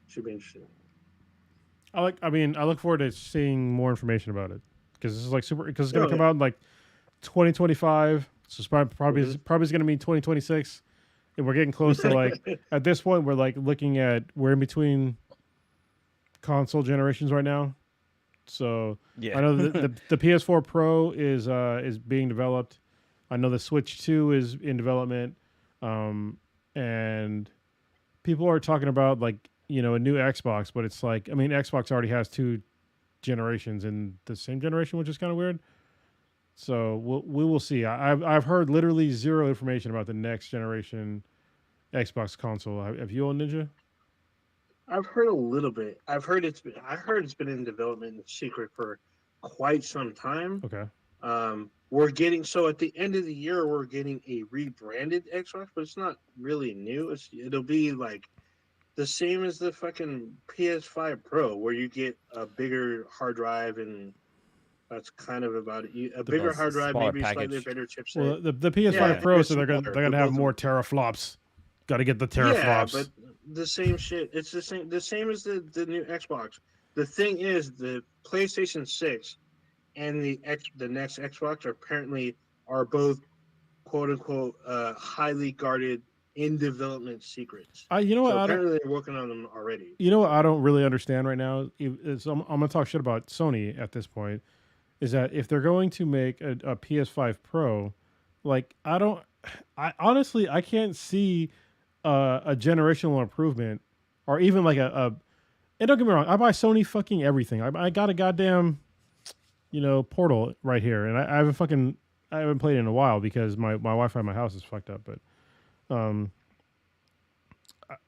should be interesting. I look forward to seeing more information about it, because this is like super, because it's going Oh to come yeah. out in like 2025. So it's probably Mhm. probably going to be 2026, and we're getting close to like at this point we're like we're in between console generations right now. So Yeah. I know the PS4 Pro is being developed. I know the Switch 2 is in development, and people are talking about like a new Xbox, but it's like, I mean, Xbox already has two generations in the same generation, which is kind of weird. So we will see. I've heard literally zero information about the next generation Xbox console. Have you on Ninja? I've heard a little bit. I heard it's been in development in secret for quite some time. Okay. We're getting so at the end of the year we're getting a rebranded Xbox, but it's not really new. It'll be like the same as the fucking PS5 Pro, where you get a bigger hard drive, and that's kind of about it. A The, bigger hard drive, smaller maybe slightly package. better chipset. well, the PS5 Yeah, Yeah. Pro, it's so they're smaller, gonna but have both more of them. teraflops. Got to get the Yeah, but teraflops. the same shit. It's the same as the new Xbox. The thing is, the PlayStation 6 and the next Xbox are both quote unquote highly guarded in development secrets. I you know what So I don't apparently they're working on them already. you know what I don't really understand right now is I'm gonna talk shit about Sony at this point. Is that if they're going to make a PS5 Pro, like I honestly I can't see a generational improvement, or even like and don't get me wrong, I buy Sony fucking everything. I got a goddamn Portal right here, and I haven't played it in a while because my Wi-Fi in my house is fucked up. But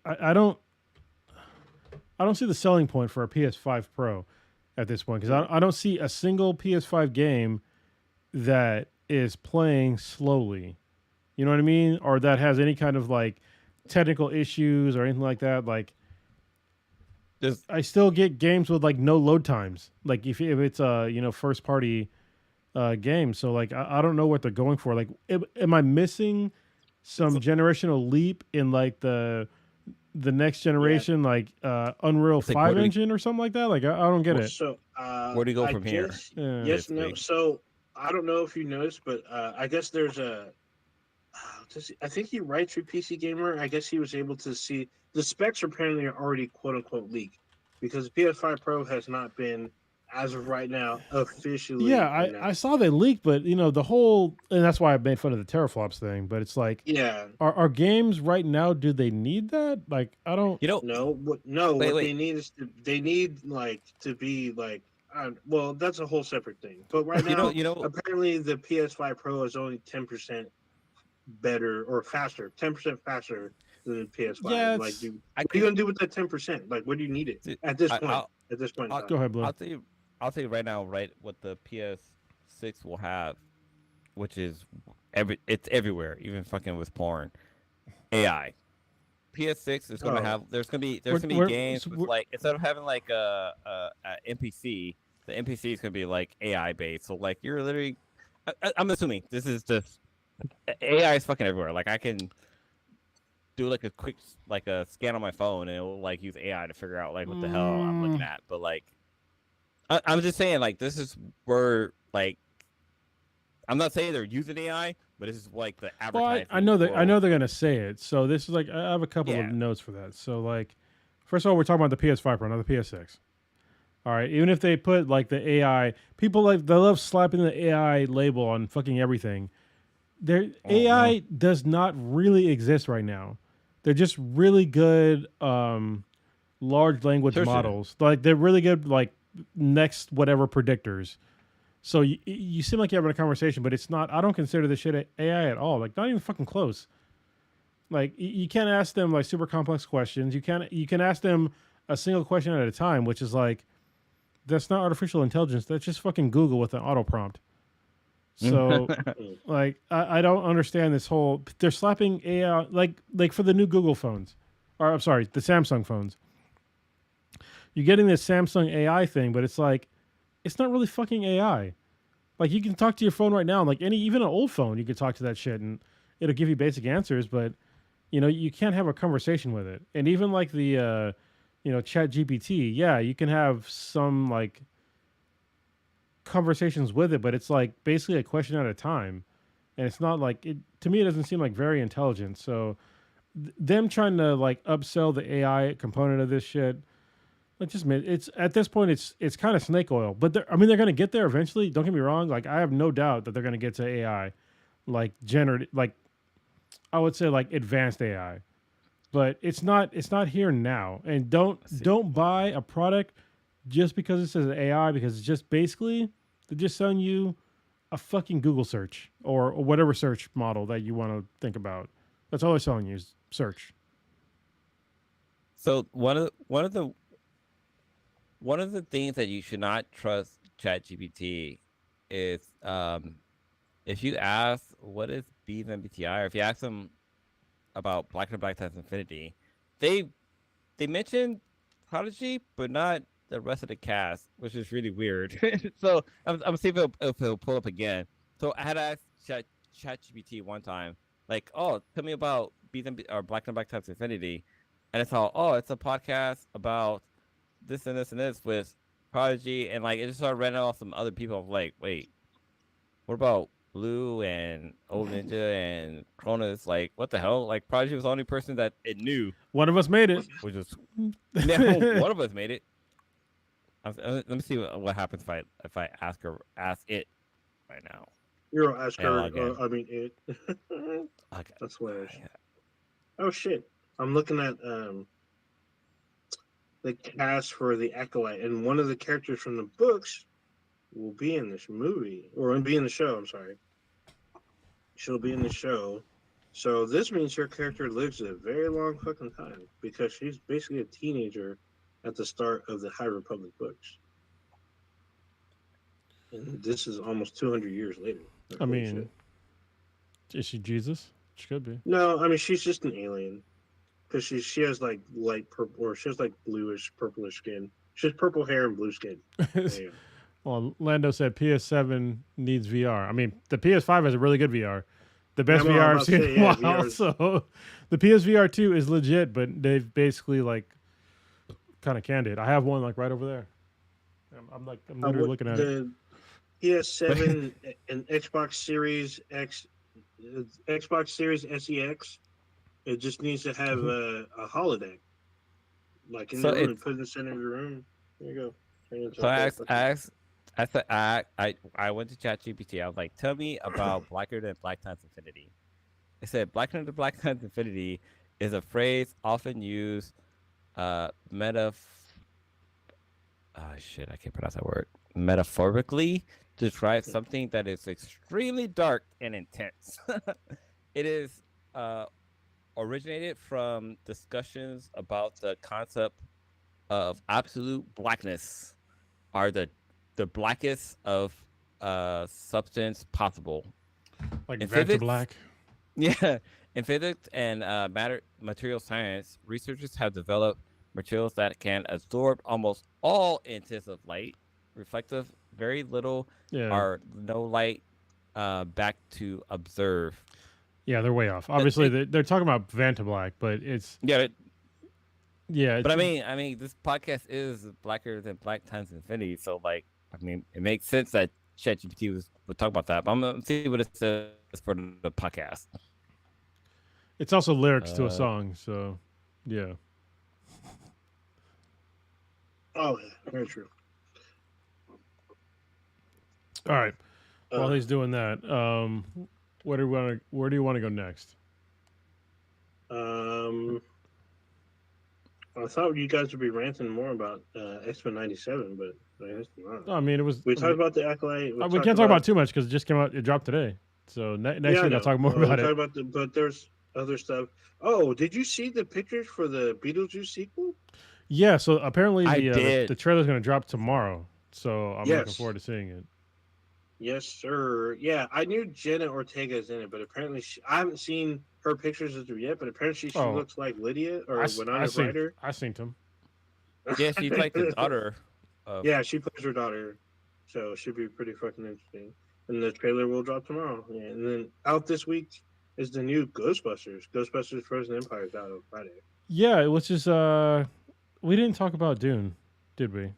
I don't see the selling point for a PS5 Pro at this point, because I don't see a single PS5 game that is playing slowly. You know what I mean? Or that has any kind of like technical issues or anything like that. Like Just I still get games with like no load times. Like if it's a first party game, so like I don't know what they're going for. Like am I missing some generational leap in like the next Yeah. generation, like Unreal it's like, where 5 do we engine or something like that? Like I don't get it. So where do you go I from here? Yeah. yes, no. Basically. So I don't know if you noticed, but I guess there's I think he writes for PC Gamer. I guess he was able to see the specs are apparently already quote unquote leaked because the PS5 Pro has not been, as of right now, Yeah, officially I announced. saw they leaked, but the whole, and that's why I made fun of the teraflops thing. But it's like, Yeah, are games right now? Do they need that? Like, I don't. You know, wait, what they wait. need is they need like to be like well, that's a whole separate thing. But right You know, now, you know. apparently the PS5 Pro is only 10% better or faster, 10% faster than the PS5. Yeah, Like, it's. dude, I what are you can. gonna do with that 10%? Like, what do you need it Dude, at this I, point? I'll, At this point in I'll, Go time, ahead, Blue. I'll tell you. I'll tell you right now, right? What the PS6 will have, which is it's everywhere, even fucking with porn. AI. PS6 is gonna oh, have. There's We're, gonna be we're, games so with we're like instead of having like a NPC, the NPC is gonna be like AI based. So like you're literally. I'm assuming this is just AI is fucking everywhere. Like I can do like a quick like a scan on my phone and it will like use AI to figure out like what the hell I'm looking mm, at. But like I'm just saying like this is where like I'm not saying they're using AI, but this is like the well, I advertising know that I know world. they're gonna say it. So this is like I have a couple of Yeah. notes for that. So like, first of all, we're talking about the PS5 Pro, not the PS6. All right, even if they put like the AI, people like they love slapping the AI label on fucking everything. Their Uh-huh. AI does not really exist right now. They're just really good large language Sure, sure. models. Like they're really good like next whatever predictors. So you seem like you're having a conversation, but it's not. I don't consider this shit AI at all. Like not even fucking close. Like you can't ask them like super complex questions. You can ask them a single question at a time, which is like that's not artificial intelligence. That's just fucking Google with an auto prompt. So mm, like I don't understand this whole they're slapping AI like for the new Google phones. Or I'm sorry, the Samsung phones. You're getting this Samsung AI thing, but it's like it's not really fucking AI. Like you can talk to your phone right now, like any even an old phone, you could talk to that shit and it'll give you basic answers, but you can't have a conversation with it. And even like the Chat GPT, yeah, you can have some like conversations with it, but it's like basically a question at a time. And it's not like it to me it doesn't seem like very intelligent. So them trying to like upsell the AI component of this shit, like just it's at this point it's kind of snake oil. But I mean they're gonna get there eventually. Don't get me wrong. Like I have no doubt that they're gonna get to AI, like generative, like I would say like advanced AI. But it's not here now. And don't See, don't buy a product just because it says AI because it's just basically they're just selling you a fucking Google search or whatever search model that you want to think about. That's all they're selling you is search. so one of the things that you should not trust ChatGPT is if you ask what is Beef MBTI, or if you ask them about Black and Black Times Infinity, they they mentioned Prodigy, but not the rest of the cast, which is really weird. So I'm seeing if it'll pull up again. So I had asked ChatGPT one time, like, "Oh, tell me about Beef or Black and Black Times Infinity," and it's all, "Oh, it's a podcast about this and this and this with Prodigy," and like it just started running off some other people. I'm like, wait, what about Blue and Old Ninja and Cronus? Like, what the hell? Like, Prodigy was the only person that it knew, One of us made it. which was now one of us made it. Let me see what happens if I ask it right now. you'll ask Yeah, her. log in. I mean, it. Okay. That's hilarious. Oh shit! I'm looking at the cast for the Acolyte, and one of the characters from the books will be in this movie or will be in the show. I'm sorry, she'll be in the show. So this means her character lives a very long fucking time because she's basically a teenager at the start of the High Republic books, and this is almost 200 years later. Like, I holy mean, shit! is she Jesus? She could be. No, I mean she's just an alien because she has like light purple or she has like bluish purplish skin. She has purple hair and blue skin. There you Well, Lando said PS7 needs VR. I mean, the PS5 has a really good VR. The go. best I'm VR I've about to seen say in a yeah, while. VR's. So the PSVR 2 is legit, but they've basically like kind of canned it. I have one like right over there. I'm literally What looking at it. the PS7 and Xbox Series X It's Xbox Series SEX. It just needs to have Mhm. a holodeck, like in So the room, and it's put it in the center of the room. There you go. Turn it into so a I whole asked, I fucking. asked, I said I went to ChatGPT. I was like, tell me about Blacker than Black Times Infinity. It said Blacker than Black Times Infinity is a phrase often used meta shit, I can't pronounce that word. Metaphorically to describe something that is extremely dark and intense. It is originated from discussions about the concept of absolute blackness, are the blackest of substance possible. Like In Vanta physics, Black. yeah, in physics and material science, researchers have developed materials that can absorb almost all intensive light, reflective, very little Yeah, or no light back to observe. yeah, they're way off. The Obviously, thing, they're talking about Vanta Black, but it's yeah, yeah, but it's I mean, this podcast is blacker than Black Times Infinity, so like, I mean, it makes sense that ChatGPT would talk about that. But I'm gonna see what it says for the podcast. it's also lyrics to a Uh, song. So yeah. Oh, yeah, very true. All right. While Uh, he's doing that, where do you want to go next? um, I thought you guys would be ranting more about X-Men '97, but I guess not. I mean, it was. We I talked mean, about the Acolyte. We we talked can't talk about about too much because it just came out. It dropped today. So next yeah, I week I'll know. talk more We about talked it. about but there's other stuff. Oh, did you see the pictures for the Beetlejuice sequel? Yeah. So apparently I the did. trailer's going to drop tomorrow. So I'm looking Yes, forward to seeing it. yes, sir. Yeah, I knew Jenna Ortega is in it, but apparently I haven't seen her pictures as of yet. But apparently she Oh, looks like Lydia or Winona Ryder. I seen him. Yeah, she's like the daughter of. Yeah, she plays her daughter, so it should be pretty fucking interesting. And the trailer will drop tomorrow. Yeah, and then out this week is the new Ghostbusters. Ghostbusters Frozen Empire is out on Friday. Yeah, it was just we didn't talk about Dune, did we?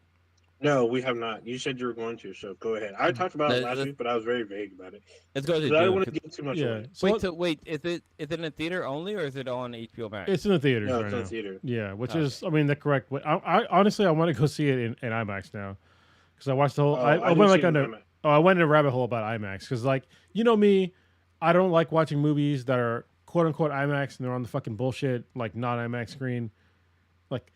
No, we have not. You said you were going to, so go ahead. I talked about it last Let's, week, but I was very vague about it let's go to because I don't Dune. want to give too much Yeah. away. So Wait, is it in the theater only or is it on HBO it's Max? in the theaters No, right it's on now. theater. Yeah, which Okay. is I mean the correct way. I honestly I want to go see it in IMAX now because I watched the whole. Oh, I I didn't went see like it on in a IMAX. oh I went in a rabbit hole about IMAX because like you know me, I don't like watching movies that are quote unquote IMAX and they're on the fucking bullshit like non IMAX screen. Like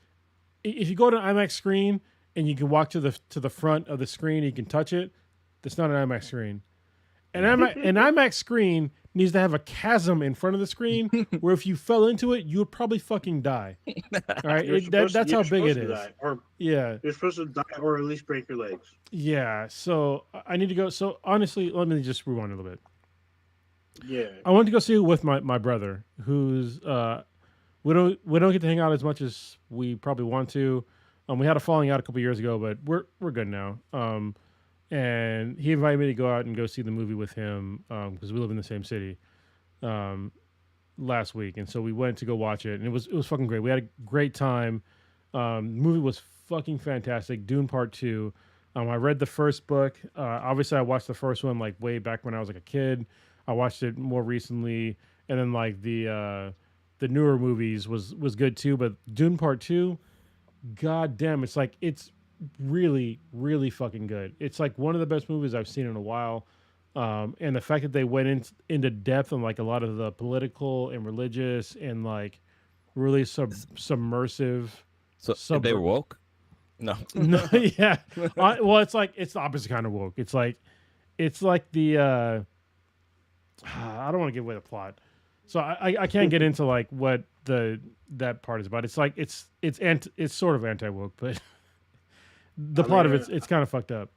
if you go to an IMAX screen and you can walk to the front of the screen, you can touch it. That's not an IMAX screen. An IMAX screen needs to have a chasm in front of the screen where if you fell into it, you would probably fucking die. All right, that's how You're big it supposed to is. die, or Yeah, you're supposed to die, or at least break your legs. yeah. So I need to go. So honestly, let me just rewind a little bit. Yeah. I wanted to go see it with my brother, who's we don't get to hang out as much as we probably want to. We had a falling out a couple years ago, but we're good now. And he invited me to go out and go see the movie with him because we live in the same city. Um, last week, and so we went to go watch it, and it was fucking great. We had a great time. The movie was fucking fantastic. Dune Part Two. I read the first book. Obviously, I watched the first one like way back when I was like a kid. I watched it more recently, and then like the newer movies was good too. But Dune Part Two, god damn, it's like it's really fucking good. It's like one of the best movies I've seen in a while. And the fact that they went into depth on like a lot of the political and religious and like really submersive So they sub were woke? No. no, yeah. Well, it's like it's the opposite kind of woke. It's like the I don't want to give away the plot, so I can't get into like what that part is about. It's like it's sort of anti woke, but the I plot of mean, it's kind of fucked up.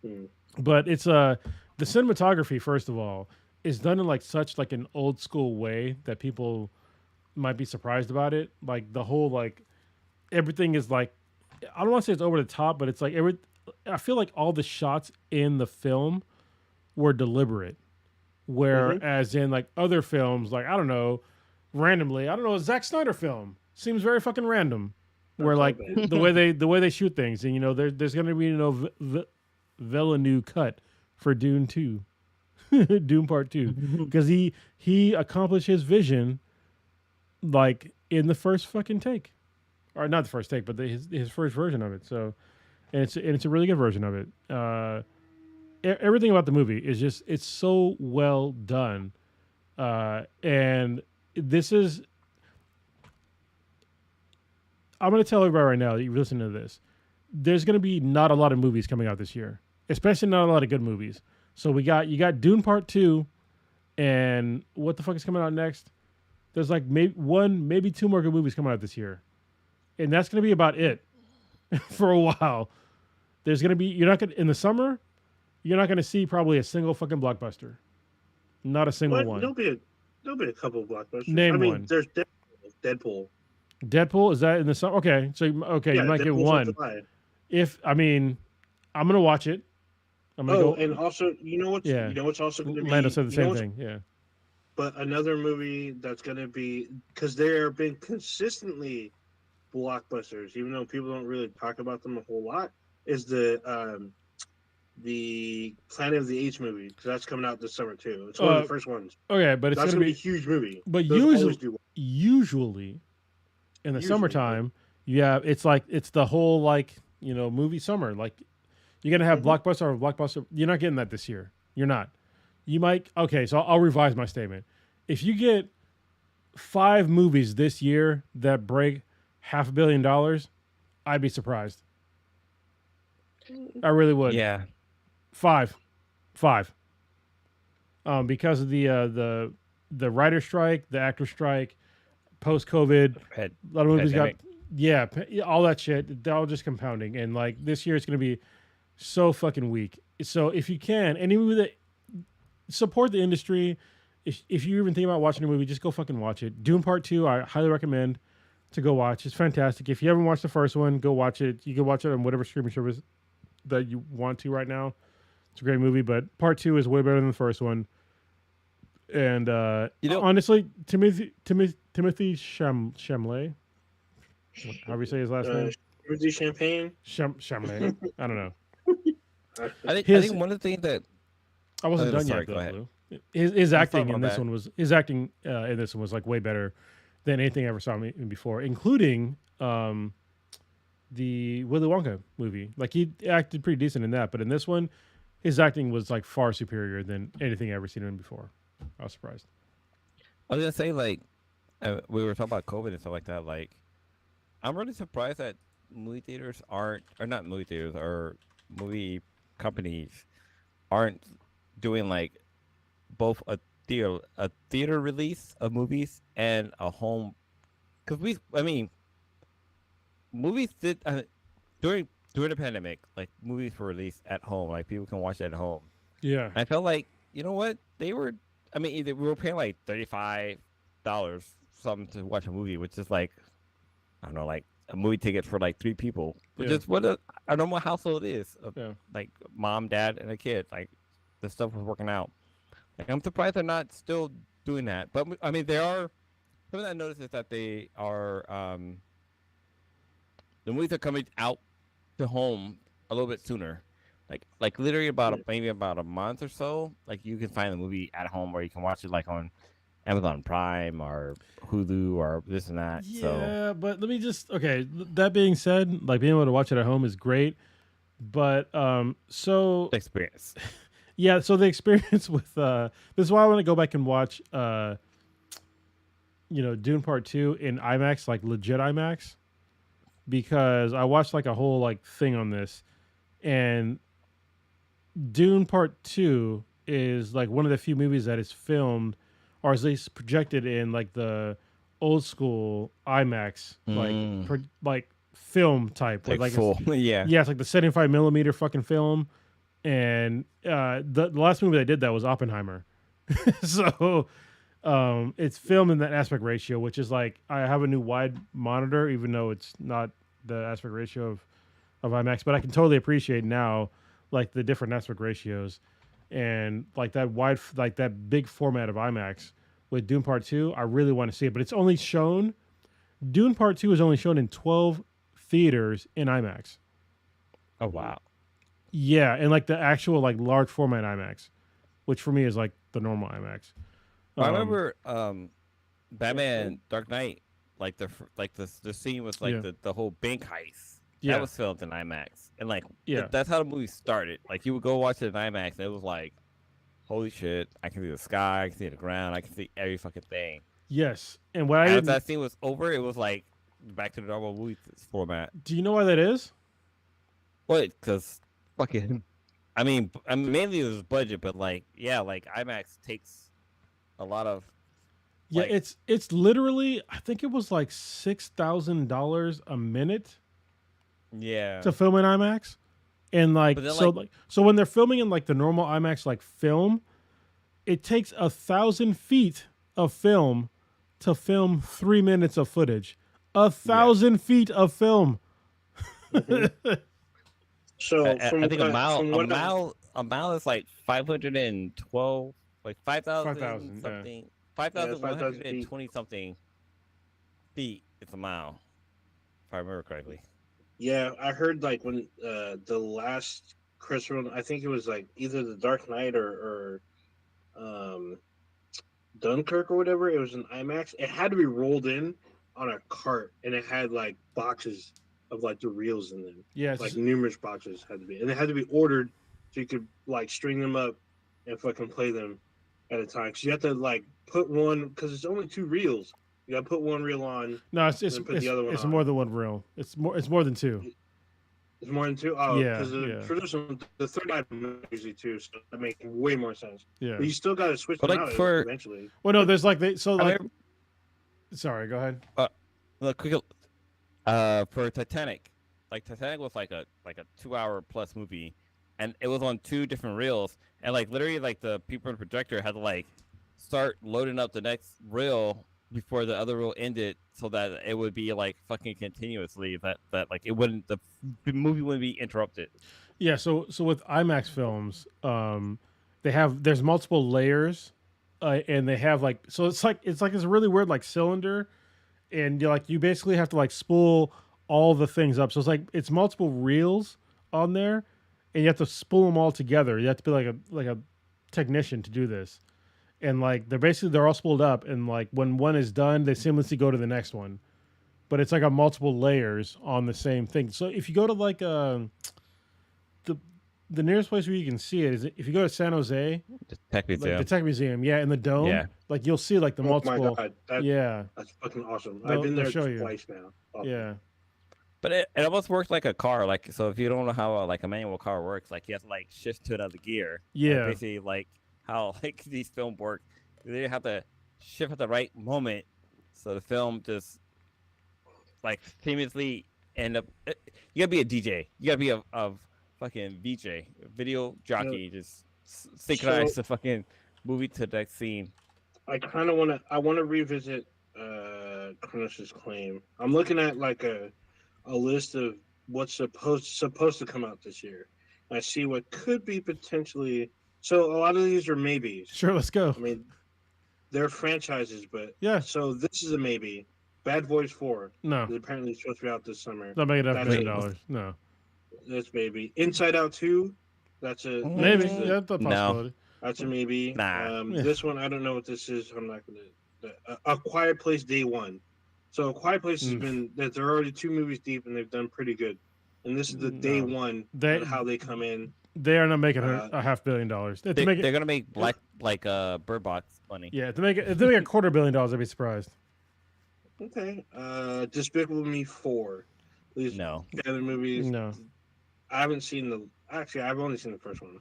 hmm. But it's the cinematography first of all is done in like such like an old school way that people might be surprised about it. Like the whole like everything is like I don't want to say it's over the top, but it's like I feel like all the shots in the film were deliberate. Mhm. Whereas in like other films, like I don't know, randomly, I don't know, a Zack Snyder film seems very fucking random. Where That's all like bad. the way they shoot things, and you know there's going to be no Villeneuve cut for Dune 2. Doom Part 2, because he accomplished his vision like in the first fucking take, or not the first take, but his first version of it. So, and it's a really good version of it. Everything about the movie is just it's so well done, and this is. I'm going to tell everybody right now that you're listening to this. There's going to be not a lot of movies coming out this year, especially not a lot of good movies. So you got Dune Part 2, and what the fuck is coming out next? There's like maybe two more good movies coming out this year, and that's going to be about it for a while. There's going to be you're not going in the summer. You're not going to see probably a single fucking blockbuster, not a single one. There'll be a couple of blockbusters. Name one. There's Deadpool. Deadpool, is that in the summer? Okay, so you might Deadpool's get one. I'm gonna watch it. I'm gonna go. And also, you know what's also going to be. Lando said the same thing. Yeah. But another movie that's going to be because there have been consistently blockbusters, even though people don't really talk about them a whole lot, is the Planet of the Apes movie, because that's coming out this summer too. It's one of the first ones. Okay, but it's that's going to be a huge movie. But usually in the summertime, it's the whole movie summer. Like you're gonna have blockbuster. You're not getting that this year. You're not. You might. Okay, so I'll revise my statement. If you get 5 movies this year that break $500 million, I'd be surprised. I really would. Yeah. 5. Because of the writer strike, the actor strike, post COVID, a lot of movies all that shit. They're all just compounding, and like this year, it's going to be so fucking weak. So if you can, any movie that support the industry, if you even think about watching a movie, just go fucking watch it. Dune Part 2, I highly recommend to go watch. It's fantastic. If you haven't watched the first one, go watch it. You can watch it on whatever streaming service that you want to right now. It's a great movie, but Part 2 is way better than the first one. And honestly, Timothy Chalamet, however you say his last name, Timothy Champagne, Chalamet. I don't know. I think one of the things that I wasn't done yet. Go ahead. His acting in this one was like way better than anything I ever saw him in before, including the Willy Wonka movie. Like he acted pretty decent in that, but in this one, his acting was like far superior than anything I ever seen him before. I was surprised. I was gonna say we were talking about COVID and stuff like that. Like, I'm really surprised that movie theaters or movie companies aren't doing like both a theater release of movies and a home. Because movies did during the pandemic, like movies were released at home, like people can watch it at home. Yeah, I felt like you know what they were. We were paying like $35 something to watch a movie, which is like I don't know, like a movie ticket for like 3 people, which is what a normal household is. Like mom, dad, and a kid. Like the stuff was working out. Like, I'm surprised they're not still doing that. But they are. Something I noticed is that they are. The movies are coming out to home a little bit sooner. Like literally maybe about a month or so. Like you can find the movie at home, or you can watch it like on Amazon Prime or Hulu or this and that. Yeah, but let me that being said, like being able to watch it at home is great. But so the experience. Yeah, so the experience with this is why I want to go back and watch Dune Part 2 in IMAX, like legit IMAX. Because I watched like a whole like thing on this, and Dune Part 2 is like one of the few movies that is filmed or at least projected in like the old school IMAX like film type, like full. Yeah, it's like the 75 millimeter fucking film. And the last movie they did that was Oppenheimer. So it's filmed in that aspect ratio, which is like I have a new wide monitor, even though it's not the aspect ratio of IMAX, but I can totally appreciate now like the different aspect ratios and like that big format of IMAX with Dune Part 2. I really want to see it, but it's only shown. Dune Part 2 is only shown in 12 theaters in IMAX. Oh wow. Yeah, and like the actual like large format IMAX. which for me is like the normal IMAX. I Um, remember Batman Dark Knight, like the scene was like yeah, the whole bank heist. That yeah, was filmed in IMAX, and like yeah, that's how the movie started. Like you would go watch it in IMAX, and it was like, holy shit! I can see the sky, I can see the ground, I can see every fucking thing. yes. And what I And after didn't, that scene was over, it was like back to the normal movie format. do you know why that is? What? Because fucking, I mean, mainly it was budget, but like, yeah, like IMAX takes a lot of Yeah, like, it's literally I think it was like $6,000 a minute yeah. to film in IMAX, and like But then so like, like so when they're filming in like the normal IMAX like film, it takes 1,000 feet of film to film 3 minutes of footage. A yeah, 1,000 feet of film. Hmm. So I think from what I a mile is like 512, like 5,000 5,000. Yeah. something, yeah, 5,000 feet. 5,120 something feet. It's a mile, if I remember correctly. Yeah, I heard like when the last Christopher, I think it was like either the Dark Knight or Dunkirk or whatever. It was an IMAX. It had to be rolled in on a cart, and it had like boxes of like the reels in them, Yeah. like numerous boxes had to be, and it had to be ordered so you could like string them up and fucking play them at a time. Because you have to like put one because it's only two reels. You got to put one reel on, and No, it's it's then put it's, the other one it's more on. than one reel. It's more than two. It's more than two. Oh, Yeah. because the Yeah. traditional, the third item is usually two, so that makes way more sense. Yeah. But you still got to switch But them like out for, eventually. Well, no, there's like they so I like. mean, Sorry, go ahead. look, quick, for Titanic, like Titanic was like a 2 hour plus movie, and it was on two different reels, and like literally like the people in the projector had to like start loading up the next reel before the other reel ended, so that it would be like fucking continuously that like it wouldn't the movie wouldn't be interrupted. Yeah, so with IMAX films, there's multiple layers, and they have like so it's like this really weird like cylinder, and you basically have to like spool all the things up. So it's multiple reels on there, and you have to spool them all together. You have to be like a technician to do this, and like they're all spooled up, and like when one is done, they seamlessly go to the next one. But it's like a multiple layers on the same thing. So if you go to like the the nearest place where you can see it is if you go to San Jose, Just tech like the museum. Tech Museum, yeah, in the dome, Yeah. like you'll see like the Oh my multiple, god, yeah, that's fucking awesome. I've they'll been there show you, twice now. Awesome. yeah, But it almost works like a car. Like, so if you don't know how like a manual car works, like you have to like shift to another gear. And yeah, basically, like how like these film work, they have to shift at the right moment, so the film just like seamlessly end up. You gotta be a DJ. You gotta be a fucking VJ, video jockey. Just synchronize So the fucking movie to that scene. I kind of want to revisit Kronos' claim. I'm looking at like a list of what's supposed to come out this year. I see what could be potentially. So a lot of these are maybes. sure, let's go, I mean, they're franchises, but yeah, so this is a maybe. Bad Boys 4 no, is apparently supposed to be out this summer. not making enough That's million it. dollars, no, That's maybe. Inside Out 2. That's a maybe, that's yeah, a, that's a No. possibility, that's a maybe. Nah. Yeah. This one I don't know what this is. I'm not gonna. A Quiet Place Day 1. So A Quiet Place has been that they're already two movies deep and they've done pretty good. And this is the day No. one They on how they come in. they are not making Uh, a $500 million. They, To make they're it, gonna make like Bird Box money. yeah, to make it, if they make $250 million, I'd be surprised. Okay. Despicable Me 4. These No. other movies. No, I haven't seen the. Actually, I've only seen the first one.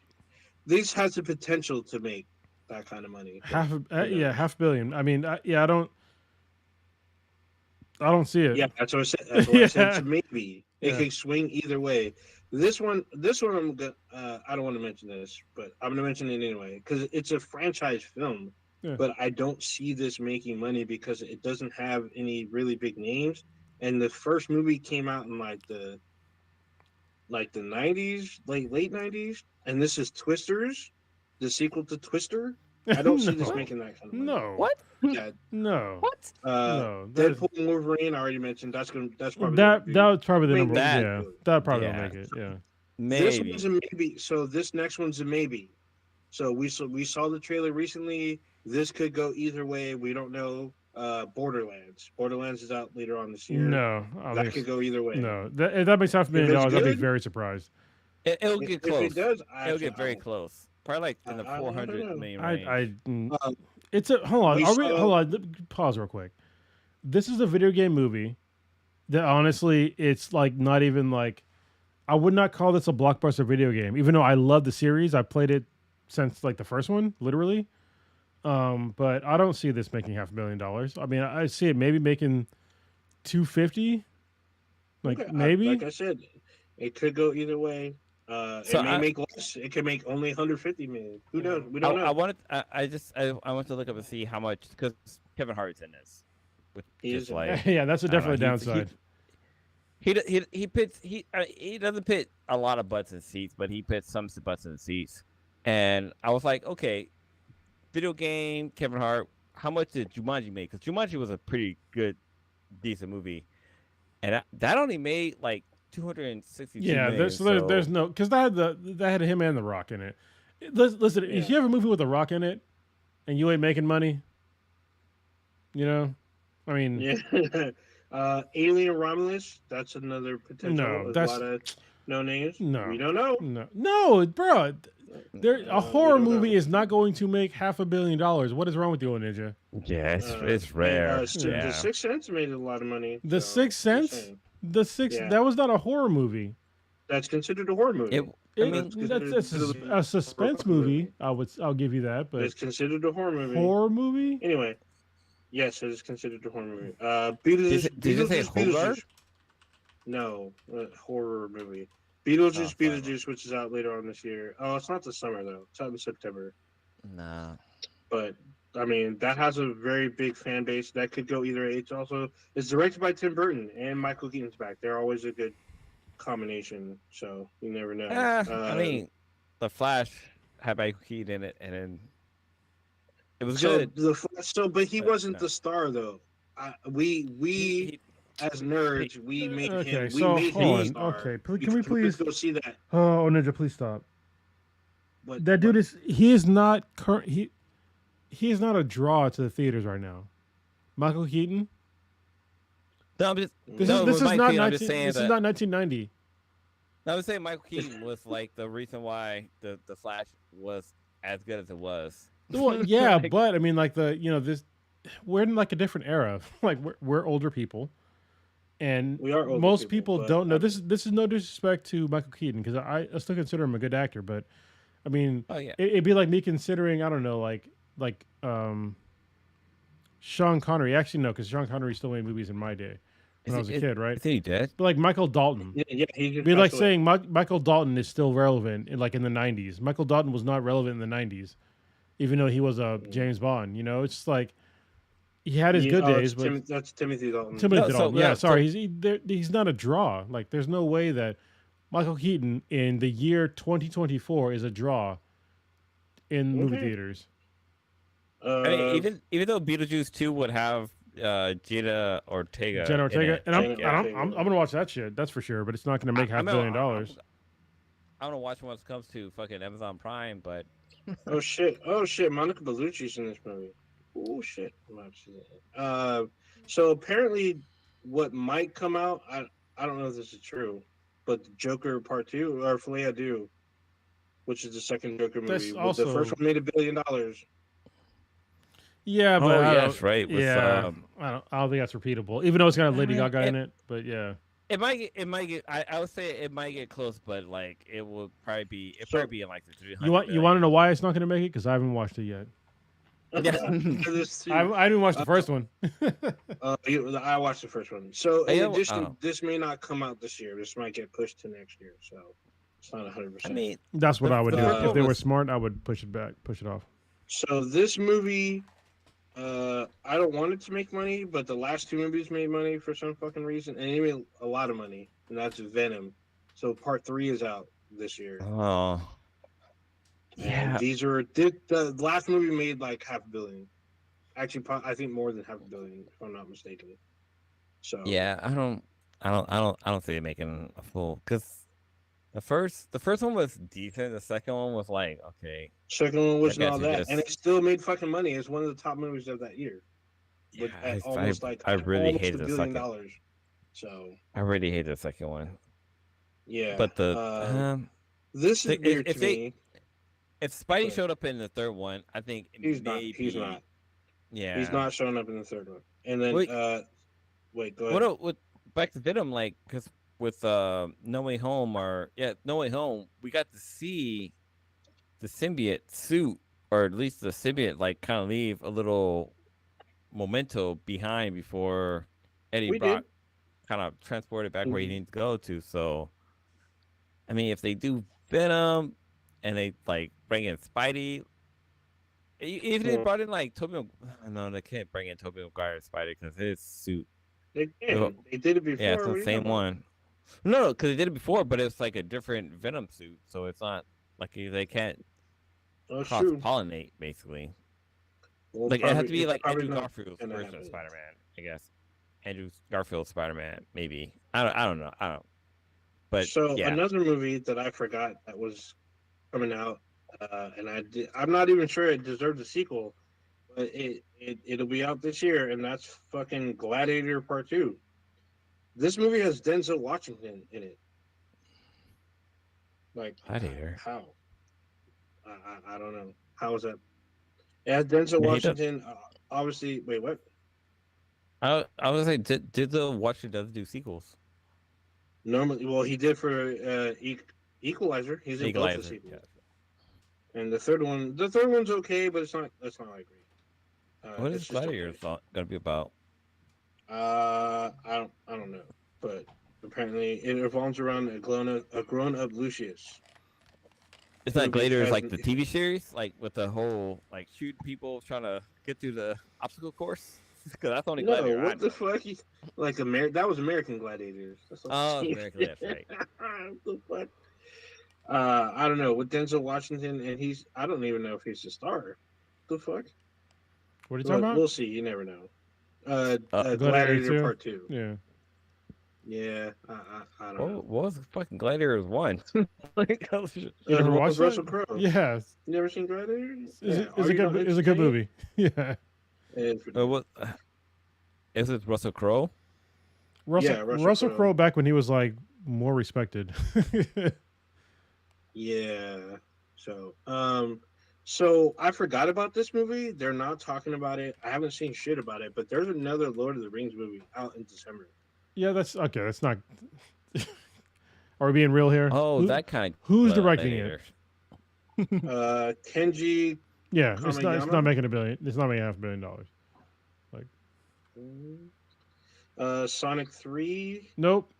These has the potential to make that kind of money. but who yeah, knows? $500 million. I mean, yeah, I don't see it. Yeah, that's what I said. That's what I said. It's a Yeah. maybe. It Yeah. could swing either way. This one, I'm gonna. I don't want to mention this, but I'm gonna mention it anyway because it's a franchise film. Yeah. But I don't see this making money because it doesn't have any really big names. And the first movie came out in like the 90s, late 90s, and this is Twisters, the sequel to Twister. I don't see this No. making that kind of money. No. What? Yeah. No. What? No. That, is- Deadpool and Wolverine, I already mentioned. That's probably that gonna be- was probably the I mean, number. that- Yeah. That probably yeah. will make it. Yeah. This Maybe. one's a maybe. So this next one's a maybe. So we saw the trailer recently. This could go either way. We don't know. Borderlands. Borderlands is out later on this year. No, I That think could go either way. no. If that makes half a If million it's dollars, I'd be good, very surprised. It'll get if it close. does, It'll get very close. Probably like in the I don't 400 know. million range. I Um, it's a hold on. we Are we saw. hold on? Pause real quick. This is a video game movie that honestly, it's like not even like I would not call this a blockbuster video game, even though I love the series. I played it since like the first one, literally. But I don't see this making $500,000. I mean, I see it maybe making 250, like Okay, maybe. like I said, it could go either way. So It may make less. It could make only 150 million. Who knows? We don't I know. wanted I want to look up and see how much because Kevin Hart's in this, with He just is in like Yeah, that's a I don't definitely know, downside. he pits he doesn't pit a lot of butts in seats, but he pits some butts in seats, and I was like, okay, video game Kevin Hart. How much did Jumanji make? Because Jumanji was a pretty good, decent movie, and that only made like 262 Yeah, million. there's no because that had him and The Rock in it. Listen, if you have a movie with The Rock in it and you ain't making money, you know, I mean, Yeah. Alien Romulus. That's another potential. No, There's that's a lot of no names. no, We don't know. no, bro. A horror don't know. movie is not going to make $500,000,000. What is wrong with you, Ninja? Yeah, it's rare. The Sixth Sense made a lot of money. The so, Sixth just Sense, saying. the sixth Yeah. that was not a horror movie. That's considered a horror movie. I mean, That's a suspense movie. I'll give you that, but It's considered a horror movie. horror movie. Anyway, yes, it is considered a horror movie. Did you say Hogarth? No, horror movie. Beetlejuice, Oh, Beetlejuice, which is out later on this year. Oh, it's not the summer though. It's out in September. nah. But I mean, that has a very big fan base. That could go either way. It's directed by Tim Burton and Michael Keaton's back. They're always a good combination. So you never know. I mean, The Flash had Michael Keaton in it, and then it was so good. but he But, wasn't no. the star though. We as nerds, we made Okay, him. so We made him hold a on. star. Okay, can we please? go see that? Oh, Ninja, please stop. But That dude is he is not he is not a draw to the theaters right now. Michael Keaton. No, I'm just This no, is this with is Mike not Keaton, I'm 19, just saying this that. is not 1990. I would say Michael Keaton was like the reason why the Flash was as good as it was. Well, yeah, Like, but I mean, like this, we're in like a different era. Like we're older people, and We are older most people, people but don't know. I This is no disrespect to Michael Keaton because I still consider him a good actor, but I mean, oh yeah, it'd be like me considering I don't know like Sean Connery. Actually, no, because Sean Connery still made movies in my day when I was a kid, right? I think he did. But like Michael Dalton. yeah, he just It'd be like passed away. saying Michael Dalton is still relevant in like in the 90s. Michael Dalton was not relevant in the 90s, even though he was a James Bond. You know, it's just like he had his good days, but That's Timothy Dalton. Timothy No, so, Dalton. yeah, Yeah, so- sorry, he's not a draw. Like, there's no way that Michael Keaton in the year 2024 is a draw in movie Okay. theaters. I mean, even though Beetlejuice 2 would have Jenna Ortega, Jenna in Ortega, it, and I'm, Jenna and I'm, Ortega. I'm, I'm gonna watch that shit. That's for sure. But it's not gonna make I half mean, $1 billion. I don't know watch once it comes to fucking Amazon Prime, but Oh shit! Monica Bellucci's in this movie. Oh shit! I'm about to see that. So apparently, what might come out, I don't know if this is true, but Joker Part 2 or Filet Do, which is the second Joker That's movie. also- The first one made $1 billion. Yeah, but oh I yes, don't- right. With, yeah, I don't think that's repeatable. Even though it's got a Lady Gaga in it, but yeah. it might get. I would say it might get close, but like it will probably be. It probably be in like the 300. You want to know why it's not gonna make it? Because I haven't watched it yet. This too. I didn't watch the first one. I watched the first one. So in Yeah, addition, oh. this may not come out this year. This might get pushed to next year. So it's not 100%. I mean, That's what I would do. the If they were was- smart, I would push it back, push it off. So this movie, I don't want it to make money, but the last two movies made money for some fucking reason, and it made a lot of money, and that's Venom. So Part 3 is out this year. oh And yeah. the last movie made like $500 million. Actually, I think more than $500 million, if I'm not mistaken. So Yeah, I don't see it making a full because The first one was decent. The second one was like, okay, Second one you wasn't guys all are that, and just it still made fucking money. It's one of the top movies of that year, yeah. with at I almost like I at really almost hated a the billion second. dollars. So I really hated the second one. yeah, But the this is weird if to they me. if Spidey But showed up in the third one, I think he's not. He's maybe not. He's yeah. not showing up in the third one. And then Wait, wait, go what ahead. with back to Venom? Like, because with No Way Home or yeah, No Way Home, we got to see the symbiote suit, or at least the symbiote, like kind of leave a little memento behind before Eddie We did. Brock kind of transported back where he Mhm. needs to go to. So, I mean, if they do Venom and they like bring in Spidey, even if they Well, brought in like Tobey, no, they can't bring in Tobey Maguire's Spidey because his suit. they Well, can. They did it yeah, before. it's What the are you talking same about? one. No, because they did it before, but it's like a different Venom suit, so it's not like they can't Oh, it's cross true. pollinate basically. Well, Like it had probably to be it's like probably Andrew not Garfield's gonna version of happen. Spider Man, I guess. Andrew Garfield's Spider Man, maybe. I don't know. I don't. But So yeah, another movie that I forgot that was coming out, and I'm not even sure it deserves a sequel, but it'll be out this year, and that's fucking Gladiator Part Two. This movie has Denzel Washington in it. Like Gladiator. how? I don't know. How is that? It has Denzel Yeah, he does. Washington. Obviously, wait, what? I was gonna say, did the Watcher does do sequels? Normally, well, he did for Equalizer. He's in both the Equalizer. Yeah. sequels, and the third one's okay, but it's not like great. What is It's just Gladiator okay. gonna be about? I don't know, but apparently it revolves around a grown up Lucius It's not who Gladiator's has like the TV series, like with the whole like shooting people trying to get through the obstacle course. Because that's the only no, Gladiator I what the know. fuck? Like that was American Gladiators. That's what Oh, it's I'm American. saying. That's right. What the fuck? I don't know with Denzel Washington, and I don't even know if he's a star. The fuck? What are you talking But about? we'll see. You never know. Gladiator Gladiator 2? Part Two. Yeah. Yeah, I don't know. What was fucking Gladiators one? Like, You never The one with watched that? Russell Crowe. Yeah. You never seen Gladiator? Yeah. It's Are a you good not it's a good entertained? movie. Yeah. It's pretty good. what is it? Russell Crowe? Yeah, Russell Russell Crowe. Crowe back when he was like more respected. Yeah. So, so I forgot about this movie. They're not talking about it. I haven't seen shit about it, but there's another Lord of the Rings movie out in December. Yeah, that's okay. That's not. Are we being real here? Oh, that kind Who's of directing it? Gladiator. Kenji Yeah, it's not Kamiyama. making a billion. It's not making $500 million. Like, Sonic 3, nope.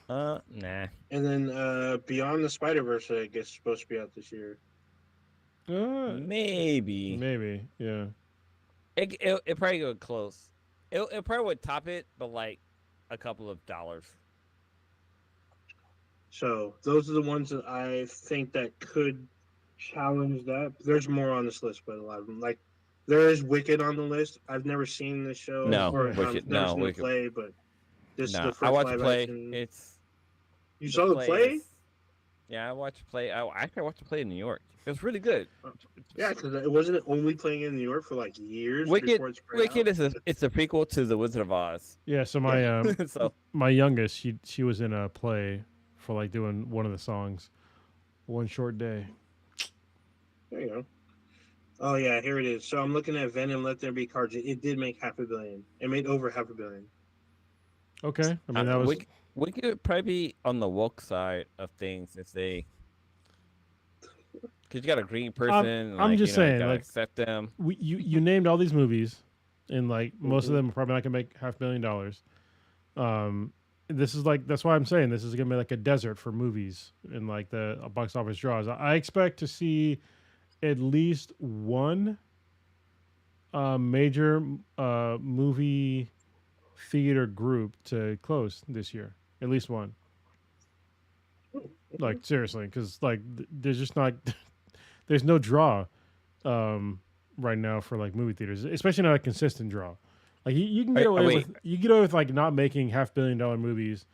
Nah. and then Beyond the Spider Verse. I guess is supposed to be out this year. Maybe. Maybe. Yeah. It probably go close. It probably would top it, but like a couple of dollars. So those are the ones that I think that could challenge that. There's more on this list, but a lot of them, like there is Wicked on the list. I've never seen the show, No, or Yeah. I've Wicked. never No, seen the Wicked. play, but this is the No, I first watched the live play. action. It's You the saw the play play? is. Yeah, I watched the play. I actually watched the play in New York. It was really good. Yeah, because it wasn't only playing in New York for like years Wicked. before it spread Wicked out. it's a prequel to the Wizard of Oz. Yeah. So So my youngest, she was in a play for like doing one of the songs, One Short Day. There you go. Oh yeah, here it is. So I'm looking at Venom. Let There Be Carnage. It did make $500 million. It made over $500 million. Okay. I mean that was Wicked would probably be on the woke side of things if they. Because you got a green person, I'm like just you saying, gotta like accept them. you named all these movies, and like most of Mhm. them are probably not gonna make $500,000. This is like that's why I'm saying this is gonna be like a desert for movies and like the box office draws. I expect to see at least one major movie theater group to close this year. At least one. Like seriously, because like there's just not there's no draw right now for like movie theaters, especially not a consistent draw. Like you can get away Wait, with you get away with like not making $500 million movies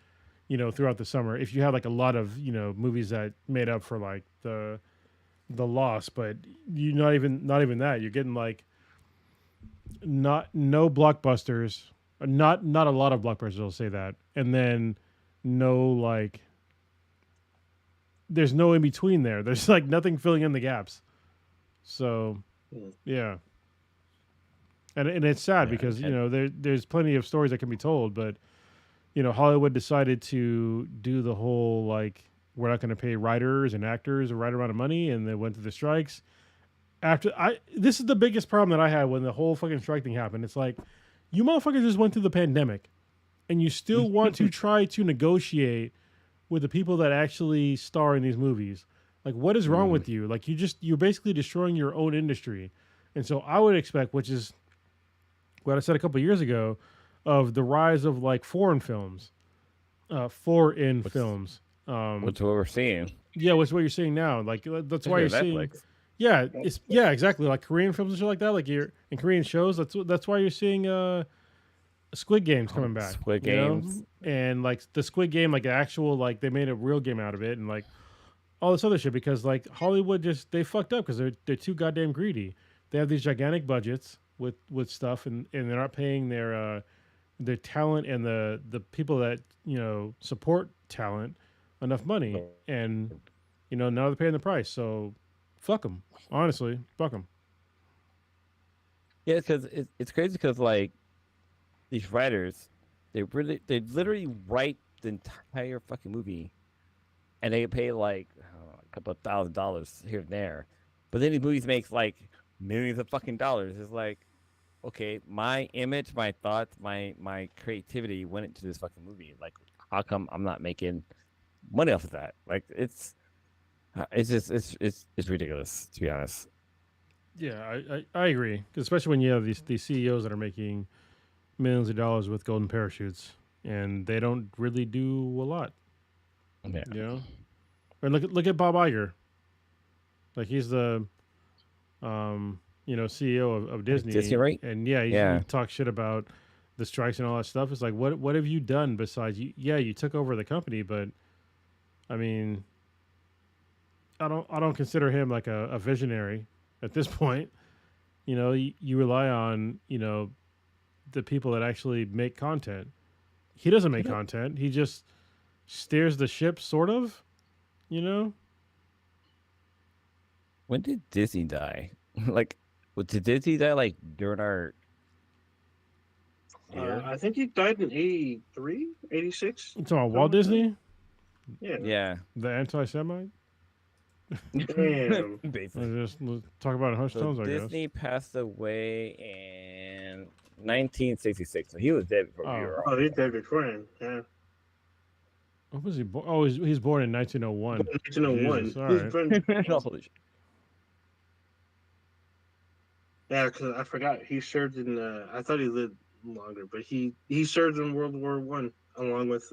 throughout the summer. If you had like a lot of movies that made up for like the loss, but you not even that. You're getting like not no blockbusters, not a lot of blockbusters. I'll say that, and then no like there's no in between there. There's like nothing filling in the gaps. So Hmm. yeah, and it's sad Yeah, because and there's plenty of stories that can be told, but Hollywood decided to do the whole like we're not going to pay writers and actors a right amount of money, and they went through the strikes. After this is the biggest problem that I had when the whole fucking strike thing happened. It's like you motherfuckers just went through the pandemic, and you still want to try to negotiate with the people that actually star in these movies. Like, what is wrong mm, with you? Like, you're basically destroying your own industry. And so I would expect, which is what I said a couple of years ago, of the rise of like foreign films, foreign what's films. Um, what's what we're seeing? yeah, what's what you're seeing now. Like that's why Especially you're on seeing. Netflix. Yeah, it's yeah, exactly. Like Korean films and shit like that. Like you're in Korean shows. That's why you're seeing Squid Game's Oh, coming back. Squid Games. And like the Squid Game, like actual, like they made a real game out of it, and like all this other shit because like Hollywood just they fucked up because they're too goddamn greedy. They have these gigantic budgets with stuff, and they're not paying their talent and the people that support talent enough money, and now they're paying the price. So fuck them, honestly, fuck them. Yeah, because it's crazy because like these writers, they literally write the entire fucking movie, and they get paid like I don't know, a couple of $1,000 here and there, but then these movies make like millions of fucking dollars. It's like, okay, my image, my thoughts, my creativity went into this fucking movie. Like, how come I'm not making money off of that? Like, it's just it's ridiculous to be honest. Yeah, I agree, 'cause especially when you have these CEOs that are making millions of dollars with golden parachutes, and they don't really do a lot. Yeah, You know, and look at Bob Iger. Like he's the CEO of Disney, Disney, right? and yeah, he Yeah, talks shit about the strikes and all that stuff. It's like what have you done besides you? Yeah, you took over the company, but I mean, I don't consider him like a visionary at this point. You rely on the people that actually make content. He doesn't make content. He just steers the ship, sort of. You know, when did Disney die? Like, did Disney die like during our year? I think he died in 83, 86. I'm talking about Walt Something like that. Disney, Yeah. Yeah, the anti-Semite. Damn. basically. Let's talk about it in Hush So Tones, I guess. Disney passed away in 1966. So he was dead before we Oh, were Oh, all he's dead before him. Yeah. when was he born? Oh, he's born in 1901. 1901. Jesus, all He's right. been, born. Holy shit. yeah, because I forgot he served in. I thought he lived longer, but he served in World War One along with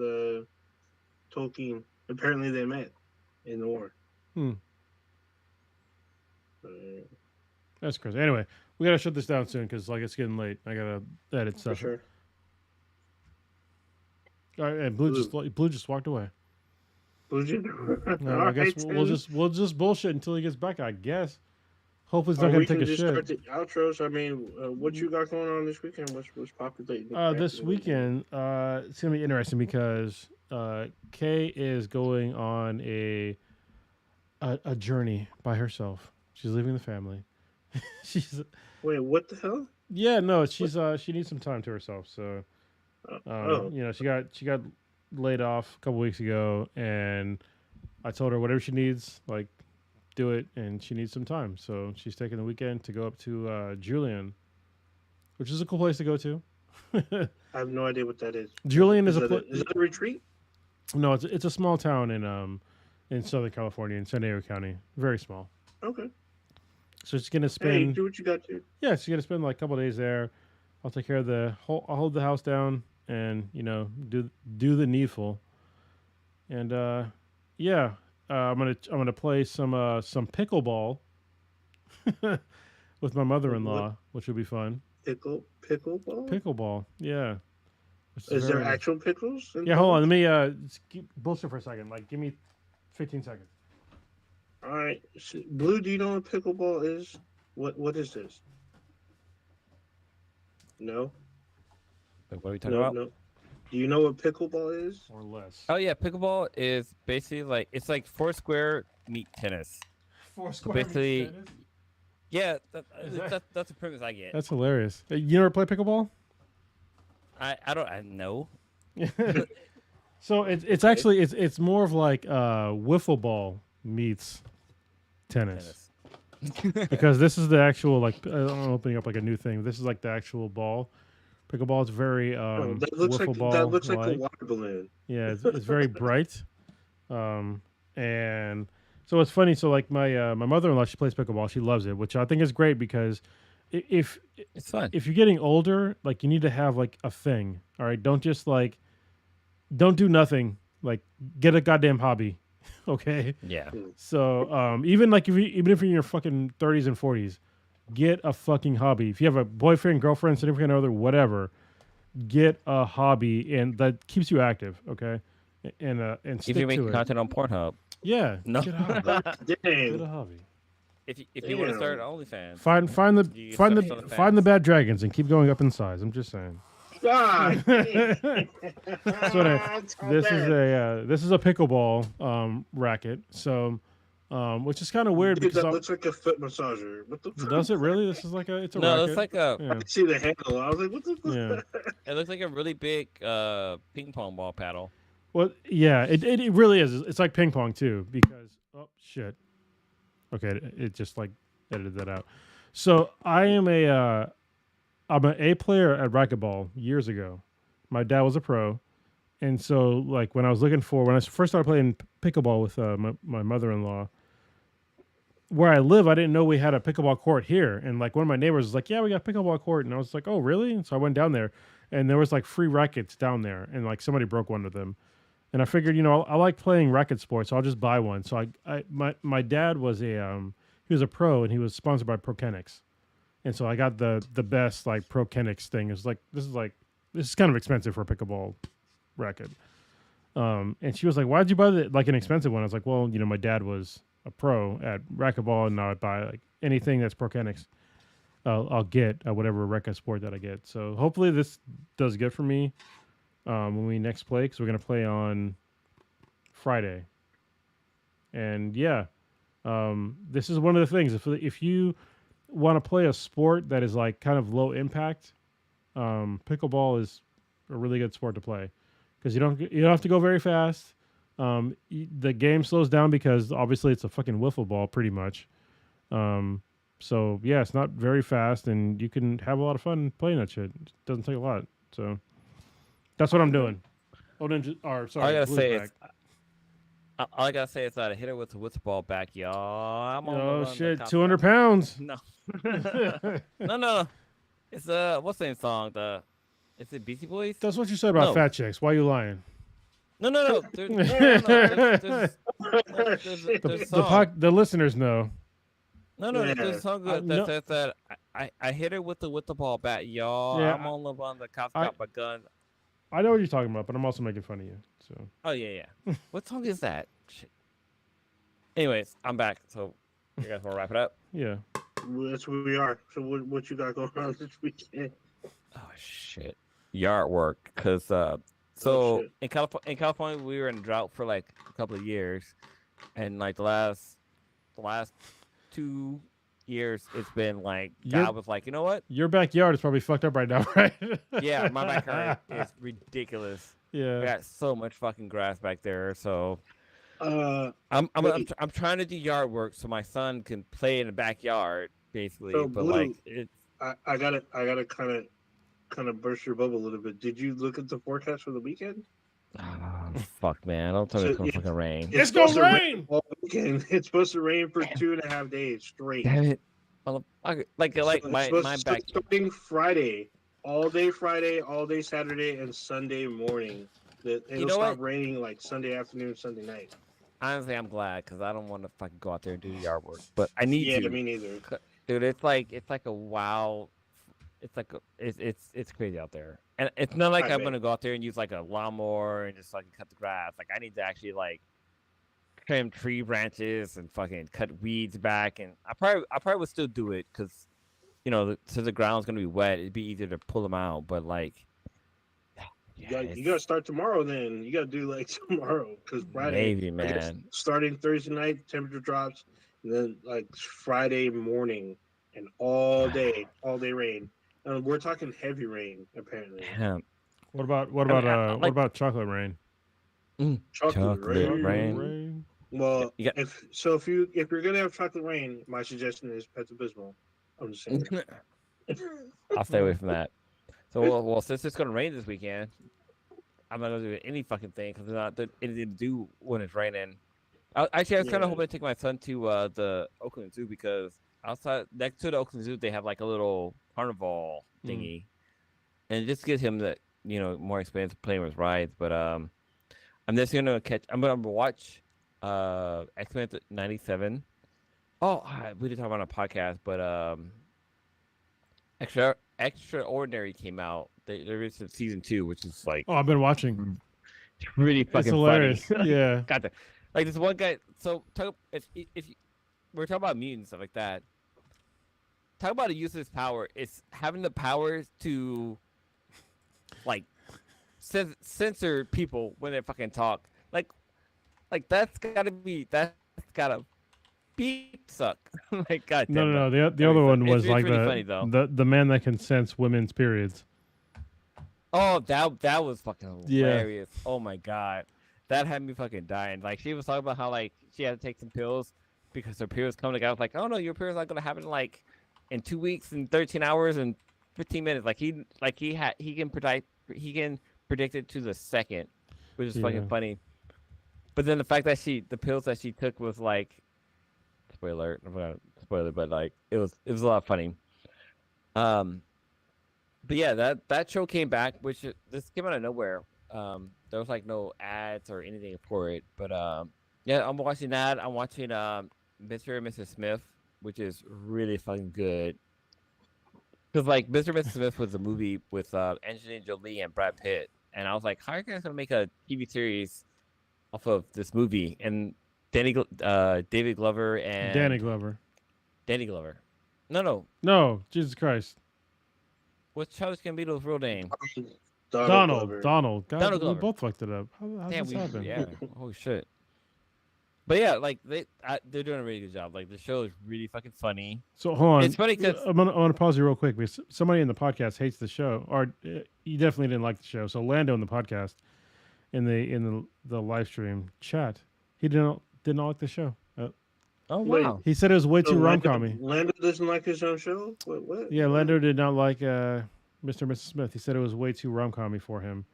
Tolkien. Apparently, they met in the war. Hmm, Uh, that's crazy. Anyway, we gotta shut this down soon because like it's getting late. I gotta edit for stuff. sure. All right, and Blue just walked away. Would you? No, All I guess right, then. we'll just bullshit until he gets back. I guess. Hopefully, he's Or not gonna we take can a just shit. start the outros. I mean, what you got going on this weekend? What's popular? This weekend, it's gonna be interesting because Kay is going on a journey by herself. She's leaving the family. she's Wait, what the hell? yeah, no, What? she needs some time to herself. So Oh, she got laid off a couple weeks ago, and I told her whatever she needs, like do it, and she needs some time. So she's taking the weekend to go up to Julian, which is a cool place to go to. I have no idea what that is. Julian is Is a that is that a retreat? no, it's a small town in Southern California in San Diego County, very small. Okay. So she's gonna Hey, spend do what you got to. yeah, she's gonna spend like a couple days there. I'll take care of I'll hold the house down and do the needful. And yeah, I'm gonna play some pickleball with my What mother-in-law, which will be fun. pickleball? Pickleball, yeah. which is Is there very nice. actual pickles? Yeah, hold on. Let Involved? me bullshit for a second. Like, give me 15 seconds. All right, Blue. Do you know what pickleball is? What is this? No, Like, what are we talking no, about? no. Do you know what pickleball is? Or less. Oh yeah, pickleball is basically like it's like Foursquare meet tennis. Four So square means basically, tennis? yeah, Is that- that's the premise I get. That's hilarious. You never play pickleball? I know So it's Okay. actually it's more of like wiffle ball meets tennis. tennis. Because this is the actual like I'm opening up like a new thing. This is like the actual ball. Pickleball is very Oh, wiffle that ball looks like a like. water balloon. Yeah, it's very bright. And so it's funny. So like my mother in law, she plays pickleball. She loves it, which I think is great because if It's fun. if you're getting older, like you need to have like a thing. All right, don't just like don't do nothing. Like get a goddamn hobby. Okay. Yeah. So even like even if you're in your fucking 30s and 40s, get a fucking hobby. If you have a boyfriend, girlfriend, significant other, whatever, get a hobby and that keeps you active. Okay. And If stick you're to making it. content on Pornhub, Yeah, no. get a hobby. Get a Dang. hobby. if you want to start Damn. OnlyFans, Find the you find start the OnlyFans. find the bad dragons and keep going up in size. I'm just saying. God. That's what That's all this is bad. this is a pickleball racket. So which is kind of weird Dude, because that looks like a foot massager. What the fuck? does it really? This is like it's a No, it's racket. like a. Yeah. I see the handle. I was like, what the Yeah. fuck? It looks like a really big ping pong ball paddle. Well, yeah, it really is. It's like ping pong too because oh shit. Okay, it just like edited that out. So I am I'm an A player at racquetball years ago. My dad was a pro, and so like when I was looking for when I first started playing pickleball with my mother-in-law, where I live, I didn't know we had a pickleball court here. And like one of my neighbors was like, "Yeah, we got a pickleball court," and I was like, "Oh, really?" And so I went down there, and there was like free rackets down there, and like somebody broke one of them. And I figured, I like playing racket sports, so I'll just buy one. So my dad was he was a pro, and he was sponsored by Prokenix, and so I got the best like Prokenix thing. It's like this is kind of expensive for a pickleball racket. And she was like, "Why'd you buy like an expensive one?" I was like, "Well, my dad was a pro at racquetball, and now I buy like anything that's Prokenix. I'll get whatever racket sport that I get. So hopefully this does good for me when we next play because we're gonna play on Friday. And yeah, this is one of the things. If you want to play a sport that is like kind of low impact, pickleball is a really good sport to play because you don't have to go very fast. The game slows down because obviously it's a fucking wiffle ball pretty much. So yeah, it's not very fast, and you can have a lot of fun playing that shit. It doesn't take a lot, so that's what I'm doing. Oh, Ninja, or All I sorry, gotta Blue's say back. is, all I gotta say is that I hit her with the ball back, y'all. I'm on the Oh run. shit, 200 pounds. No, no. It's what's the name song? Is it Beastie Boys? That's what you said about No. fat chicks. Why are you lying? No. There's a The song. the listeners know. No, Yeah. there's a song that no. says that I hit her with the ball bat, y'all. Yeah, I'm on the run. The cops I- got my gun. I know what you're talking about, but I'm also making fun of you. So Oh yeah. What song is that? Shit. Anyways, I'm back. So you guys want to wrap it up? yeah, That's where we are. So what you got going on this weekend? Oh shit, yard work. Cause Oh, so shit. in California we were in drought for like a couple of years, and like the last 2 years it's been like You're- God was like, you know what? your backyard is probably fucked up right now, right? Yeah, my backyard is ridiculous. We Yeah, got so much fucking grass back there. So Wait. I'm trying to do yard work so my son can play in the backyard basically. So, But Blue, like it's I gotta kind of burst your bubble a little bit. Did you look at the forecast for the weekend? fuck man, don't tell me So, it's gonna yeah. fucking rain. It's supposed gonna to rain! all weekend. It's supposed to rain for 2.5 days straight. Damn it. Motherfucker. Like So it's my supposed to back. starting Friday, all day Saturday, and Sunday morning. It'll know stop what? raining like Sunday afternoon, Sunday night. Honestly, I'm glad because I don't want to fucking go out there and do yard work, but I need Yeah, to. me neither. Dude, it's like a wild. it's like it's crazy out there, and it's not like I I'm bet. gonna go out there and use like a lawnmower and just like cut the grass. Like I need to actually like trim tree branches and fucking cut weeds back, and I probably would still do it because since the ground's gonna be wet, it'd be easier to pull them out. But like, You yeah, got you got to it's start tomorrow. Then you got to do like tomorrow because Friday, maybe, I guess, man. starting Thursday night, temperature drops, and then like Friday morning and all day rain. And we're talking heavy rain apparently. Damn. What I mean, about like chocolate rain? Chocolate chocolate Chocolate rain. rain. rain. Well, You if you're gonna have chocolate rain, my suggestion is Pepto Bismol. I'm just saying. got. I'll stay away from that. So, well, since it's gonna rain this weekend, I'm not gonna do any fucking thing because there's not anything to do when it's raining. Actually, I was kind of Yeah. hoping to take my son to the Oakland Zoo because outside next to the Oakland Zoo they have like a little carnival thingy, and it just gives him the more experience playing with rides. But I'm just gonna I'm gonna watch X-Men '97. Oh, we did talk about it on a podcast, but Extraordinary came out. There is a season 2, which is like Oh, I've been watching. really It's fucking funny. hilarious. Yeah. Got the like this one guy. So if we're talking about mutants stuff like that, talk about a useless power. It's having the powers to like censor people when they fucking talk. Like that's gotta beep suck. Like goddamn. No. The other one was it's like really funny though. the man that can sense women's periods. Oh, that was fucking Yeah. hilarious. Oh my god, that had me fucking dying. Like she was talking about how like she had to take some pills because her periods come. The guy was like, "Oh no, your periods not gonna happen like in 2 weeks and 13 hours and 15 minutes." Like he can predict it to the second, which is fucking Yeah. funny. But then the fact that the pills that she took was like, spoiler, I'm gonna spoil it, but like it was a lot funny. Um, but yeah, that show came back, which this came out of nowhere. There was like no ads or anything for it, but yeah, I'm watching that. I'm watching Mr. and Mrs. Smith, which is really fucking good. Because like Mr. and Mrs. Smith was a movie with Angelina Jolie and Brad Pitt, and I was like, how are you guys gonna make a TV series off of this movie? And David Glover and Danny Glover. Danny Glover. No. No, Jesus Christ. What's Childish Gambino's real name? Donald. Donald. Glover. God, Donald we Glover. both fucked it up. How Damn, this happen? yeah. Holy shit. But yeah, like they're doing a really good job. Like the show is really fucking funny. So hold on. It's funny because I'm gonna pause you real quick because somebody in the podcast hates the show, or you definitely didn't like the show. So Lando in the podcast, in the live stream chat, he didn't like the show. oh Wait. wow, He said it was way So too rom-commy. Lando doesn't like his own show. What? Yeah, Lando did not like Mr. and Mrs. Smith. He said it was way too rom-commy for him.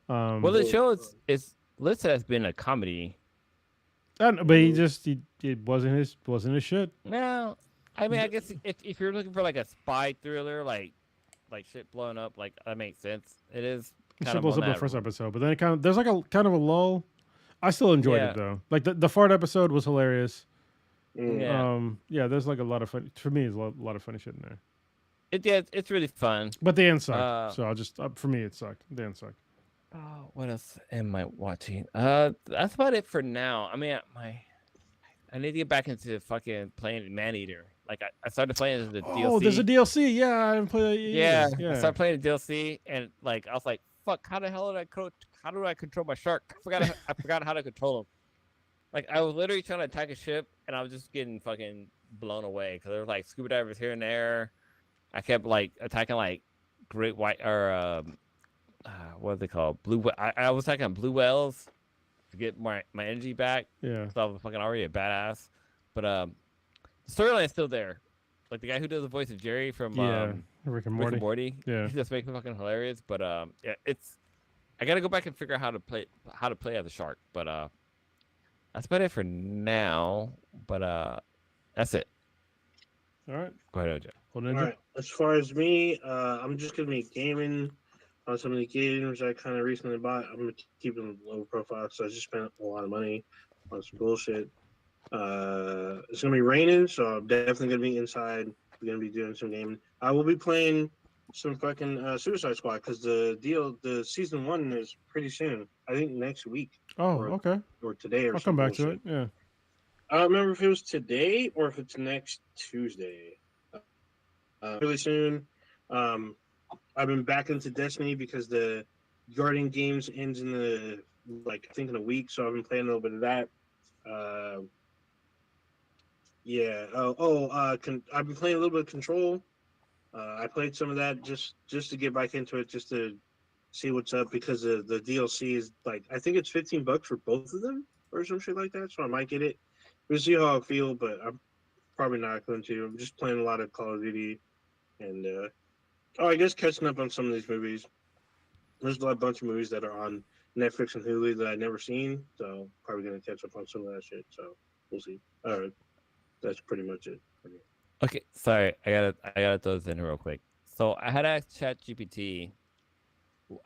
well the Well, show is listed as being a comedy. I don't know, but he it wasn't his shit. No, I mean I guess if you're looking for like a spy thriller, like shit blowing up, like that makes sense. It is It kind shit of blows on up the that. first episode, but then it there's like a kind of a lull. I still enjoyed Yeah. it though. Like the fart episode was hilarious. Mm. Yeah. There's like a lot of fun. For me, there's a lot of funny shit in there. It's really fun. But the end sucked. So I'll just for me, it sucked. The end sucked. Oh, what else am I watching? That's about it for now. I mean, I need to get back into fucking playing Maneater. Like I started playing the DLC. Oh, there's a DLC. Yeah, I haven't played that Yeah, yet. I started playing the DLC, and like I was like, "Fuck! How do I control my shark? I forgot how to control him." Like I was literally trying to attack a ship, and I was just getting fucking blown away because there was like scuba divers here and there. I kept like attacking like great white or what are they called? I was attacking blue whales to get my energy back. Yeah. So I was fucking already a badass. But the storyline's still there. Like the guy who does the voice of Jerry from Yeah. Rick and Rick Morty. and Morty. Yeah. He just makes me fucking hilarious. But yeah, I gotta go back and figure out how to play as a shark. But that's about it for now. But that's it. All right. Go ahead, OJ. Well, All Ninja. right. As far as me, I'm just gonna be gaming on some of the games I kind of recently bought. I'm gonna keep them low profile, so I just spent a lot of money on some bullshit. It's gonna be raining, so I'm definitely gonna be inside. We're gonna be doing some gaming. I will be playing some fucking Suicide Squad because the season 1 is pretty soon. I think next week Oh, or okay. today or I'll come some back to bullshit. it. Yeah. I don't remember if it was today or if it's next Tuesday. Really soon. Um, I've been back into Destiny because the Guardian games ends in I think in a week, so I've been playing a little bit of that. Uh, yeah. I've been playing a little bit of Control. I played some of that just to get back into it, just to see what's up because the DLC is like I think it's $15 for both of them or some shit like that. So I might get it. We'll see how I feel, but I'm probably not going to. I'm just playing a lot of Call of Duty and I guess catching up on some of these movies. There's a bunch of movies that are on Netflix and Hulu that I've never seen, so probably gonna catch up on some of that shit. So we'll see. That's pretty much it for me. Okay, sorry, I gotta throw this in real quick. So I had asked ChatGPT.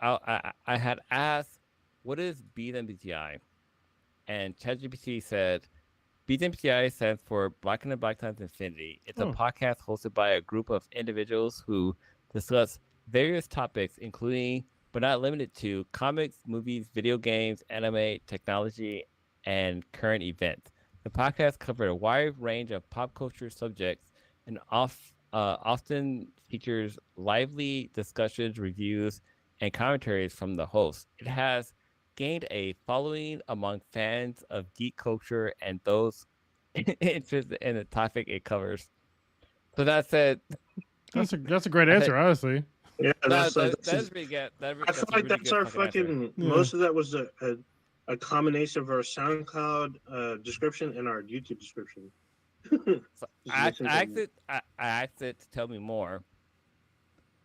I had asked, "What is BMBTI?" And ChatGPT said, BMBTI stands for Black and the Black Times Infinity. It's a Oh. podcast hosted by a group of individuals who discuss various topics, including but not limited to comics, movies, video games, anime, technology, and current events. The podcast covered a wide range of pop culture subjects and often features lively discussions, reviews, and commentaries from the host. It has gained a following among fans of geek culture and those interested in the topic it covers. So that said, That's a great I said answer, honestly. Yeah, that is pretty good. I feel That's a like really that's good our fucking answer. fucking. Yeah. Most of that was a combination of our SoundCloud description and our YouTube description. So Just listen to. I asked it to tell me more,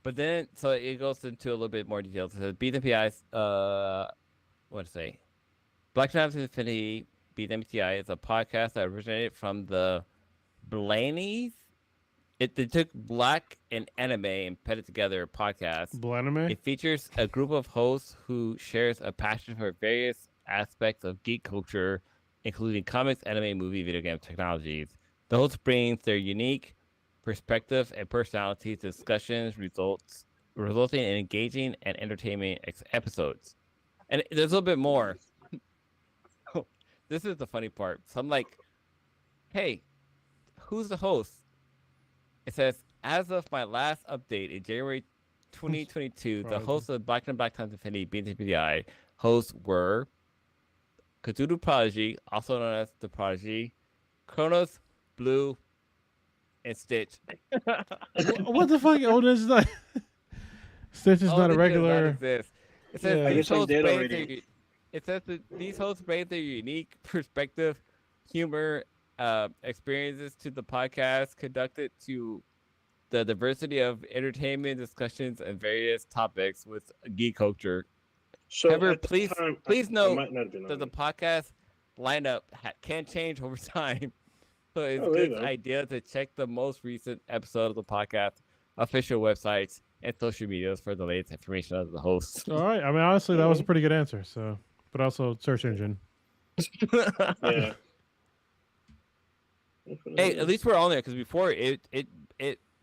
but then so it goes into a little bit more detail. It says BWPI's what to say? Black Knives Infinity BWTI is a podcast that originated from the Blaney's. They took black and anime and put it together podcast. Blanime? It features a group of hosts who shares a passion for various aspects of geek culture, including comics, anime, movie, video game technologies. The hosts bring their unique perspective and personality to discussions, resulting in engaging and entertaining episodes. And there's a little bit more. This is the funny part. So I'm like, hey, who's the host? It says, as of my last update in January 2022, the hosts of Black and Black Times Infinity BTPI hosts were Cthulhu Prodigy, also known as the Prodigy, Kronos, Blue, and Stitch. What the fuck? Oh, this is not. Stitch is not a It does not regular. exist. It says Yeah. I these guess I'm hosts dead bring already. it says that these hosts bring their unique perspective, humor, experiences to the podcast, conducted to the diversity of entertainment discussions and various topics with geek culture. So However, at the time, please I note might not have been that on the it. podcast lineup can change over time. So it's Oh, there you good go. idea to check the most recent episode of the podcast, official websites, and social medias for the latest information of the hosts. All right. I mean, honestly, that was a Mhm. pretty good answer. So, but also search engine. Yeah. Hey, at least we're on there because before it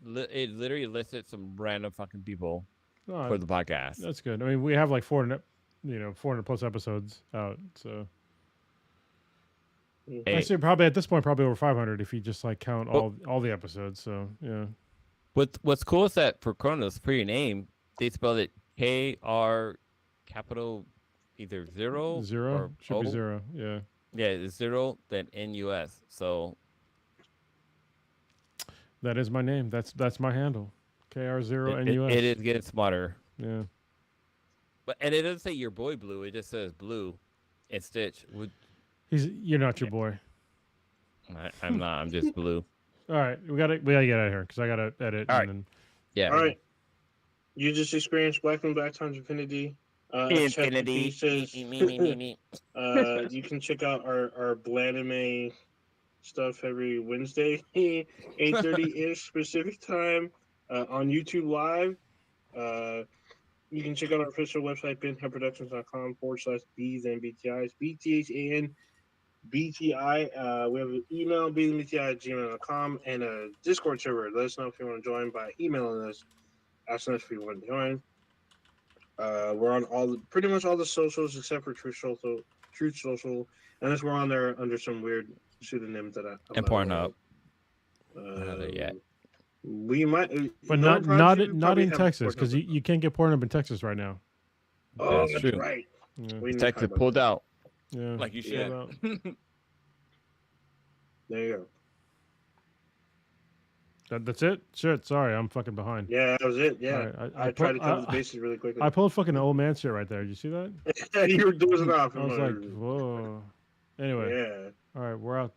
literally listed some random fucking people Oh, for the podcast. that's good. I mean, we have like 400 plus episodes out. So Hey, actually, probably at this point, probably over 500 if you just like count but all the episodes. So yeah. what's cool is that for Kronos, for your name, they spelled it KR capital either zero Zero or should be O. zero. Yeah. Yeah, it's zero then NUS. So That is my name. That's my handle. KR0NUS. it is getting smarter. Yeah. But and it doesn't say your boy Blue. It just says Blue and Stitch. You're not your boy. I'm not. I'm just Blue. All right, we gotta get out of here because I gotta edit All and right. then. Yeah. All right. You just experienced Black and Black Times Infinity. Infinity. Says, Me. you can check out our Blanime stuff every Wednesday, 8:30 ish Pacific time, on YouTube Live. You can check out our official website, benheadproductions.com/Bs and BTIs, BTHAN BTI. We have an email, bthanbti@gmail.com, and a Discord server. Let us know if you want to join by emailing us. asking us if we want to join. We're on pretty much all the socials except for Truth Social, unless we're on there under some weird pseudonym that I'm And not aware Pornhub. of. Not there yet. We might, But no not Prodigy, we not probably in have Texas because Pornhub. you can't get Pornhub in Texas right now. Oh, That's that's true. right. Yeah, We need to talk Texas about pulled that. out yeah. like you Yeah. should. Out. There you go. That's it. Shit. Sorry, I'm fucking behind. Yeah, that was it. Yeah, All right, I tried to cover the bases really quickly. I pulled fucking old man shit right there. Did you see that? You were dozing off. I was like, whoa. Anyway, yeah. all right, we're out.